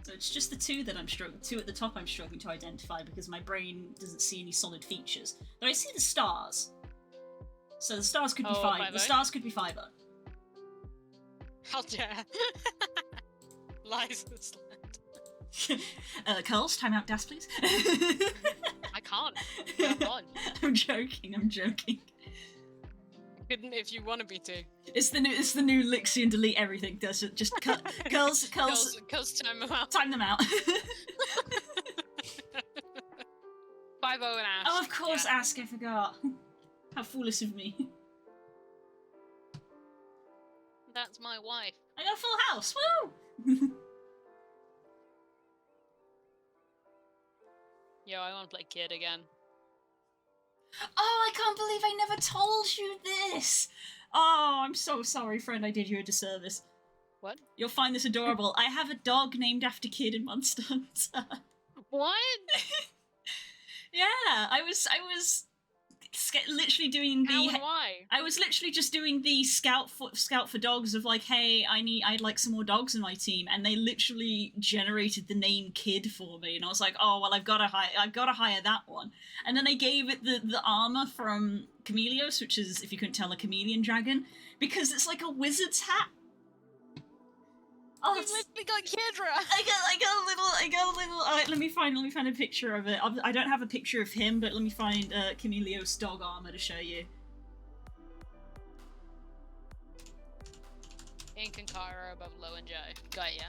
So it's just the two that I'm struggling. Two at the top I'm struggling to identify because my brain doesn't see any solid features. Though I see the stars. So the stars could be Oh, five. Five-O? The stars could be Five-O. How dare. Lies and slant. Curls, time out, Das, please. I can't. Come on. I'm joking. I'm joking. Couldn't if you wanted me to. It's the new Lixie and delete everything. Does it just curls? Cause time them out. Time them out. 5-0 and Ash. Oh, of course, Yeah. Ask. I forgot. How foolish of me. That's my wife. I got a full house. Woo! Yo, I want to play Kid again. Oh, I can't believe I never told you this. Oh, I'm so sorry, friend. I did you a disservice. What? You'll find this adorable. I have a dog named after Kid in Monster Hunter. What? Yeah, I was literally doing the. How and why? I was literally just doing the scout for dogs of like, hey, I'd like some more dogs in my team, and they literally generated the name Kid for me, and I was like, oh well, I've got to hire that one, and then I gave it the armor from Chameleos, which is, if you couldn't tell, a chameleon dragon, because it's like a wizard's hat. Oh, We it's- literally got Kidra. I got a little. Let me find a picture of it. I don't have a picture of him, but let me find Chameleos dog armor to show you. Ink and Cairo above Low and Joe. Got ya.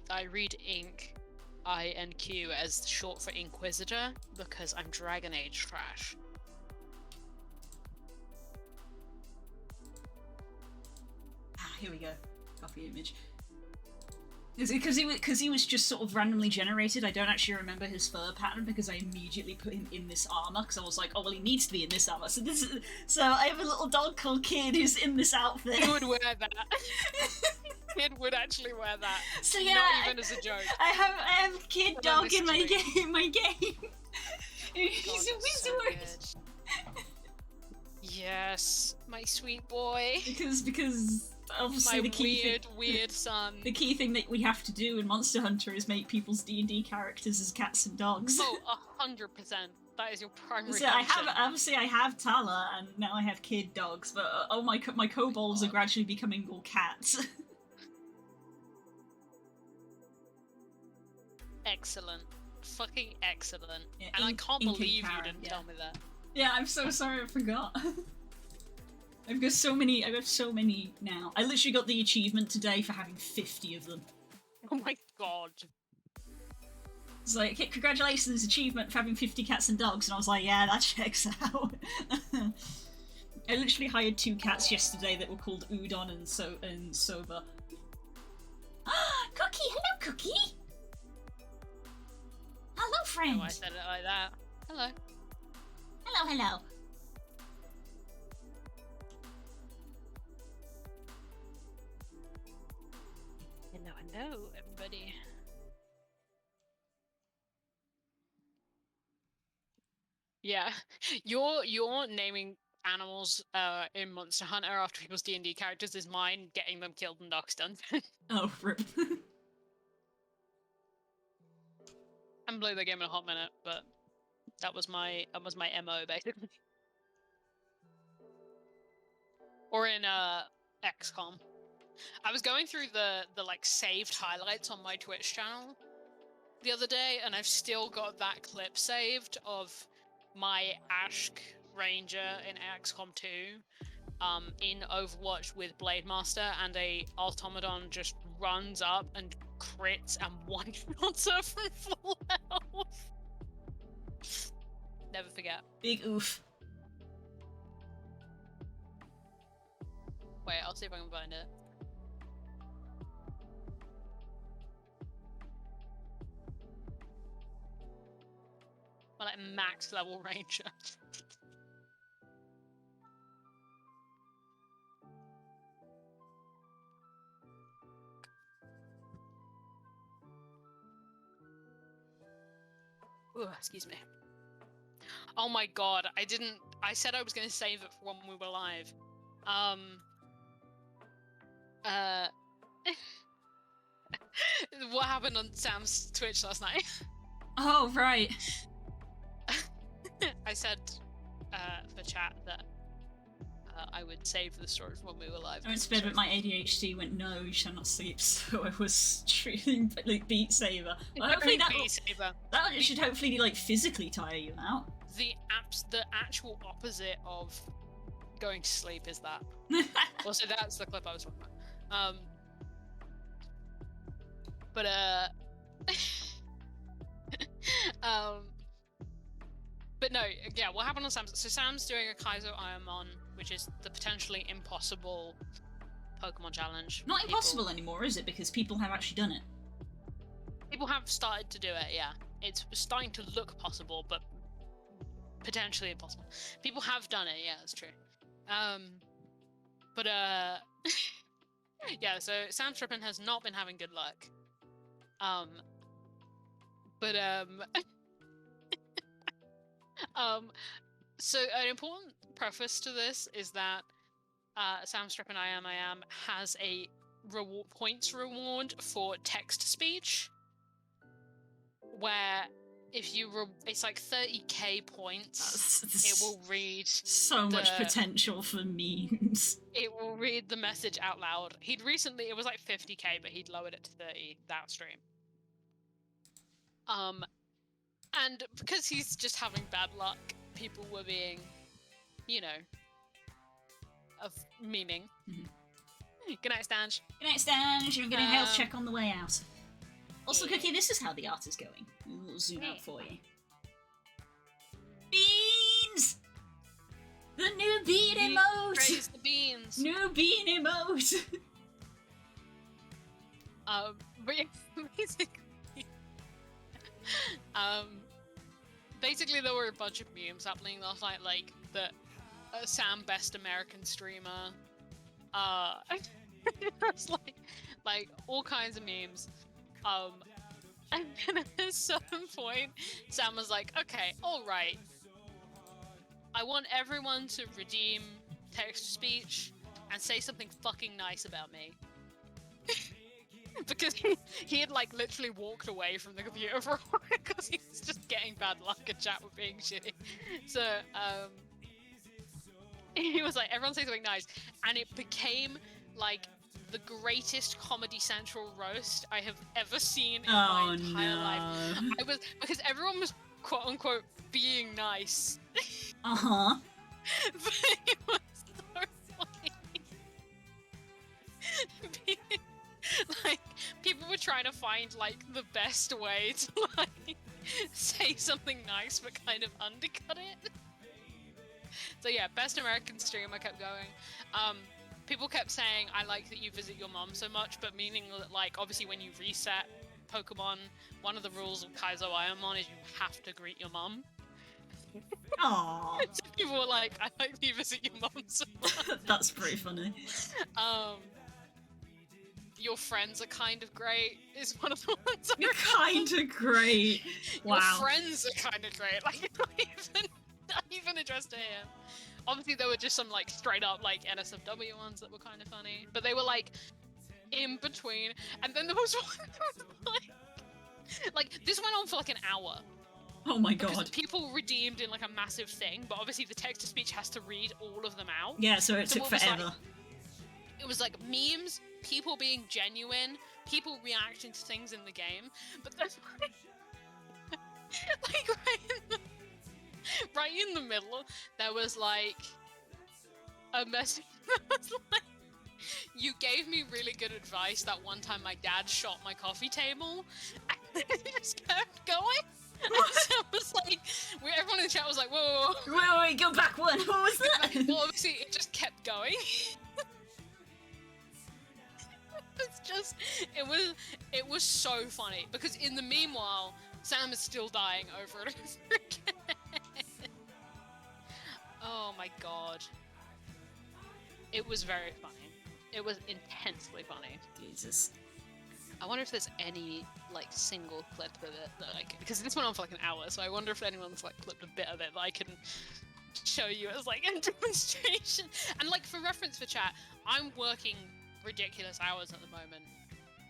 I read Ink, I and Q as short for Inquisitor because I'm Dragon Age trash. Here we go. Copy image. Is it because he was just sort of randomly generated? I don't actually remember his fur pattern because I immediately put him in this armor because I was like, oh well, he needs to be in this armor. So I have a little dog called Kid who's in this outfit. He would wear that. Kid would actually wear that. So yeah, Not even as a joke. I have a Kid But dog then in my this game. My game. He's God, a that's so wizard. good. Yes, my sweet boy. Because obviously My the key weird son. the key thing that we have to do in Monster Hunter is make people's D&D characters as cats and dogs. Oh, 100%. That is your primary So I function. have Tala, and now I have Kid dogs, but my kobolds are gradually becoming all cats. Excellent. Fucking excellent. Yeah, and I Ink- can't Ink and believe you Karen, didn't yeah. tell me that. Yeah, I'm so sorry, I forgot. I've got so many now. I literally got the achievement today for having 50 of them. Oh my god. It's like, okay, congratulations, achievement for having 50 cats and dogs, and I was like, yeah, that checks out. I literally hired 2 cats yesterday that were called Udon and Soba. Cookie! Hello, Cookie! Hello, friend! Oh, I said it like that. Hello. Hello, hello. Hello, everybody. Yeah, you're naming animals in Monster Hunter after people's D&D characters is mine getting them killed in Darkest Dungeon. Oh, rip. I haven't played the game in a hot minute, but that was my MO basically. Or in XCOM. I was going through the like saved highlights on my Twitch channel the other day, and I've still got that clip saved of my Ashk ranger in XCOM 2 in Overwatch with Blade Master, and a automaton just runs up and crits and one-shots her from full health. Never forget. Big oof. Wait, I'll see if I can find it. Well, like max level ranger. Ooh, excuse me. Oh my god, I said I was going to save it for when we were live. What happened on Sam's Twitch last night? Oh, right. I said for chat that I would save the story for when we were live. I went to bed, but my ADHD went, no, you shall not sleep, so I was treating like Beat Saber. Well, hopefully that should hopefully like physically tire you out. The actual opposite of going to sleep is that. Also, that's the clip I was talking about. But no, yeah, what happened on Sam's? So Sam's doing a Kaizo Ironmon, which is the potentially impossible Pokemon challenge. Not impossible anymore, is it? Because people have actually done it. People have started to do it, yeah. It's starting to look possible, but potentially impossible. People have done it, yeah, that's true. Yeah, so Sam Strippin has not been having good luck. So an important preface to this is that Sam Strippin I Am has a points reward for text-to-speech, where if you it's like 30k points, it will read so much potential for memes. It will read the message out loud. It was like 50k, but he'd lowered it to 30 that stream. And because he's just having bad luck, people were being, memeing. Mm-hmm. Good night, Stange. Good night, Stange. You're getting a health check on the way out. Also, Cookie, this is how the art is going. We'll zoom out for you. Beans! The new bean emote! Praise the beans! New bean emote! But yeah, basically there were a bunch of memes happening last night, like that Sam Best American Streamer, it's like all kinds of memes. And then at a certain point, Sam was like, okay, alright. I want everyone to redeem text-to-speech and say something fucking nice about me. Because he had like literally walked away from the computer for a while because he was just getting bad luck and chat was being shitty. So, he was like, everyone say something nice. And it became like the greatest Comedy Central roast I have ever seen in my entire life. Because everyone was quote unquote being nice. Uh-huh. But it was so funny. Like, people were trying to find like the best way to like say something nice but kind of undercut it. So yeah, Best American Streamer kept going. People kept saying, I like that you visit your mom so much, but meaning that, like, obviously when you reset Pokemon, one of the rules of Kaizo Ironmon is you have to greet your mom. Aww. So people were like, I like that you visit your mom so much. That's pretty funny. Your friends are kind of great is one of the ones. You're kind of great. Wow. Your friends are kind of great. Like, not even addressed to him. Obviously, there were just some like straight up like NSFW ones that were kind of funny, but they were like in between. And then there was one that was like this went on for like an hour. Oh my god. Because people redeemed in like a massive thing, but obviously the text to speech has to read all of them out. Yeah, so it took forever. It was like memes, people being genuine, people reacting to things in the game, but then like right in the right in the middle, there was like a message that was like, you gave me really good advice that one time my dad shot my coffee table, and it just kept going. And so it was like, everyone in the chat was like, whoa, whoa, whoa. Wait, go back one. What was that? Well, obviously, it just kept going. It's just, it was so funny because in the meanwhile, Sam is still dying over and over again. Oh my god. It was very funny. It was intensely funny. Jesus. I wonder if there's any, like, single clip of it that I can... Because this went on for, like, an hour, so I wonder if anyone's, like, clipped a bit of it that I can show you as, like, a demonstration. And, like, for reference for chat, I'm working ridiculous hours at the moment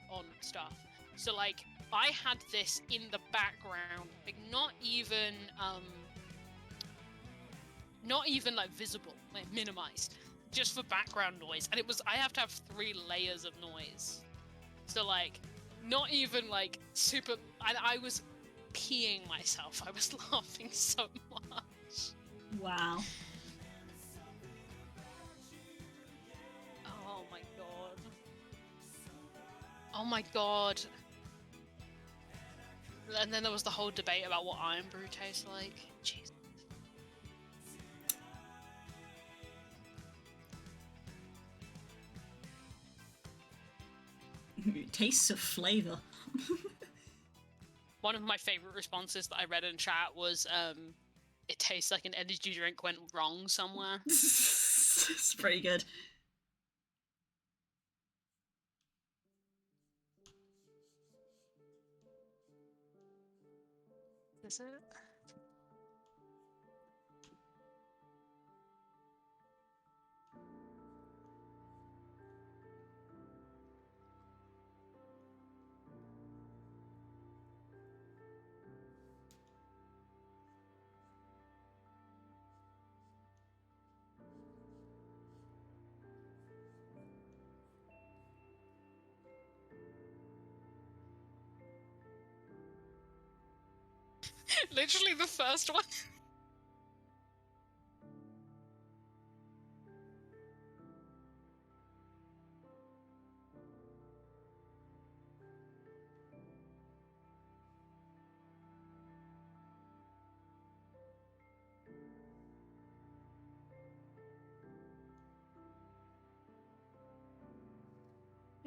on stuff. So, like, I had this in the background, like, not even, like, visible, like, minimized. Just for background noise. And it was... I have to have 3 layers of noise. So, like, not even, like, super... I was peeing myself. I was laughing so much. Wow. Oh, my God. Oh, my God. And then there was the whole debate about what Iron Brew tastes like. Jeez. Tastes of flavor. One of my favorite responses that I read in chat was, it tastes like an energy drink went wrong somewhere. It's pretty good. Is it? Literally the first one.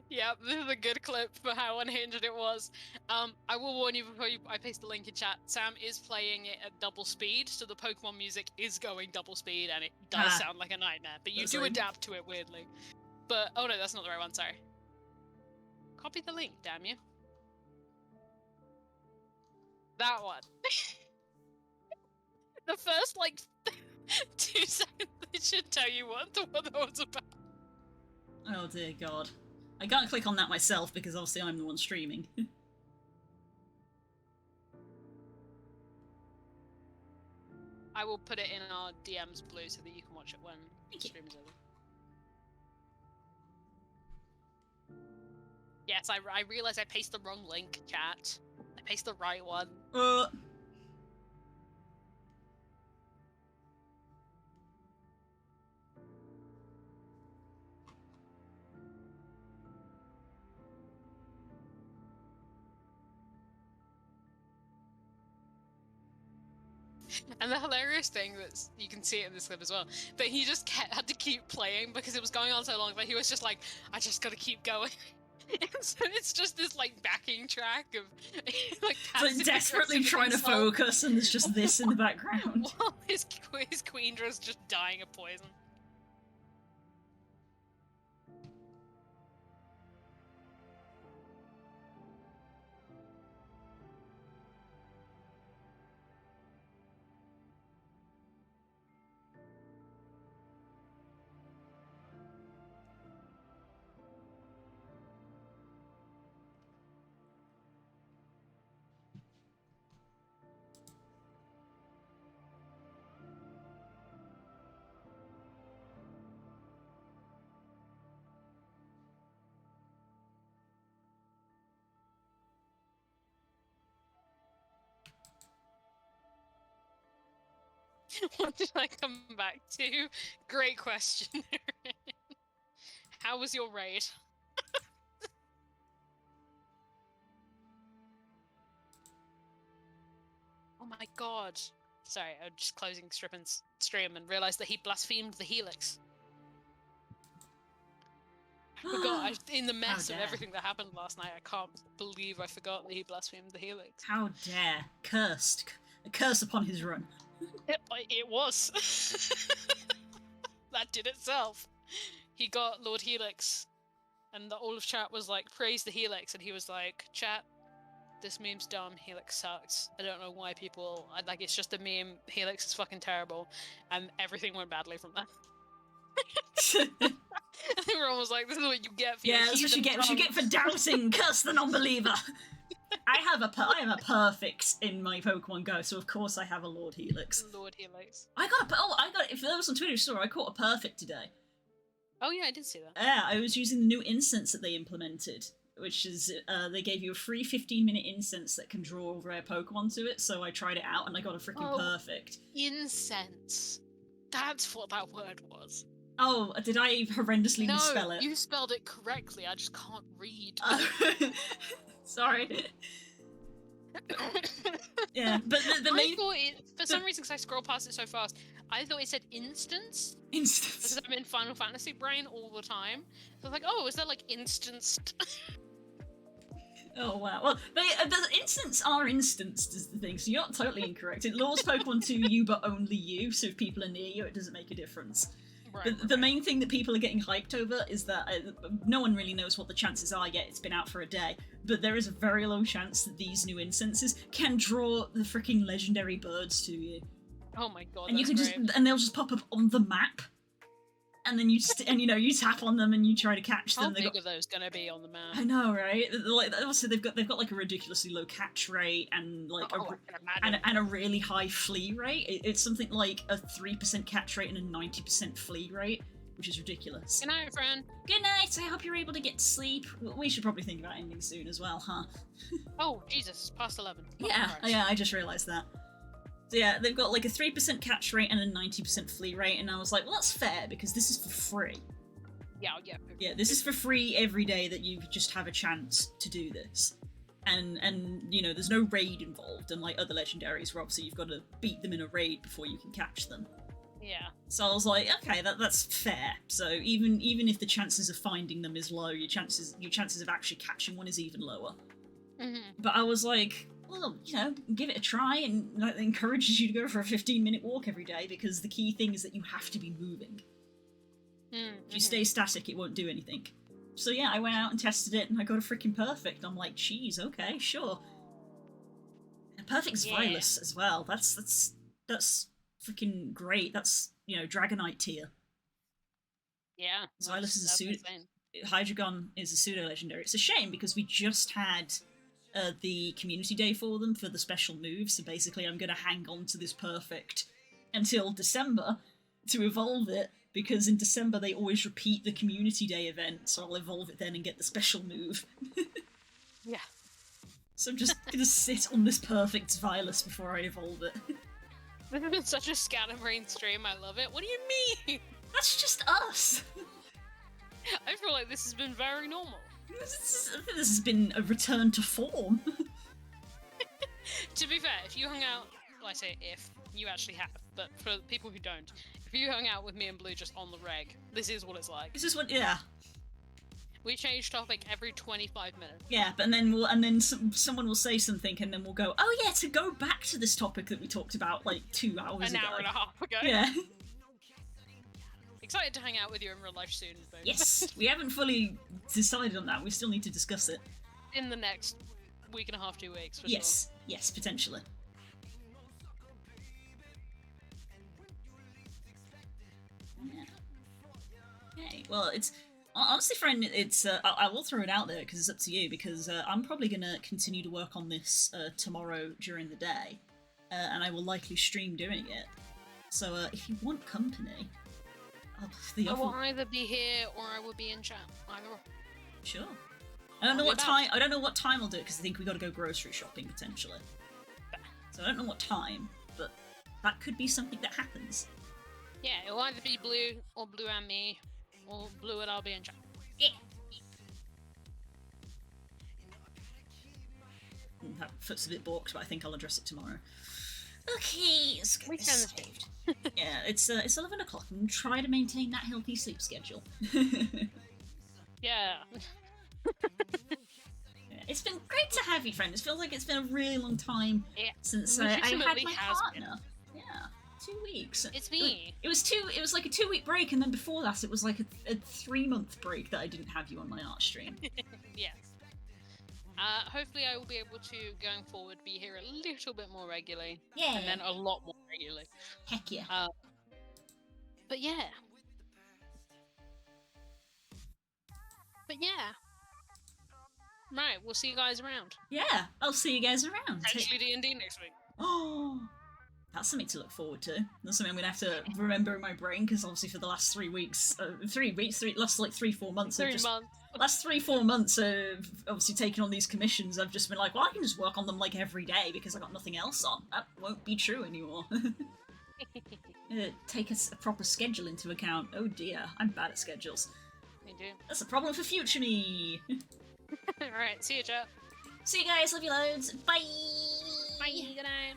Yep, this is a good clip for how unhinged it was. I will warn you before I paste the link in chat. Sam is playing it at double speed, so the Pokemon music is going double speed, and it does sound like a nightmare. But you do adapt to it weirdly. But oh no, that's not the right one. Sorry. Copy the link, damn you. That one. The first like 2 seconds they should tell you what that was about. Oh dear god. I can't click on that myself because obviously I'm the one streaming. I will put it in our DMs blue so that you can watch it when the stream is over. Yes, I realised I pasted the wrong link, chat. I pasted the right one. And the hilarious thing that's, you can see it in this clip as well, but he just had to keep playing because it was going on so long that he was just like, I just gotta keep going. So it's just this like backing track of like, it's like desperately trying to focus and there's just this in the background. While his Queendra's just dying of poison. What did I come back to? Great question. How was your raid? Oh my god. Sorry, I'm just closing stream and realised that he blasphemed the Helix. I forgot. In the mess of dare. everything that happened last night, I can't believe I forgot that he blasphemed the Helix. How dare. Cursed. A curse upon his run. It was. That did itself. He got Lord Helix, and all of chat was like, praise the Helix, and he was like, chat, this meme's dumb, Helix sucks. I don't know why people, like, it's just a meme, Helix is fucking terrible, and everything went badly from that. Everyone was like, this is what you get for Yeah, that's what you get for doubting. Curse the non-believer. I am a perfect in my Pokemon Go, so of course I have a Lord Helix. Lord Helix. I got if that was on Twitter, you saw, I caught a perfect today. Oh yeah, I did see that. Yeah, I was using the new incense that they implemented, which is, they gave you a free 15-minute incense that can draw rare Pokemon to it, so I tried it out and I got a freaking perfect. Incense. That's what that word was. Oh, did I horrendously misspell it? You spelled it correctly, I just can't read. Sorry. Yeah, but the main... I thought for some reason, because I scroll past it so fast, I thought it said instance. Instance. Because I'm in Final Fantasy brain all the time. So I was like, oh, is that like instanced? Oh wow. Well, the instants are instanced is the thing, so you're not totally incorrect. It lures Pokemon to you, but only you, so if people are near you, it doesn't make a difference. But the main thing that people are getting hyped over is that no one really knows what the chances are yet. It's been out for a day, but there is a very low chance that these new incenses can draw the freaking legendary birds to you. Oh my god! And you can great. and they'll just pop up on the map, and then you you tap on them and you try to catch them. How big are those gonna be on the map? I know, right? Like, also they've got like a ridiculously low catch rate and like a really high flea rate. It's something like a 3% catch rate and a 90% flea rate, which is ridiculous. Good night, friend. Good night. I hope you're able to get to sleep. We should probably think about ending soon as well, huh? Oh Jesus, it's past 11. Yeah, I just realised that. So yeah, they've got like a 3% catch rate and a 90% flea rate, and I was like, well, that's fair because this is for free. Yeah, this is for free every day that you just have a chance to do this. And there's no raid involved, unlike other legendaries where obviously you've got to beat them in a raid before you can catch them. Yeah. So I was like, okay, that's fair. So even if the chances of finding them is low, your chances of actually catching one is even lower. Mm-hmm. But I was like, well, give it a try, and that encourages you to go for a 15-minute walk every day, because the key thing is that you have to be moving. Mm-hmm. If you stay static, it won't do anything. So yeah, I went out and tested it, and I got a freaking perfect. I'm like, geez, okay, sure. And perfect's Vilus as well. That's freaking great. That's, Dragonite tier. Yeah. Vilus is a pseudo. Hydreigon is a pseudo legendary. It's a shame because we just had the community day for them for the special move. So basically, I'm going to hang on to this perfect until December to evolve it, because in December they always repeat the community day event. So I'll evolve it then and get the special move. Yeah. So I'm just going to sit on this perfect Vilus before I evolve it. This has been such a scatterbrain stream. I love it. What do you mean? That's just us. I feel like this has been very normal. This has been a return to form. To be fair, if you hung out, well, I say if, you actually have, but for people who don't, if you hung out with me and Blue just on the reg, this is what it's like. This is what, yeah. We change topic every 25 minutes. Yeah, but someone will say something, and then we'll go, oh yeah, to go back to this topic that we talked about like 2 hours ago. An hour and a half ago. Yeah. Excited to hang out with you in real life soon. But Yes, we haven't fully decided on that. We still need to discuss it. in the next week and a half, 2 weeks. For Yes, yes, potentially. Yeah. Okay, well, it's honestly, friend, it's I will throw it out there because it's up to you. Because I'm probably gonna continue to work on this tomorrow during the day, and I will likely stream doing it. So if you want company. I will either be here or I will be in chat. Either or. Sure. I don't know what time. I don't know what time I'll do it because I think we got to go grocery shopping potentially. So I don't know what time, but that could be something that happens. Yeah, it'll either be Blue or Blue and me, or Blue and RB and Jack. Yeah. That foot's a bit balked, but I think I'll address it tomorrow. Okay, let's get We this can saved. Yeah, it's 11 o'clock and try to maintain that healthy sleep schedule. Yeah. It's been great to have you, friend. It feels like it's been a really long time Yeah, since I had legitimately my has partner. Yeah, 2 weeks. It's me. It was like a 2-week break, and then before that, it was like a 3-month break that I didn't have you on my art stream. Yes. Hopefully I will be able to, going forward, be here a little bit more regularly. Yeah. And then a lot more regularly. Heck yeah. But yeah. But yeah. Right, we'll see you guys around. Yeah, I'll see you guys around. Potentially D&D next week. Oh, that's something to look forward to. That's something I'm gonna have to remember in my brain, because obviously for the last 3 weeks, last like 3-4 months, 3 months. last 3-4 months of obviously taking on these commissions, I've just been like, well, I can just work on them like every day because I got nothing else on. That won't be true anymore. Take a proper schedule into account. Oh dear, I'm bad at schedules. Me too. That's a problem for future me. Alright, see you, chat. See you guys, love you loads. Bye. Bye, good night.